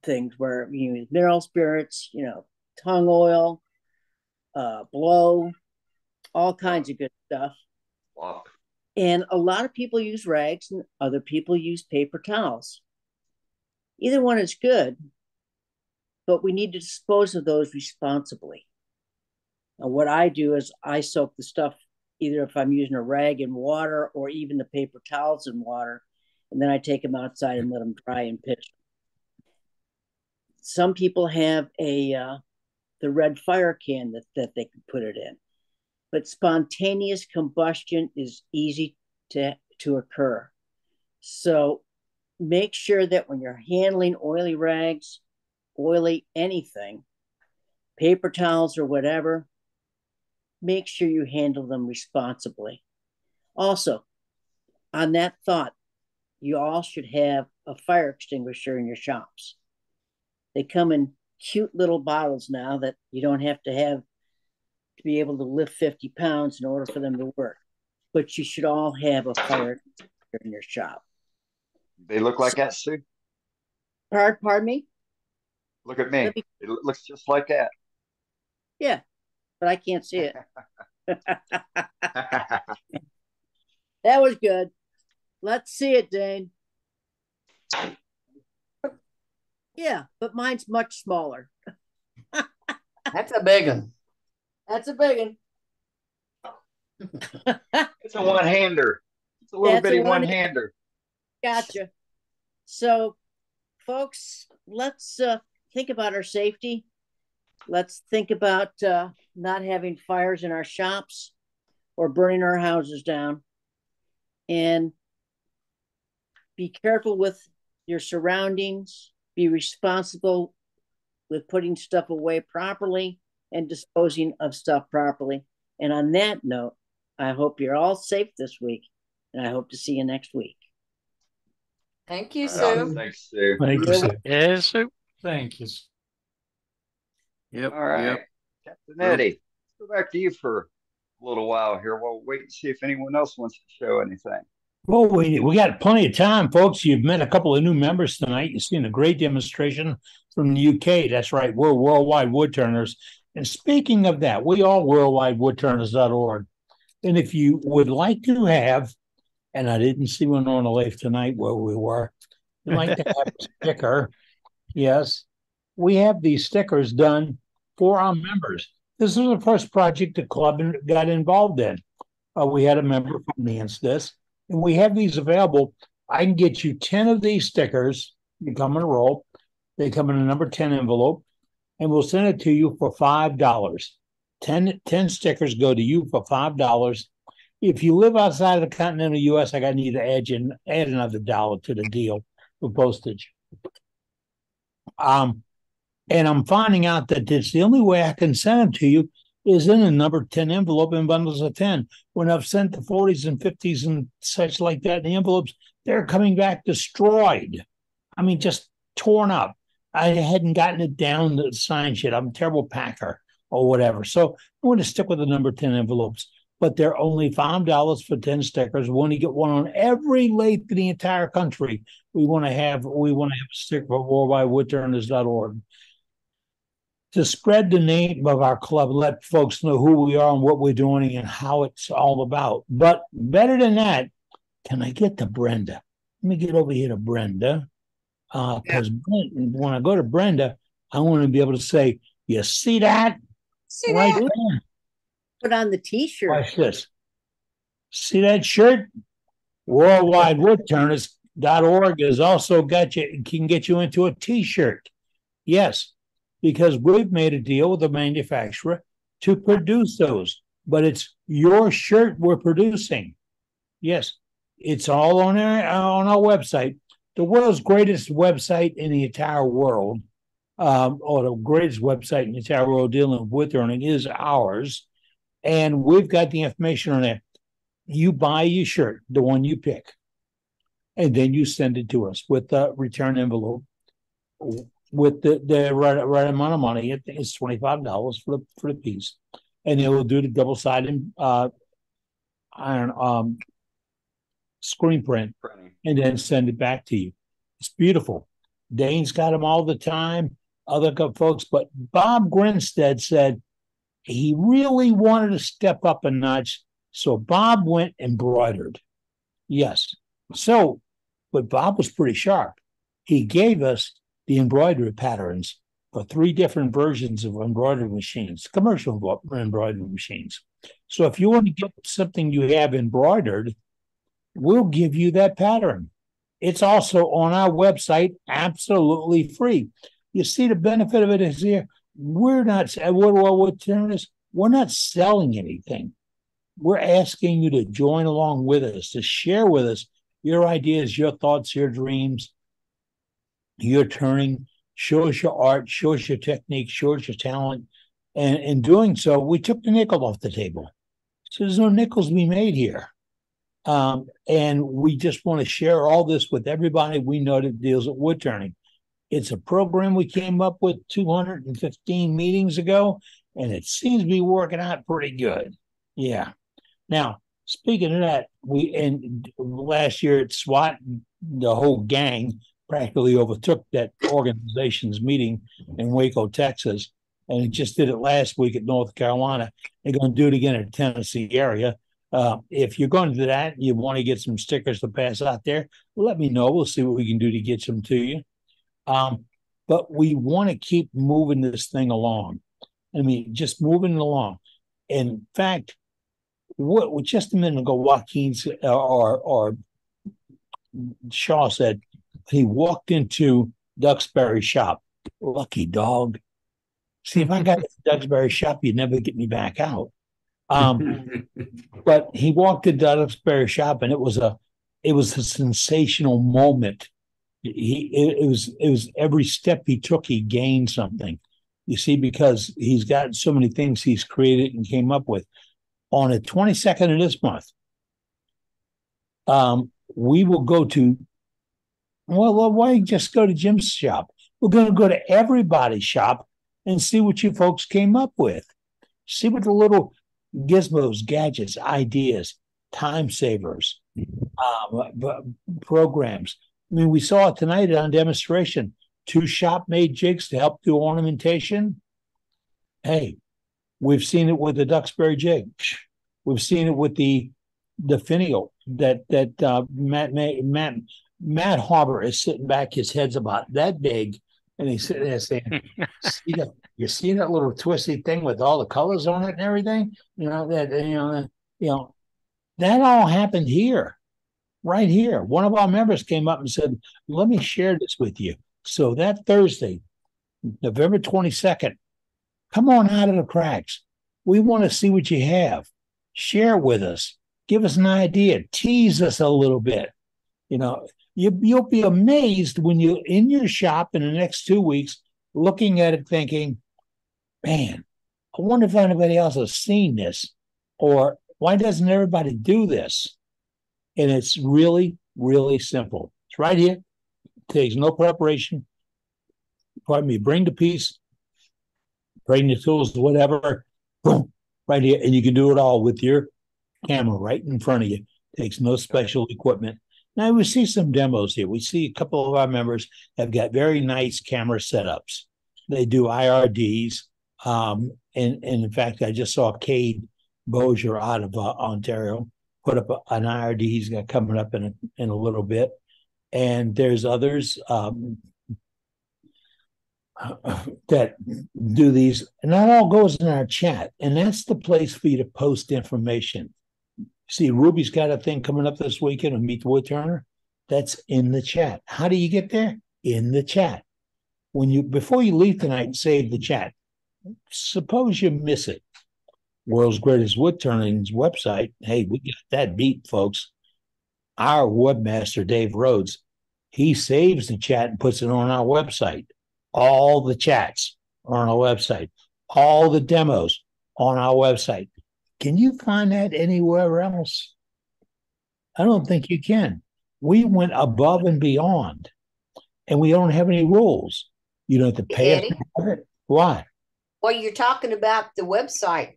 things where you use mineral spirits, tongue oil, blow, all kinds of good stuff. Wow. And a lot of people use rags and other people use paper towels. Either one is good, but we need to dispose of those responsibly. And what I do is I soak the stuff, either if I'm using a rag in water or even the paper towels in water, and then I take them outside and let them dry and pitch. Some people have the red fire can that they can put it in. But spontaneous combustion is easy to occur. So make sure that when you're handling oily rags, oily anything, paper towels or whatever, make sure you handle them responsibly. Also, on that thought, you all should have a fire extinguisher in your shops. They come in cute little bottles now that you don't have to be able to lift 50 pounds in order for them to work. But you should all have a fire extinguisher in your shop. They look like that, Sue? Pardon me? Look at me. It looks just like that. Yeah, but I can't see it. That was good. Let's see it, Dane. Yeah, but mine's much smaller. That's a big one. That's a big one. It's a one-hander. It's a little bitty one-hander. Gotcha. So, folks, let's think about our safety. Let's think about not having fires in our shops or burning our houses down. And be careful with your surroundings. Be responsible with putting stuff away properly and disposing of stuff properly. And on that note, I hope you're all safe this week, and I hope to see you next week. Thank you, Right on. Sue. Thanks, Sue. Thank you, Sue. Yes, Sue. Thank you. Yep. All right, Yep. Captain Eddie, let's go back to you for a little while here. We'll wait and see if anyone else wants to show anything. Well, we got plenty of time, folks. You've met a couple of new members tonight. You've seen a great demonstration from the UK. That's right. We're Worldwide Woodturners. And speaking of that, we are worldwidewoodturners.org. And if you would like to have, and I didn't see one on the left tonight where we were, you'd like to have a sticker, yes, we have these stickers done for our members. This is the first project the club got involved in. We had a member finance this, and we have these available. I can get you 10 of these stickers. They come in a roll. They come in a number 10 envelope, and we'll send it to you for $5. 10 stickers go to you for $5. If you live outside of the continental U.S., I got to need to add another $1 to the deal for postage. And I'm finding out that it's the only way I can send them to you is in a number 10 envelope in bundles of 10. When I've sent the 40s and 50s and such like that in the envelopes, they're coming back destroyed. I mean, just torn up. I hadn't gotten it down to sign shit. I'm a terrible packer or whatever. So I'm going to stick with the number 10 envelopes. But they're only $5 for 10 stickers. We want to get one on every lake in the entire country. We want to have a sticker for worldwidewoodturners.org. To spread the name of our club, let folks know who we are and what we're doing and how it's all about. But better than that, can I get to Brenda? Let me get over here to Brenda. Because when I go to Brenda, I want to be able to say, you see that? See right that? there. Put on the t-shirt. Watch this. See that shirt? WorldwideWoodturners.org has also can get you into a t-shirt. Yes, because we've made a deal with the manufacturer to produce those, but it's your shirt we're producing. Yes, it's all on our website. The world's greatest website in the entire world, or the greatest website in the entire world dealing with wood turning is ours. And we've got the information on there. You buy your shirt, the one you pick, and then you send it to us with the return envelope with the right amount of money. I think it's $25 for the piece, and they will do the double-sided iron screen print, and then send it back to you. It's beautiful. Dane's got them all the time. Other folks, but Bob Grinstead said he really wanted to step up a notch, so Bob went embroidered. Yes. So, but Bob was pretty sharp. He gave us the embroidery patterns for 3 different versions of embroidery machines, commercial embroidery machines. So if you want to get something you have embroidered, we'll give you that pattern. It's also on our website, absolutely free. You see, the benefit of it is here. We're not selling anything. We're asking you to join along with us, to share with us your ideas, your thoughts, your dreams, your turning. Show us your art, show us your technique, show us your talent. And in doing so, we took the nickel off the table. So there's no nickels to be made here. And we just want to share all this with everybody we know that deals with wood turning. It's a program we came up with 215 meetings ago, and it seems to be working out pretty good. Yeah. Now, speaking of that, last year at SWAT, the whole gang practically overtook that organization's meeting in Waco, Texas, and it just did it last week at North Carolina. They're going to do it again in the Tennessee area. If you're going to do that, you want to get some stickers to pass out there, let me know. We'll see what we can do to get some to you. But we want to keep moving this thing along. I mean, just moving it along. In fact, just a minute ago, Joaquin or Shaw said he walked into Duxbury shop. Lucky dog. See, if I got to Duxbury shop, you'd never get me back out. But he walked to Duxbury shop, and it was a sensational moment. It was every step he took, he gained something. You see, because he's got so many things he's created and came up with. On the 22nd of this month, we will go to Well, why don't you just go to Jim's shop? We're going to go to everybody's shop and see what you folks came up with. See what the little gizmos, gadgets, ideas, time savers, programs. I mean, we saw it tonight on demonstration. 2 shop-made jigs to help do ornamentation. Hey, we've seen it with the Duxbury jig. We've seen it with the finial that Matt Harbor is sitting back. His head's about that big, and he's sitting there saying, "You see that little twisty thing with all the colors on it and everything? That all happened here, right here. One of our members came up and said, "Let me share this with you." So that Thursday, November 22nd, come on out of the cracks. We want to see what you have. Share with us. Give us an idea. Tease us a little bit. You'll be amazed when you're in your shop in the next 2 weeks, looking at it thinking, man, I wonder if anybody else has seen this, or why doesn't everybody do this? And it's really, really simple. It's right here. It takes no preparation. Pardon me, bring the piece, bring the tools, whatever, boom, right here. And you can do it all with your camera right in front of you. It takes no special equipment. Now we see some demos here. We see a couple of our members have got very nice camera setups. They do IRDs. And in fact, I just saw Cade Bozier out of Ontario put up an IRD. He's got coming up in a little bit. And there's others that do these. And that all goes in our chat. And that's the place for you to post information. See, Ruby's got a thing coming up this weekend to Meet the Woodturner. That's in the chat. How do you get there? In the chat. Before you leave tonight, save the chat. Suppose you miss it. World's Greatest Woodturning's website. Hey, we got that beat, folks. Our webmaster, Dave Rhodes, he saves the chat and puts it on our website. All the chats are on our website. All the demos on our website. Can you find that anywhere else? I don't think you can. We went above and beyond, and we don't have any rules. You don't have to pay us for it. Why? Well, you're talking about the website.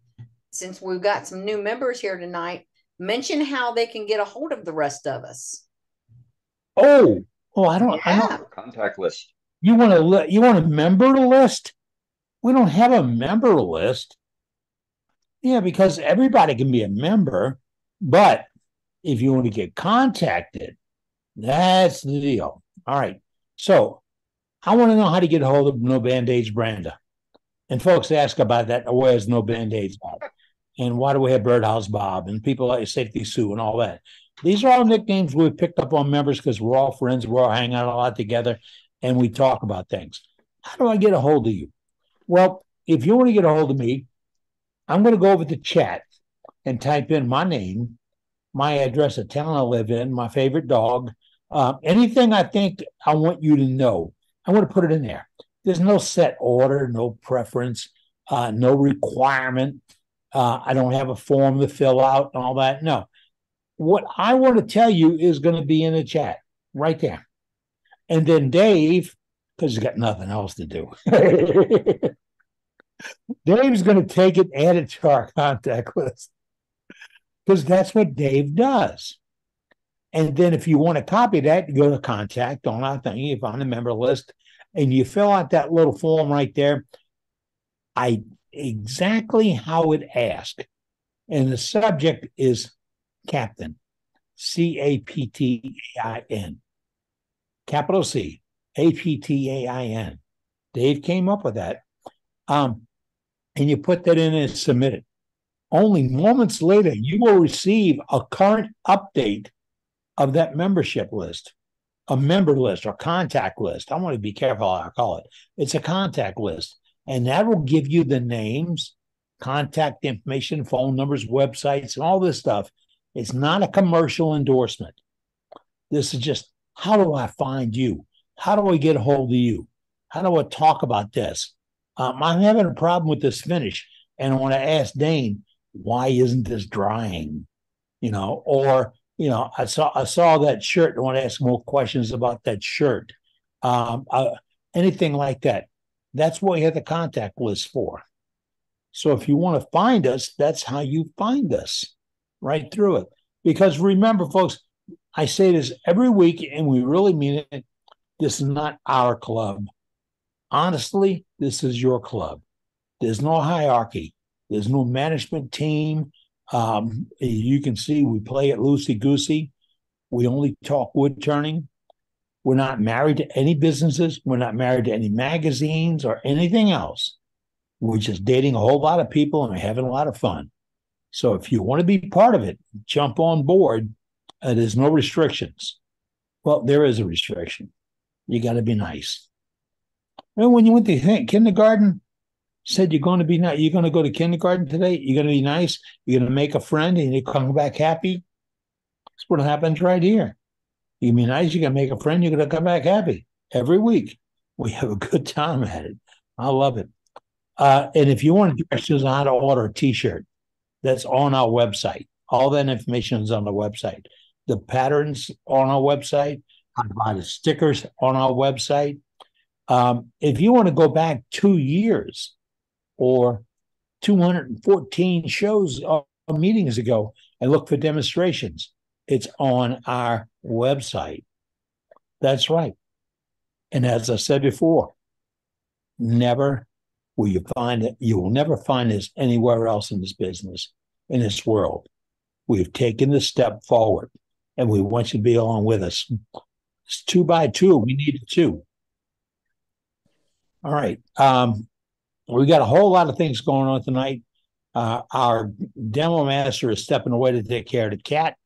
Since we've got some new members here tonight, mention how they can get a hold of the rest of us. I don't. Yeah. I don't. Contact list. You want a member list? We don't have a member list. Yeah, because everybody can be a member, but if you want to get contacted, that's the deal. All right. So I want to know how to get a hold of No Band-Aids Branda. And folks ask about that. Where's No Band-Aids Bob? And why do we have Birdhouse Bob? And people like Safety Sue and all that. These are all nicknames we picked up on members because we're all friends. We're all hanging out a lot together and we talk about things. How do I get a hold of you? Well, if you want to get a hold of me, I'm going to go over to chat and type in my name, my address, the town I live in, my favorite dog, anything I think I want you to know. I want to put it in there. There's no set order, no preference, no requirement. I don't have a form to fill out and all that. No. What I want to tell you is going to be in the chat right there. And then Dave, because he's got nothing else to do, Dave's going to take it, add it to our contact list, because that's what Dave does. And then if you want to copy that, you go to contact on our thing, you find a member list, and you fill out that little form right there. Exactly how it asked. And the subject is Captain, Captain, capital C, Aptain. Dave came up with that. And you put that in and submit it. Only moments later, you will receive a current update of that membership list, a member list or contact list. I want to be careful how I call it. It's a contact list. And that will give you the names, contact information, phone numbers, websites, and all this stuff. It's not a commercial endorsement. This is just, how do I find you? How do I get a hold of you? How do I talk about this? I'm having a problem with this finish, and I want to ask Dane, why isn't this drying? Or I saw that shirt. I want to ask more questions about that shirt. Um, uh, Anything like that. That's what you have the contact list for. So if you want to find us, that's how you find us, right through it. Because remember, folks, I say this every week, and we really mean it. This is not our club. Honestly, this is your club. There's no hierarchy. There's no management team. You can see we play it loosey goosey. We only talk wood turning. We're not married to any businesses. We're not married to any magazines or anything else. We're just dating a whole lot of people and we're having a lot of fun. So if you want to be part of it, jump on board. There's no restrictions. Well, there is a restriction. You got to be nice. And when you went to kindergarten, said you're going to be nice. You're going to go to kindergarten today. You're going to be nice. You're going to make a friend and you come back happy. That's what happens right here. You be nice. You're going to make a friend. You're going to come back happy every week. We have a good time at it. I love it. And if you want directions on how to order a T-shirt, that's on our website. All that information is on the website. The patterns on our website. How to buy the stickers on our website. If you want to go back 2 years or 214 shows or meetings ago and look for demonstrations, it's on our website. That's right. And as I said before, never will you find it. You will never find this anywhere else in this business, in this world. We've taken the step forward and we want you to be along with us. It's 2 by 2. We need 2. All right. We got a whole lot of things going on tonight. Our demo master is stepping away to take care of the cat.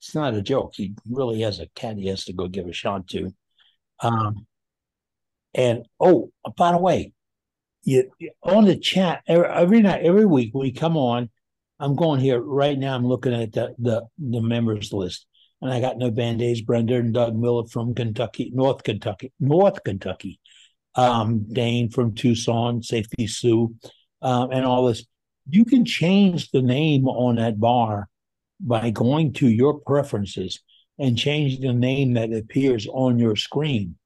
It's not a joke. He really has a cat he has to go give a shot to. And by the way, on the chat every night, every week we come on. I'm going here right now. I'm looking at the members list, and I got no Band-Aids, Brenda and Doug Miller from North Kentucky. Dane from Tucson, Safety Sue, and all this. You can change the name on that bar by going to your preferences and change the name that appears on your screen.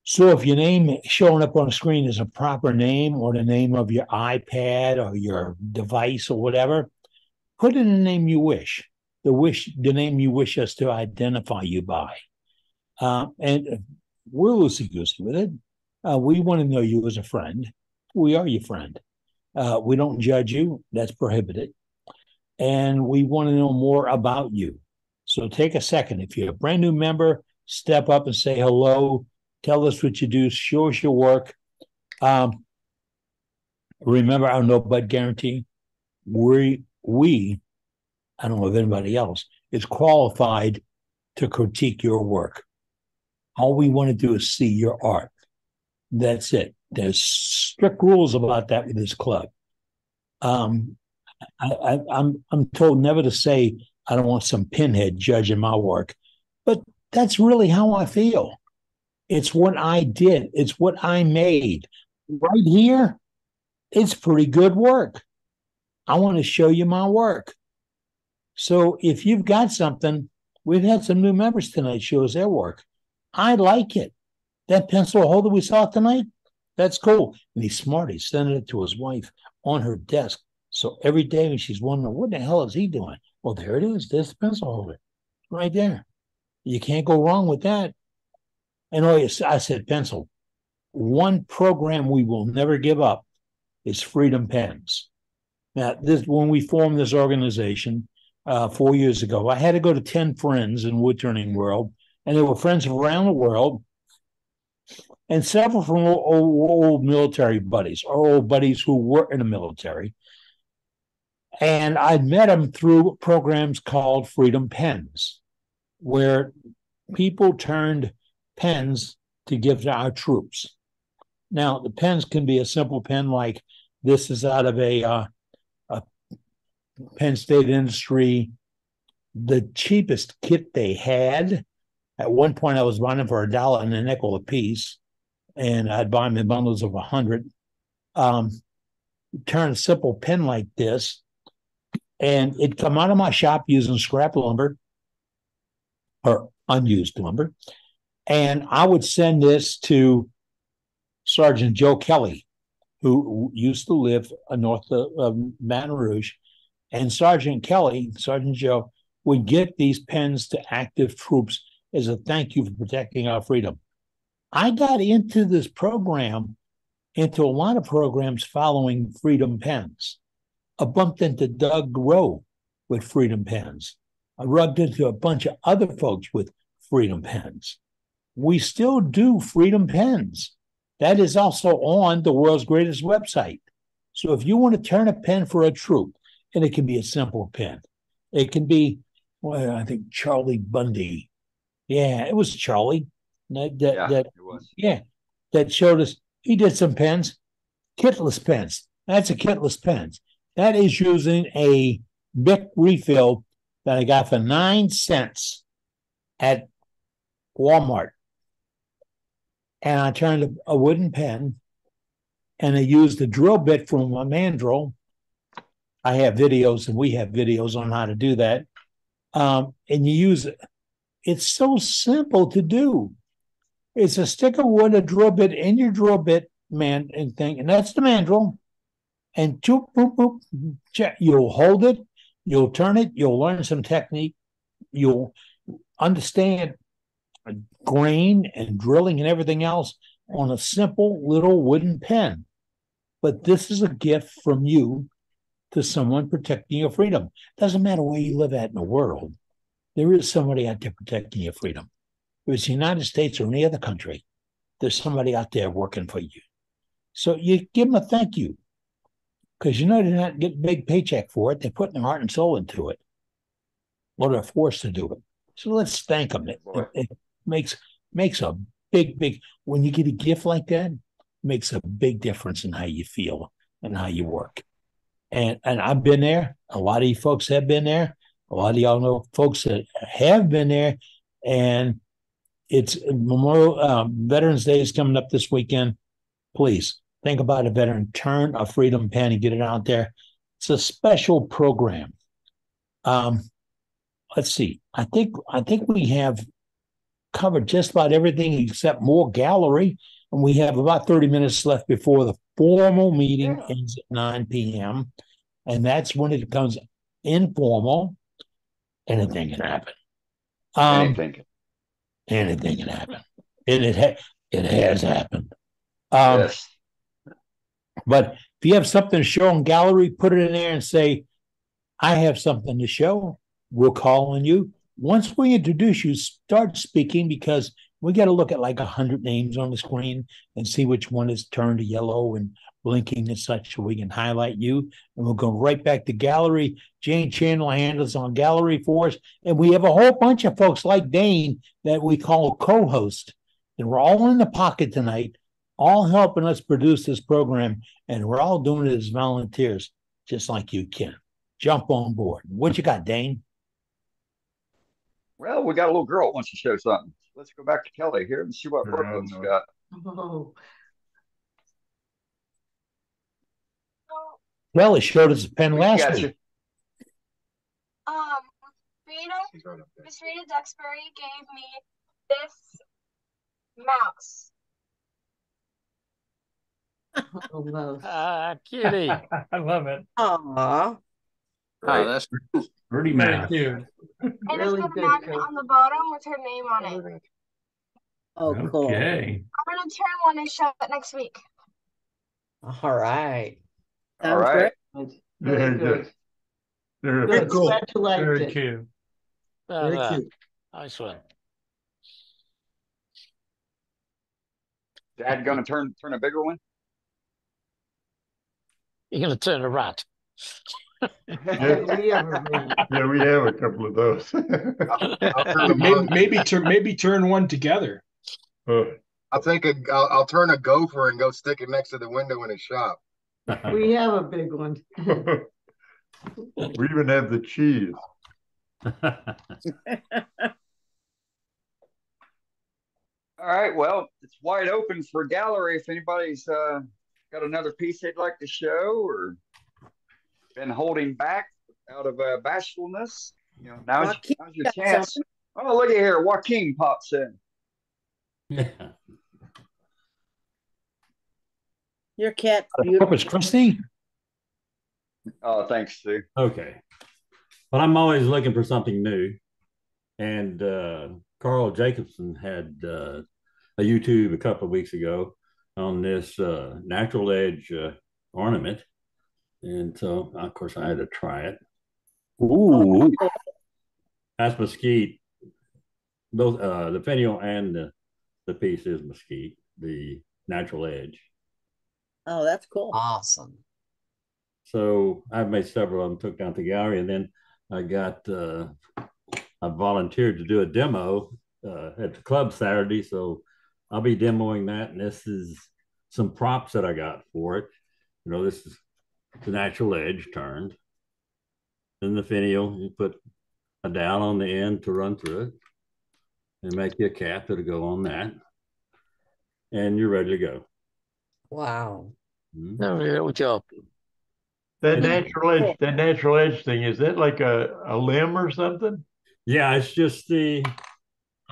So if your name showing up on the screen is a proper name or the name of your iPad or your device or whatever, put in the name you wish, the name you wish us to identify you by. And we're loosey-goosey with it. We want to know you as a friend. We are your friend. We don't judge you. That's prohibited. And we want to know more about you. So take a second. If you're a brand new member, step up and say hello. Tell us what you do. Show us your work. Remember our no bud guarantee. We, I don't know if anybody else, is qualified to critique your work. All we want to do is see your art. That's it. There's strict rules about that with this club. I'm told never to say I don't want some pinhead judging my work, but that's really how I feel. It's what I did. It's what I made. Right here, it's pretty good work. I want to show you my work. So if you've got something, we've had some new members tonight show us their work. I like it. That pencil holder we saw tonight, that's cool. And he's smart. He's sending it to his wife on her desk. So every day when she's wondering, what the hell is he doing? Well, there it is. There's the pencil holder right there. You can't go wrong with that. And I said pencil. One program we will never give up is Freedom Pens. Now, when we formed this organization 4 years ago, I had to go to 10 friends in wood turning world, and they were friends from around the world, and several from old military buddies, or old buddies who were in the military. And I'd met them through programs called Freedom Pens, where people turned pens to give to our troops. Now, the pens can be a simple pen like this is out of a Penn State Industry, the cheapest kit they had. At one point, I was buying them for $1 and a nickel a piece, and I'd buy them in bundles of 100. Turn a simple pen like this, and it come out of my shop using scrap lumber or unused lumber. And I would send this to Sergeant Joe Kelly, who used to live north of Baton Rouge. And Sergeant Kelly, Sergeant Joe, would get these pens to active troops as a thank you for protecting our freedom. I got into this program, into a lot of programs following Freedom Pens. I bumped into Doug Rowe with Freedom Pens. I rubbed into a bunch of other folks with Freedom Pens. We still do Freedom Pens. That is also on the world's greatest website. So if you want to turn a pen for a troop, and it can be a simple pen, it can be, well, I think Charlie Bundy. Yeah, it was Charlie. It was. Yeah, that showed us. He did some pens, kitless pens. That's a kitless pen. That is using a Bic refill that I got for 9 cents at Walmart. And I turned a wooden pen, and I used a drill bit from a mandrel. I have videos, and we have videos on how to do that. And you use it. It's so simple to do. It's a stick of wood, a drill bit in your drill bit, and thing, and that's the mandrel. And boop, boop, check. You'll hold it, you'll turn it, you'll learn some technique, you'll understand grain and drilling and everything else on a simple little wooden pen. But this is a gift from you to someone protecting your freedom. Doesn't matter where you live at in the world. There is somebody out there protecting your freedom. If it's the United States or any other country, there's somebody out there working for you. So you give them a thank you, because you know they're not getting a big paycheck for it. They're putting their heart and soul into it, or they're forced to do it. So let's thank them. It makes a big, when you get a gift like that, it makes a big difference in how you feel and how you work. And I've been there. A lot of you folks have been there. A lot of y'all know folks that have been there. And it's Memorial Veterans Day is coming up this weekend. Please think about a veteran. Turn a Freedom Pen and get it out there. It's a special program. Let's see. I think we have covered just about everything except more gallery, and we have about 30 minutes left before the formal meeting ends at 9 p.m. And that's when it becomes informal. Anything can happen. Anything can happen. And it has happened. Yes. But if you have something to show in gallery, put it in there and say, I have something to show. We'll call on you. Once we introduce you, start speaking, because we got to look at like 100 names on the screen and see which one is turned to yellow and blinking and such, so we can highlight you. And we'll go right back to gallery. Jane Chandler handles on gallery for us. And we have a whole bunch of folks like Dane that we call co-host. And we're all in the pocket tonight, all helping us produce this program. And we're all doing it as volunteers, just like you can. Jump on board. What you got, Dane? Well, we got a little girl that wants to show something. Let's go back to Kelly here and see what Brooklyn's got. Oh. Kelly showed us a pen last week. Miss Rita Duxbury gave me this mouse. Kitty. I love it. Aww. Oh, that's pretty Very mouse. cute. And Really it's got a good, magnet Coach. on the bottom with her name on it. Oh, cool. Okay. I'm gonna turn one and show it next week. All right. All right. Very good. Very cool. cool. Very cute. Very cute. Nice one. Dad gonna turn a bigger one? You're gonna turn around. Yeah, we have a couple of those. maybe turn one together. I think I'll turn a gopher and go stick it next to the window in a shop. We have a big one. We even have the cheese. All right. Well, it's wide open for gallery. If anybody's got another piece they'd like to show or been holding back out of bashfulness. Now's Joaquin your got chance. something. Oh, look at here. Joaquin pops in. Yeah. Your cat's beautiful. Corpus Christi. Oh, thanks, Sue. Okay. Well, I'm always looking for something new. And Carl Jacobson had a YouTube a couple of weeks ago on this natural edge ornament. And so, of course, I had to try it. Ooh. That's mesquite. Both the finial and the piece is mesquite, the natural edge. Oh, that's cool. Awesome. So I've made several of them, took down to the gallery, and then I got I volunteered to do a demo at the club Saturday. So I'll be demoing that, and this is some props that I got for it. This is the natural edge turned. Then the finial, you put a dowel on the end to run through it, and make you a cap that'll go on that, and you're ready to go. Wow. Good job. That natural edge thing, is that like a limb or something? Yeah, it's just the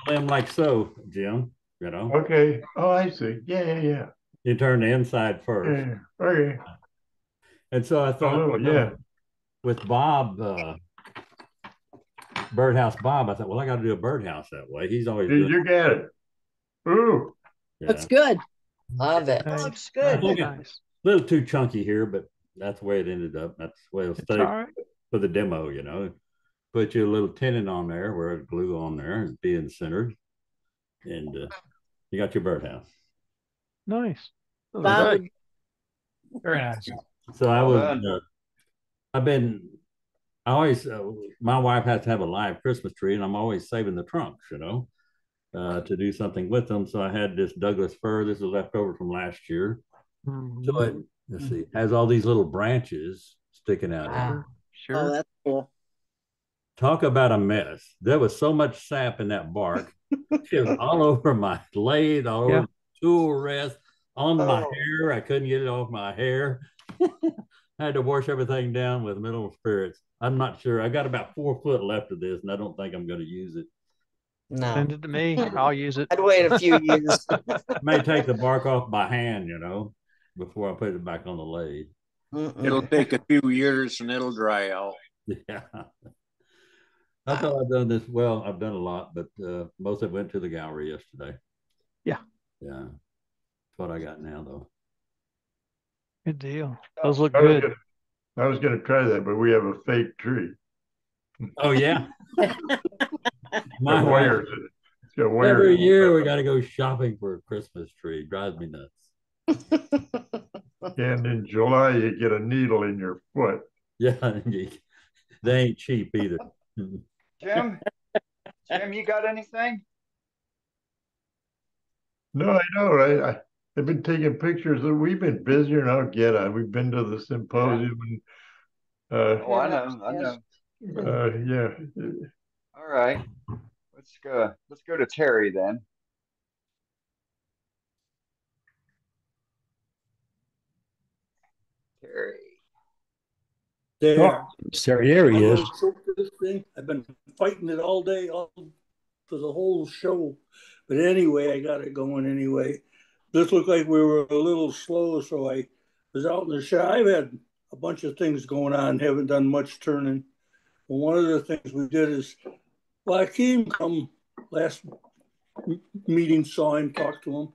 limb like so, Jim. Okay. Oh, I see. Yeah. You turn the inside first. Yeah. Okay. And so I thought, yeah. with Bob, Birdhouse Bob, I thought, well, I got to do a birdhouse that way. He's always doing. You got it. Ooh. Yeah. Looks good. Love it. Looks good. Nice. A little too chunky here, but that's the way it ended up. That's the way it'll stay all right. for the demo, Put you a little tenon on there where it glue on there and being centered. And you got your birdhouse. Nice. Bob, Very nice. So I was, I always, my wife has to have a live Christmas tree, and I'm always saving the trunks, to do something with them. So I had this Douglas fir. This is left over from last year. Mm-hmm. So it, let's see, has all these little branches sticking out. Wow. Sure. oh, that's cool. Talk about a mess. There was so much sap in that bark. It was all over my lathe, all over the tool rest, on my hair. I couldn't get it off my hair. I had to wash everything down with mineral spirits. I'm not sure. I got about 4 foot left of this, and I don't think I'm going to use it. No. Send it to me. I'll use it. I'd wait a few years. I may take the bark off by hand, before I put it back on the lathe. It'll take a few years and it'll dry out. Yeah. I thought I've done this. Well, I've done a lot, but most of it went to the gallery yesterday. Yeah. Yeah. That's what I got now, though. Good deal. Those look I was good. gonna- I was going to try that, but we have a fake tree. Oh, yeah. My wires in it. It's got wires. Every year we got to go shopping for a Christmas tree. Drives me nuts. And in July, you get a needle in your foot. Yeah. They ain't cheap either. Jim, you got anything? No, I don't. I've been taking pictures. We've been busier than I'll get. We've been to the symposium and Oh, I know. yeah. All right. Let's go to Terry then. Terry. There he is. This thing, I've been fighting it all day, for the whole show. But anyway, I got it going anyway. This looked like we were a little slow, so I was out in the shop. I've had a bunch of things going on, haven't done much turning. But one of the things we did is Joaquin come last meeting, saw him, talked to him.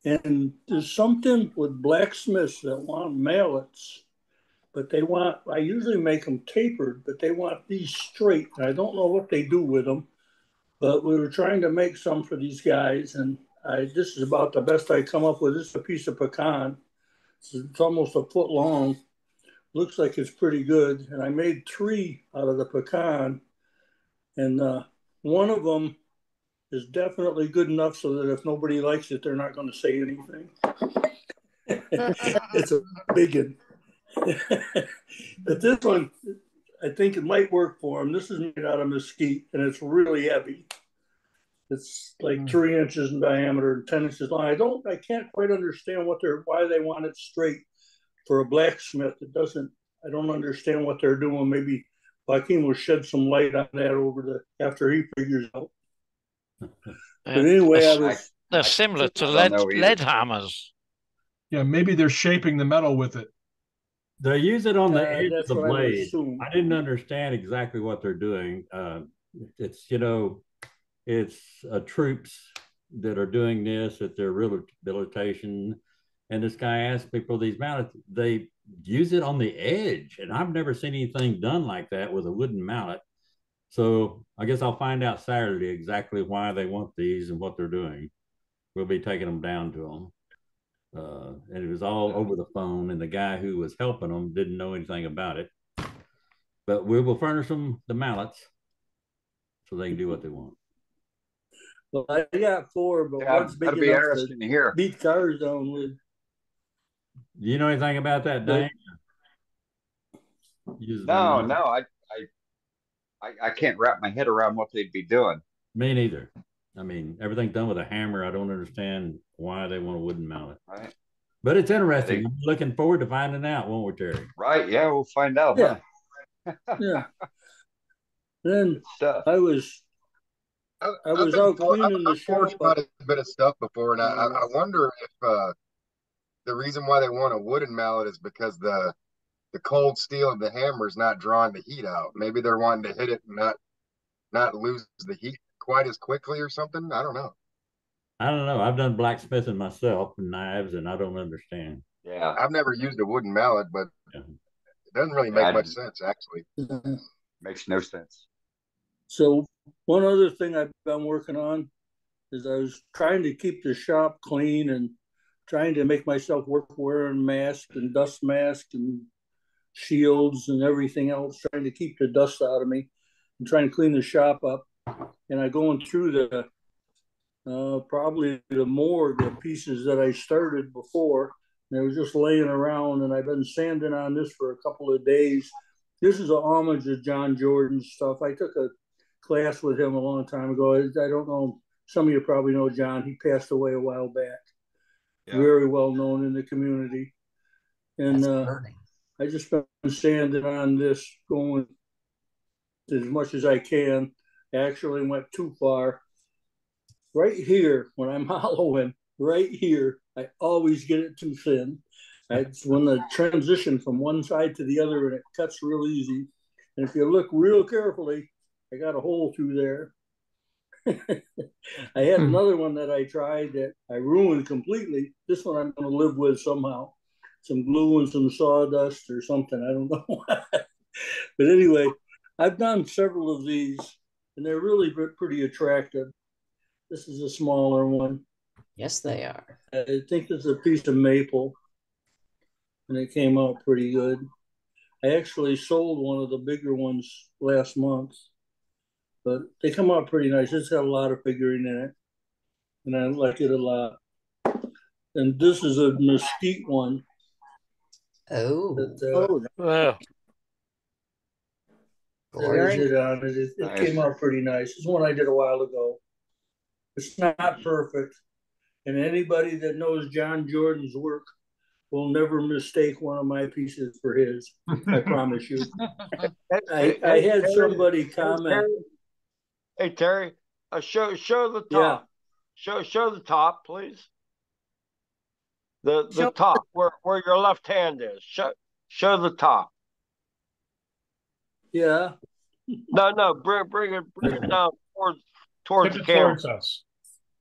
And there's something with blacksmiths that want mallets, but I usually make them tapered, but they want these straight. And I don't know what they do with them, but we were trying to make some for these guys. And this is about the best I come up with. This is a piece of pecan. It's almost a foot long. Looks like it's pretty good. And I made 3 out of the pecan. And one of them is definitely good enough so that if nobody likes it, they're not going to say anything. It's a big one. But this one, I think it might work for them. This is made out of mesquite, and it's really heavy. It's like 3 inches in diameter and 10 inches long. I can't quite understand why they want it straight for a blacksmith. I don't understand what they're doing. Maybe Joaquin will shed some light on that over the after he figures out. But Yeah, anyway, they're similar to I don't know lead hammers. Yeah, maybe they're shaping the metal with it. They use it on the edge of that's the what I would blade. assume. I didn't understand exactly what they're doing. It's it's troops that are doing this at their rehabilitation, and this guy asked me for these mallets. They use it on the edge, and I've never seen anything done like that with a wooden mallet. So I guess I'll find out Saturday exactly why they want these and what they're doing. We'll be taking them down to them. And it was all over the phone, and the guy who was helping them didn't know anything about it. But we will furnish them the mallets so they can do what they want. Well, I got 4, but Yeah, one's big that'd be enough interesting to hear. beat cars down with. Do you know anything about that, Dane? No, I can't wrap my head around what they'd be doing. Me neither. I mean, everything's done with a hammer. I don't understand why they want a wooden mallet. Right. But it's interesting. I'm looking forward to finding out, won't we, Terry? Right. Yeah, we'll find out. Yeah. Huh? Yeah. Then I was out cleaning the shop I've quite a bit of stuff before, and I wonder if the reason why they want a wooden mallet is because the cold steel of the hammer is not drawing the heat out. Maybe they're wanting to hit it and not lose the heat quite as quickly or something. I don't know. I've done blacksmithing myself and knives, and I don't understand. Yeah. I've never used a wooden mallet, but it doesn't really make much sense, actually. Makes no sense. So one other thing I've been working on is I was trying to keep the shop clean and trying to make myself work wearing masks and dust masks and shields and everything else, trying to keep the dust out of me and trying to clean the shop up. And I going through the probably the morgue, the pieces that I started before. And they were just laying around, and I've been sanding on this for a couple of days. This is a homage to John Jordan's stuff. I took a class with him a long time ago. I don't know, some of you probably know John. He passed away a while back. Yeah. Very well known in the community. And I just been sanding on this, going as much as I can. I actually went too far. Right here, when I'm hollowing, right here, I always get it too thin. It's when the transition from one side to the other, and it cuts real easy. And if you look real carefully, I got a hole through there. I had another one that I tried that I ruined completely. This one I'm going to live with somehow. Some glue and some sawdust or something. I don't know. But anyway, I've done several of these, and they're really pretty attractive. This is a smaller one. Yes, they are. I think it's a piece of maple, and it came out pretty good. I actually sold one of the bigger ones last month, but they come out pretty nice. It's got a lot of figuring in it, and I like it a lot. And this is a mesquite one. Oh. Wow. It came out pretty nice. It's one I did a while ago. It's not perfect. And anybody that knows John Jordan's work will never mistake one of my pieces for his. I promise you. I had somebody comment. Hey, Terry, show the top. Yeah. Show the top, please. The top, where your left hand is. Show the top. Yeah. No, bring it down towards the camera. Towards us.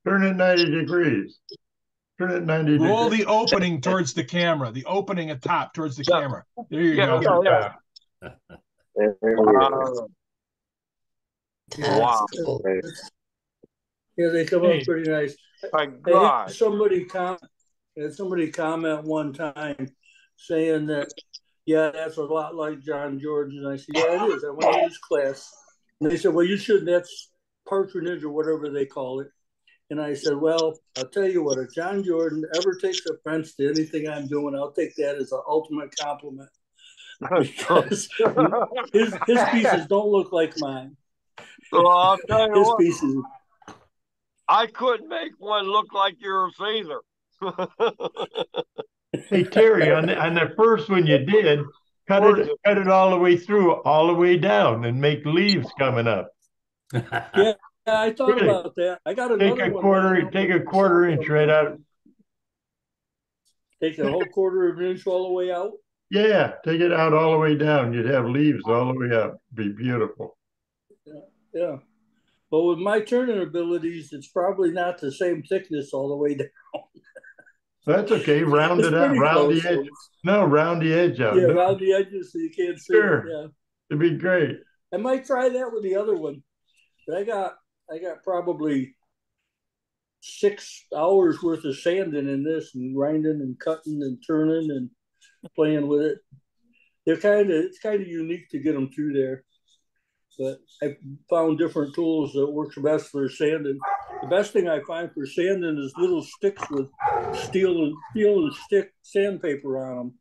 Turn it 90 degrees. Turn it 90 degrees. Roll the opening towards the camera. The opening at top towards the camera. There you go. Wow. Yeah, they come out pretty nice. My God. I had somebody comment one time saying that, yeah, that's a lot like John Jordan. And I said, yeah, it is. I went to his class. And they said, well, you shouldn't. That's patronage or whatever they call it. And I said, well, I'll tell you what, if John Jordan ever takes offense to anything I'm doing, I'll take that as an ultimate compliment. Because his pieces don't look like mine. Well, I'll tell you his what, pieces. I couldn't make one look like yours either. Hey, Terry, on the first one you did, cut it all the way through, all the way down, and make leaves coming up. Yeah, I thought Really? about that. I got Take another a one. quarter, take a quarter inch right out. Take a whole quarter of an inch all the way out. Yeah, take it out all the way down. You'd have leaves all the way up. Be beautiful. Yeah. But with my turning abilities, it's probably not the same thickness all the way down. That's okay. Round It's it out, pretty round close. the edge. No, round the edge out. Yeah, No, round the edges so you can't see sure. it. Yeah. It'd be great. I might try that with the other one. But I got probably 6 hours worth of sanding in this and grinding and cutting and turning and playing with it. It's kind of unique to get them through there. But I found different tools that works best for sanding. The best thing I find for sanding is little sticks with steel and stick sandpaper on them.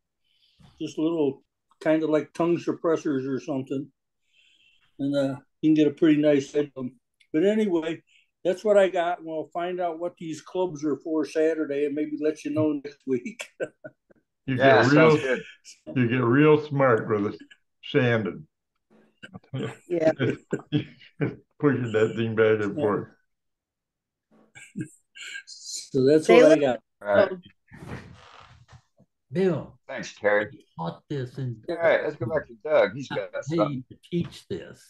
Just little kind of like tongue suppressors or something. And you can get a pretty nice edge of them. But anyway, that's what I got. And we'll find out what these clubs are for Saturday and maybe let you know next week. You Yeah, get sounds real, good. you get real smart with the sanding. Yeah. Pushing that thing back and forth. So that's what I got. All right. Bill, Thanks, Terry. taught this and All right, let's go back to Doug. He's got something to teach this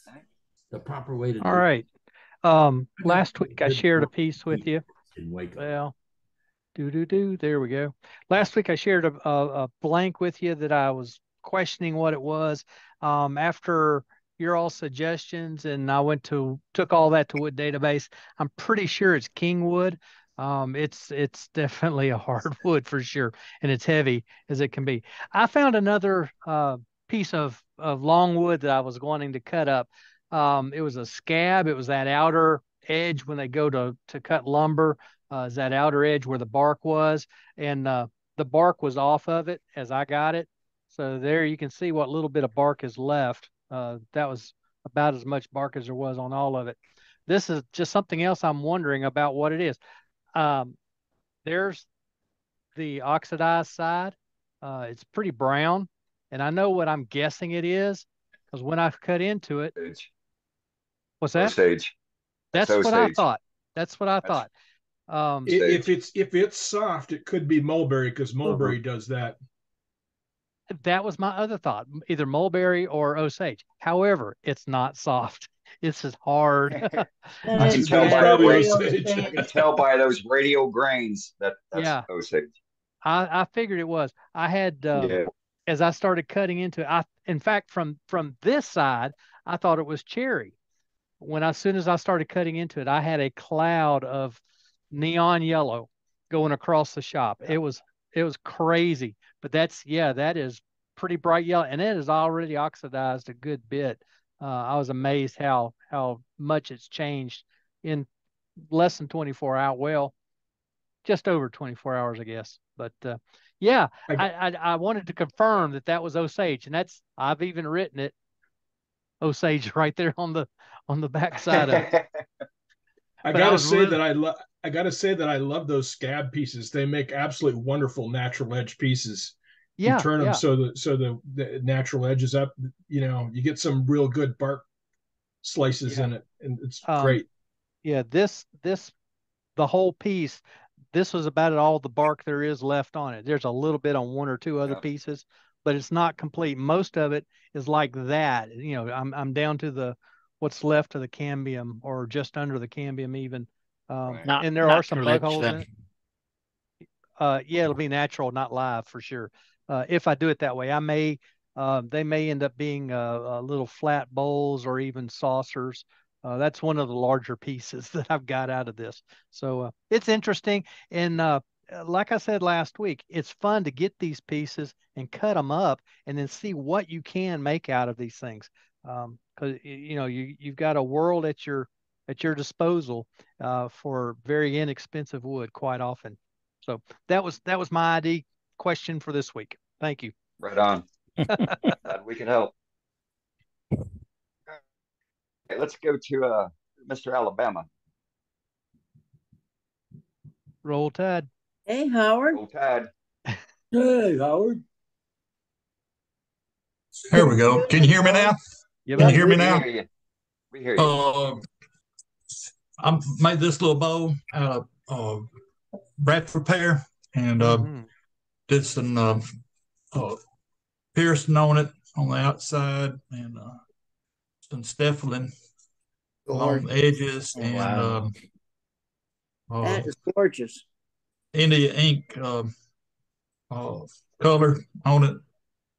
the proper way to do All it. right. Last week I shared a piece with you. Well, there we go. Last week I shared a blank with you that I was questioning what it was. After your all suggestions, and I took all that to Wood Database. I'm pretty sure it's Kingwood. It's definitely a hardwood for sure, and it's heavy as it can be. I found another piece of longwood that I was wanting to cut up. It was a scab. It was that outer edge when they go to cut lumber. Is that outer edge where the bark was, and the bark was off of it as I got it. So there you can see what little bit of bark is left. That was about as much bark as there was on all of it. This is just something else I'm wondering about what it is. There's the oxidized side. It's pretty brown, and I know what I'm guessing it is because when I cut into it, what's that? Osage. That's what I thought. That's what I thought. If it's soft, it could be mulberry because mulberry does that. That was my other thought, either mulberry or Osage. However, it's not soft. It's just hard. I can tell by those radial grains that's Osage. I figured it was. I had as I started cutting into it. In fact, from this side, I thought it was cherry. As soon as I started cutting into it, I had a cloud of neon yellow going across the shop. It was crazy. But that is pretty bright yellow, and it is already oxidized a good bit. I was amazed how much it's changed in less than 24 hours. Well, just over 24 hours, I guess. But I wanted to confirm that was Osage, and I've even written it Osage right there on the back side of it. I gotta say that I love those scab pieces. They make absolutely wonderful natural edge pieces. You turn them so the natural edge is up. You get some real good bark slices in it, and it's great. Yeah, the whole piece. This was about all the bark there is left on it. There's a little bit on one or two other pieces, but it's not complete. Most of it is like that. I'm down to what's left of the cambium, or just under the cambium even. And there are some bug holes in it. It'll be natural, not live for sure. If I do it that way, they may end up being little flat bowls or even saucers. That's one of the larger pieces that I've got out of this. So it's interesting. And like I said last week, it's fun to get these pieces and cut them up and then see what you can make out of these things. Because you've got a world at your disposal for very inexpensive wood quite often. So that was my ID question for this week. Thank you. Right on. Glad we can help. Okay, let's go to Mr. Alabama. Roll Tide. Hey, Howard. Roll Tide. Hey, Howard. There we go. Can you hear me now? Can you hear me now? We hear you. We hear you. I made this little bow out of Bradford pear and did some piercing on it on the outside and some stippling along the edges and that is gorgeous. India ink color on it,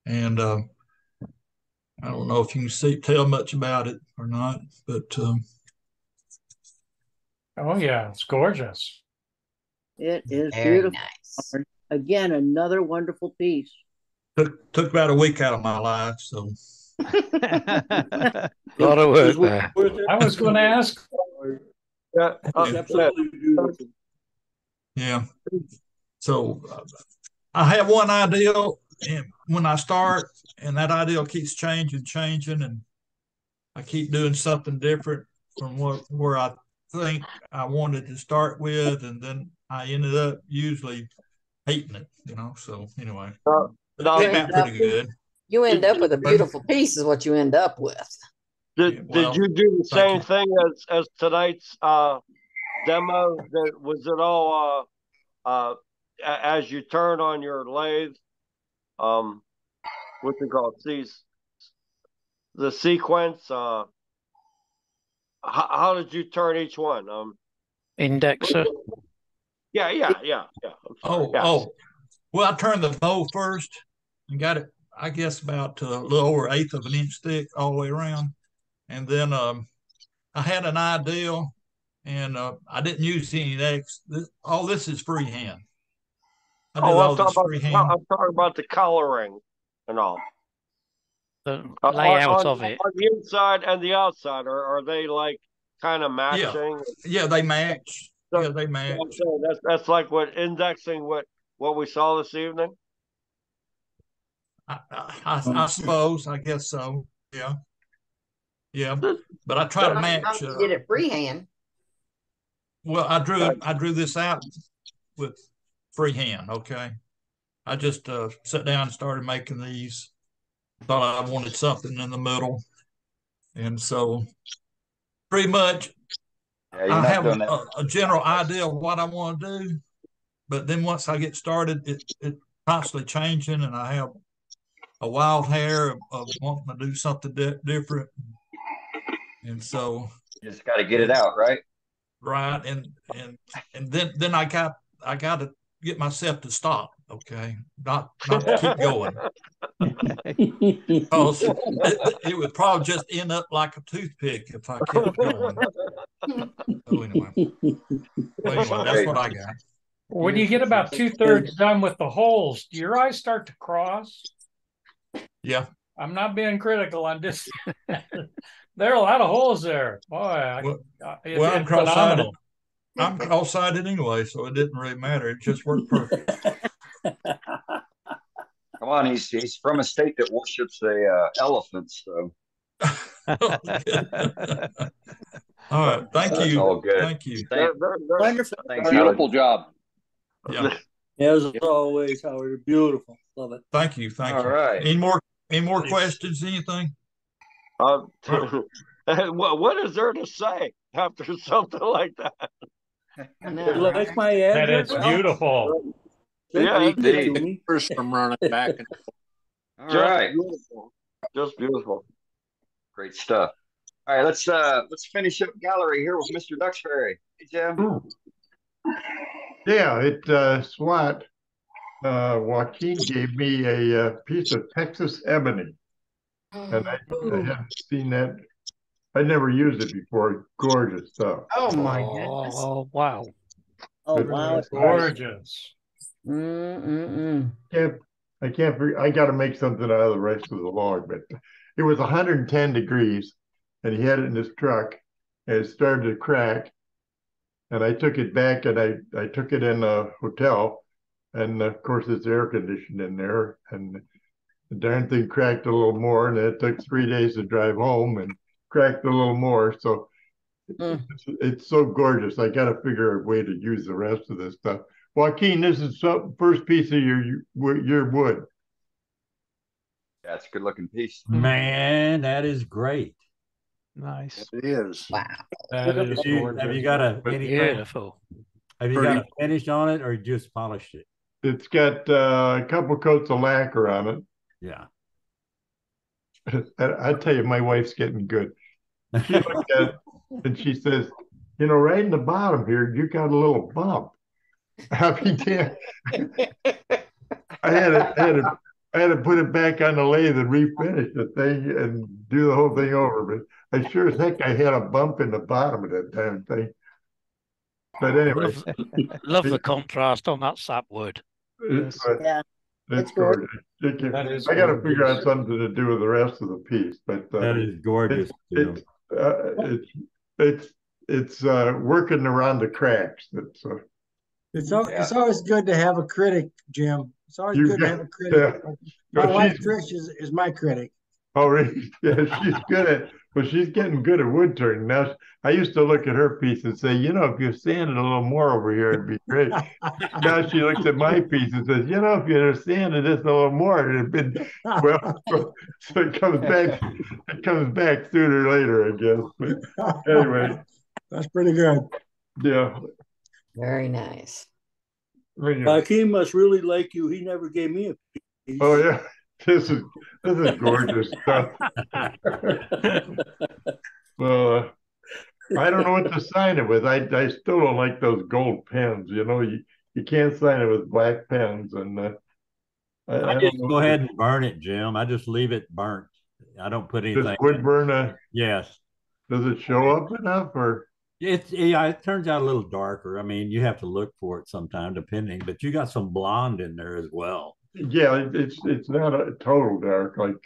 and I don't know if you can tell much about it or not, but oh yeah, it's gorgeous. It is Very beautiful. nice. Again, another wonderful piece. took about a week out of my life. So A lot of work there. I was going to ask. Yeah, absolutely beautiful. Yeah. So I have one ideal, and when I start, and that ideal keeps changing, and I keep doing something different from where I think I wanted to start with, and then I ended up usually hating it, So anyway, it came out pretty good. You end up with a beautiful piece, is what you end up with. Did you do the same thing as tonight's demo? Was it all as you turn on your lathe? What's it called? The sequence. How did you turn each one? Indexer. Yeah. Oh. Well, I turned the bow first and got it, I guess, about a little over 1/8 of an inch thick all the way around. And then I had an ideal, and I didn't use any X. All this is freehand. I'm talking about the coloring and all. The layout of it. On the inside and the outside, are they like kind of matching? Yeah, they match. So, yeah, they match. So that's like indexing what we saw this evening. I suppose. I guess so. Yeah. But I try to match. You did it freehand. Well, I drew this out with freehand. Okay. I just sat down and started making these. Thought I wanted something in the middle, and so pretty much I have a general idea of what I want to do, but then once I get started, it constantly changing, and I have a wild hair of wanting to do something different, and so you just got to get it out, right? Right, and then I got to get myself to stop. Okay, not to keep going. Because it would probably just end up like a toothpick if I kept going. So anyway, that's what I got. When you get about 2/3 done with the holes, do your eyes start to cross? Yeah. I'm not being critical. I'm just there are a lot of holes there. Boy, I'm cross-sighted. I'm cross-sighted anyway, so it didn't really matter. It just worked perfect. Come on, he's from a state that worships the elephants. So. All right, thank you. All good. Thank you. Wonderful. Thanks, Beautiful job. Yeah. As always, Howard, beautiful. Love it. Thank you. All right. Any more questions? Anything? What is there to say after something like that? Like my address. That is beautiful. Yeah, indeed. First from running back. All right. Just beautiful. Great stuff. All right, let's finish up gallery here with Mr. Duxbury. Hey, Jim. Yeah, SWAT. Joaquin gave me a piece of Texas ebony, and I haven't seen that. I never used it before. Gorgeous stuff. Oh my goodness! Oh wow! Oh wow! It's gorgeous. I can't. I got to make something out of the rest of the log, but it was 110 degrees, and he had it in his truck, and it started to crack. And I took it back, and I took it in a hotel, and of course it's air conditioned in there, and the darn thing cracked a little more, and it took 3 days to drive home, and cracked a little more. So it's so gorgeous. I got to figure a way to use the rest of this stuff. Joaquin, this is the first piece of your wood. Yeah, it's a good looking piece. Man, that is great. Nice. It is. Wow. That is Have you got beautiful. Have you got a finish on it, or you just polished it? It's got a couple coats of lacquer on it. Yeah. I tell you, my wife's getting good. She looked at it and she says, right in the bottom here, you got a little bump. I mean, damn. I had to put it back on the lathe and refinish the thing and do the whole thing over. But I sure as heck I had a bump in the bottom of that damn thing. But anyway, love the contrast on that sapwood. Yeah, it's gorgeous. I got to figure out something to do with the rest of the piece. But that is gorgeous. It's working around the cracks. It's always good to have a critic, Jim. It's always good to have a critic. Yeah. My wife Trish is my critic. Oh, really? Yeah, she's getting good at wood turning. Now, I used to look at her piece and say, if you sanded a little more over here, it'd be great. Now she looks at my piece and says, if you had sanded this a little more, it'd been well. So it comes back sooner or later, I guess. But anyway, that's pretty good. Yeah. Very nice. Hakeem must really like you. He never gave me a piece. Oh yeah, this is gorgeous stuff. Well, I don't know what to sign it with. I still don't like those gold pens. You can't sign it with black pens, and I just go ahead and burn it, Jim. I just leave it burnt. I don't put anything. Does wood burn? Yes. Does it show up enough, or? It turns out a little darker. I mean, you have to look for it sometime, depending. But you got some blonde in there as well. Yeah, it's not a total dark like.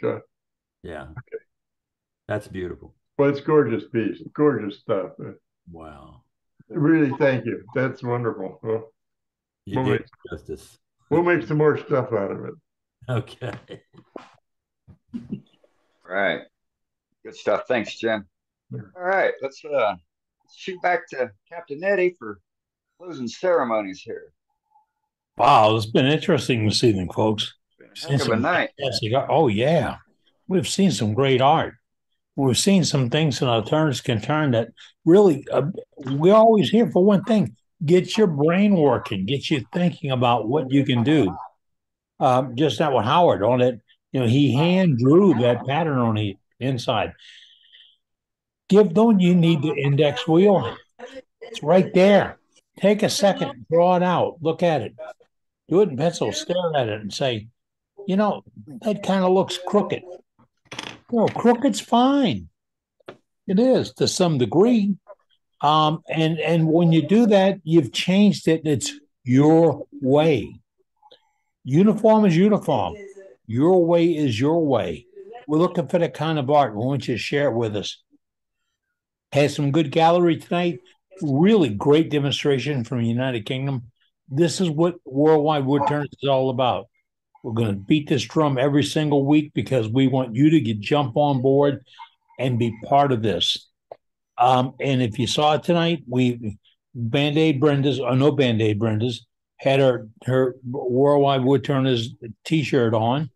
Yeah. Okay. That's beautiful. Well, it's gorgeous piece, gorgeous stuff. Wow. Really, thank you. That's wonderful. Well, you did justice. We'll make some more stuff out of it. Okay. Right. Good stuff. Thanks, Jim. All right, let's shoot back to Captain Eddie for closing ceremonies here. Wow, it's been interesting this evening, folks. Heck of a night. Oh yeah, we've seen some great art. We've seen some things in our turners can turn that really. We're always here for one thing: get your brain working, get you thinking about what you can do. Just that with Howard on it, he hand drew that pattern on the inside. Don't you need the index wheel? It's right there. Take a second, draw it out, look at it. Do it in pencil, stare at it and say, that kind of looks crooked. Crooked's fine. It is to some degree. And when you do that, you've changed it. It's your way. Uniform is uniform. Your way is your way. We're looking for that kind of art. We want you to share it with us. Had some good gallery tonight. Really great demonstration from the United Kingdom. This is what Worldwide Woodturners is all about. We're going to beat this drum every single week because we want you to jump on board and be part of this. And if you saw it tonight, Band-Aid Brenda's, or no Band-Aid Brenda's, had her Worldwide Woodturners t-shirt on,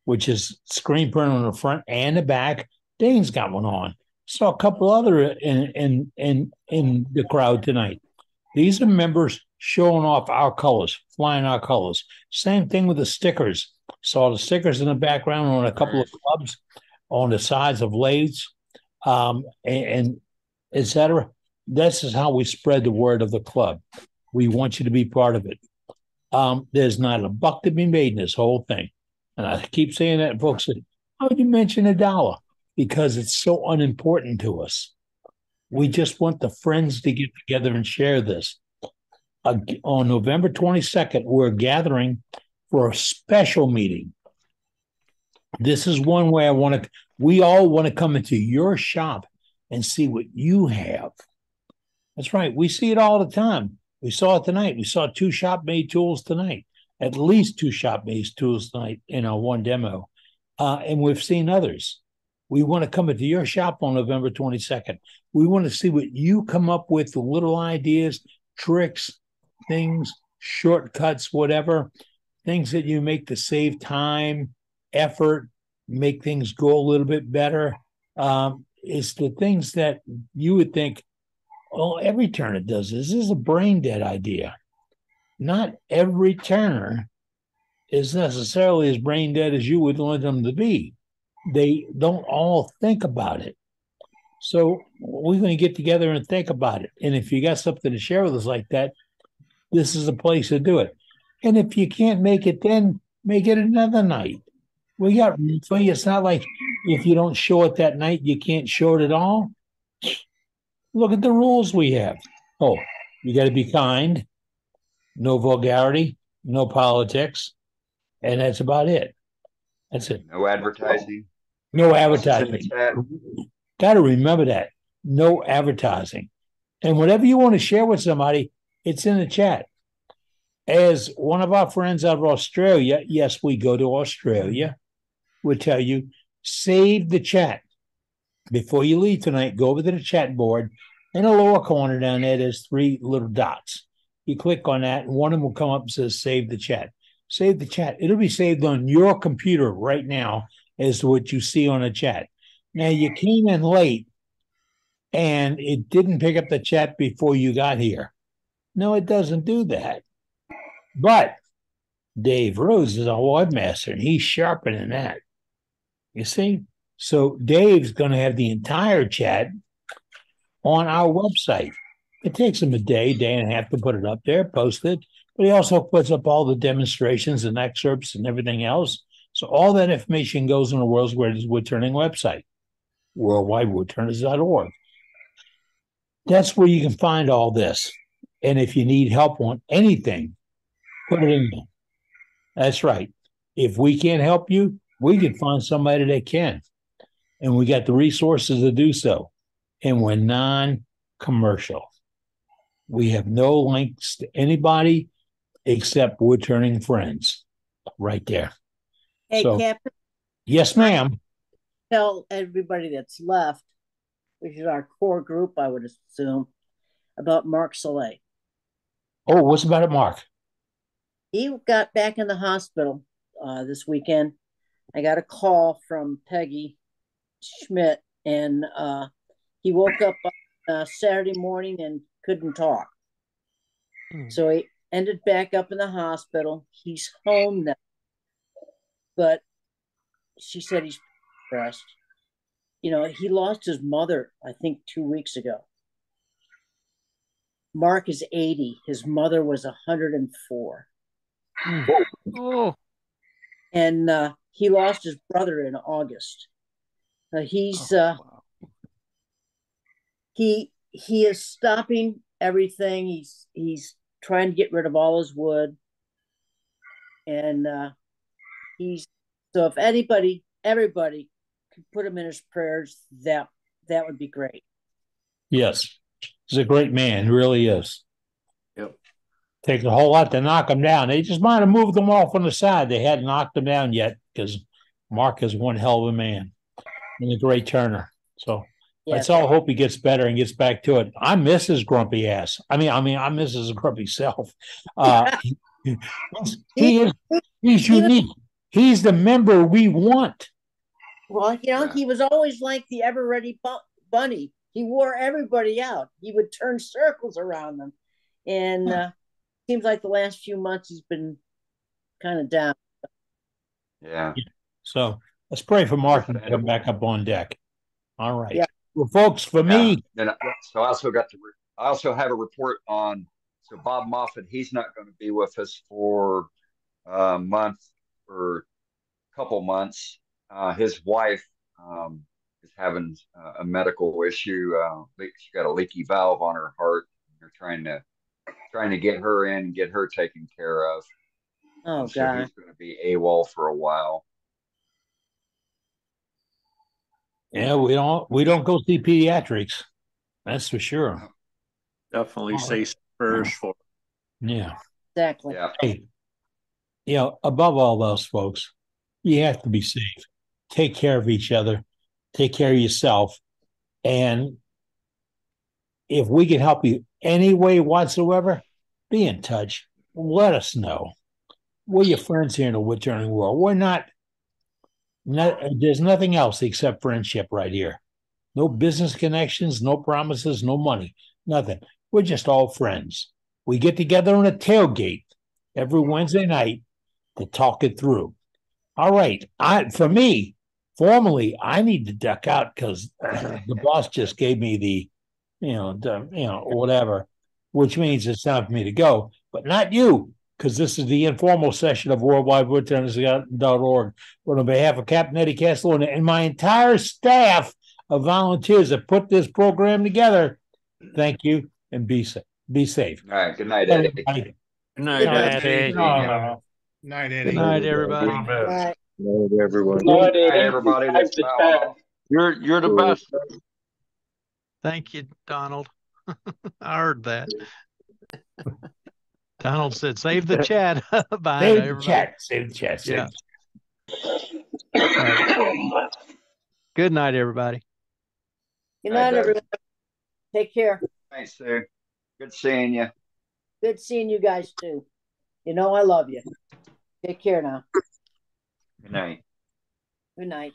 which is screen print on the front and the back. Dane's got one on. Saw a couple other in the crowd tonight. These are members showing off our colors, flying our colors. Same thing with the stickers. Saw the stickers in the background on a couple of clubs, on the sides of lathes, and etc. This is how we spread the word of the club. We want you to be part of it. There's not a buck to be made in this whole thing. And I keep saying that, and folks say, how would you mention $1? Because it's so unimportant to us. We just want the friends to get together and share this. On November 22nd, we're gathering for a special meeting. This is one way we all want to come into your shop and see what you have. That's right. We see it all the time. We saw it tonight. We saw 2 shop-made tools tonight, at least 2 shop-made tools tonight in our one demo. And we've seen others. We want to come into your shop on November 22nd. We want to see what you come up with, the little ideas, tricks, things, shortcuts, whatever, things that you make to save time, effort, make things go a little bit better. It's the things that you would think, oh, every turner does this. This is a brain dead idea. Not every turner is necessarily as brain dead as you would want them to be. They don't all think about it. So we're going to get together and think about it. And if you got something to share with us like that, this is the place to do it. And if you can't make it, then make it another night. We got room for you. It's not like if you don't show it that night, you can't show it at all. Look at the rules we have. Oh, you got to be kind, no vulgarity, no politics, and that's about it. That's it. No advertising. No Message in the advertising. chat. Got to remember that. No advertising. And whatever you want to share with somebody, it's in the chat. As one of our friends out of Australia, yes, we go to Australia, would tell you, save the chat. Before you leave tonight, go over to the chat board. In the lower corner down there, there's 3 little dots. You click on that, and one of them will come up and says, save the chat. Save the chat. It'll be saved on your computer right now as to what you see on the chat. Now, you came in late, and it didn't pick up the chat before you got here. No, it doesn't do that. But Dave Rose is a webmaster, and he's sharpening that. You see? So Dave's going to have the entire chat on our website. It takes him a day and a half to put it up there, post it. But he also puts up all the demonstrations and excerpts and everything else. So all that information goes on the world's greatest woodturning website, worldwidewoodturners.org. That's where you can find all this. And if you need help on anything, put it in there. That's right. If we can't help you, we can find somebody that can. And we got the resources to do so. And we're non-commercial. We have no links to anybody except wood turning friends right there. Hey, So, Captain. yes, ma'am. Tell everybody that's left, which is our core group, I would assume, about Mark Soleil. Oh, what's about it, Mark? He got back in the hospital this weekend. I got a call from Peggy Schmidt, and he woke up Saturday morning and couldn't talk. So he ended back up in the hospital. He's home now, but she said he's depressed. You know, he lost his mother, I think, 2 weeks ago. Mark is 80. His mother was 104. Oh. And he lost his brother in August. He's he is stopping everything. He's trying to get rid of all his wood, and he's so if everybody could put him in his prayers, that would be great. Yes. He's a great man. He really is. Yep. Takes a whole lot to knock him down. They just might have moved him off on the side. They hadn't knocked him down yet because Mark is one hell of a man and a great turner. So let's all hope he gets better and gets back to it. I miss his grumpy ass. I mean, I miss his grumpy self. He's unique. He's the member we want. Well, you know, he was always like the ever ready bunny. He wore everybody out. He would turn circles around them. And seems like the last few months he's been kind of down. Yeah. So let's pray for Mark to come back up on deck. All right. Yeah. Well, folks, for me. And so I also have a report on, so Bob Moffat, he's not going to be with us for a month or a couple months. His wife is having a medical issue. She got a leaky valve on her heart. They're trying to get her in, get her taken care of. Oh, so God. he's going to be AWOL for a while. Yeah, we don't go see pediatrics. That's for sure. Definitely say prayers for. Yeah. Exactly. Yeah. Hey, you know, above all else, folks, you have to be safe. Take care of each other. Take care of yourself. And if we can help you any way whatsoever, be in touch. Let us know. We're your friends here in the wood turning world. We're not There's nothing else except friendship right here. No business connections, no promises, no money, nothing. We're just all friends. We get together on a tailgate every Wednesday night to talk it through. All right. For me, formally, I need to duck out because the boss just gave me whatever, which means it's time for me to go. But not you, because this is the informal session of worldwidewoodturners.org. But on behalf of Captain Eddie Castle and my entire staff of volunteers that put this program together, thank you and be safe. Be safe. All right. Good night, Eddie. Good night, Good night, Eddie. Eddie. Night, Eddie. Good night, everybody. Right. Night, everyone. Good night, everybody. That's about You're the best. Thank you, Donald. I heard that. Donald said, "Save the chat." Bye, Save the everybody. chat. Save the chat. Save Yeah. the chat. All right. Good night, everybody. Good Night, night, Doug. everyone. Take care. Thanks, Sue. Good seeing you. Good seeing you guys too. You know I love you. Take care now. Good night. Good night.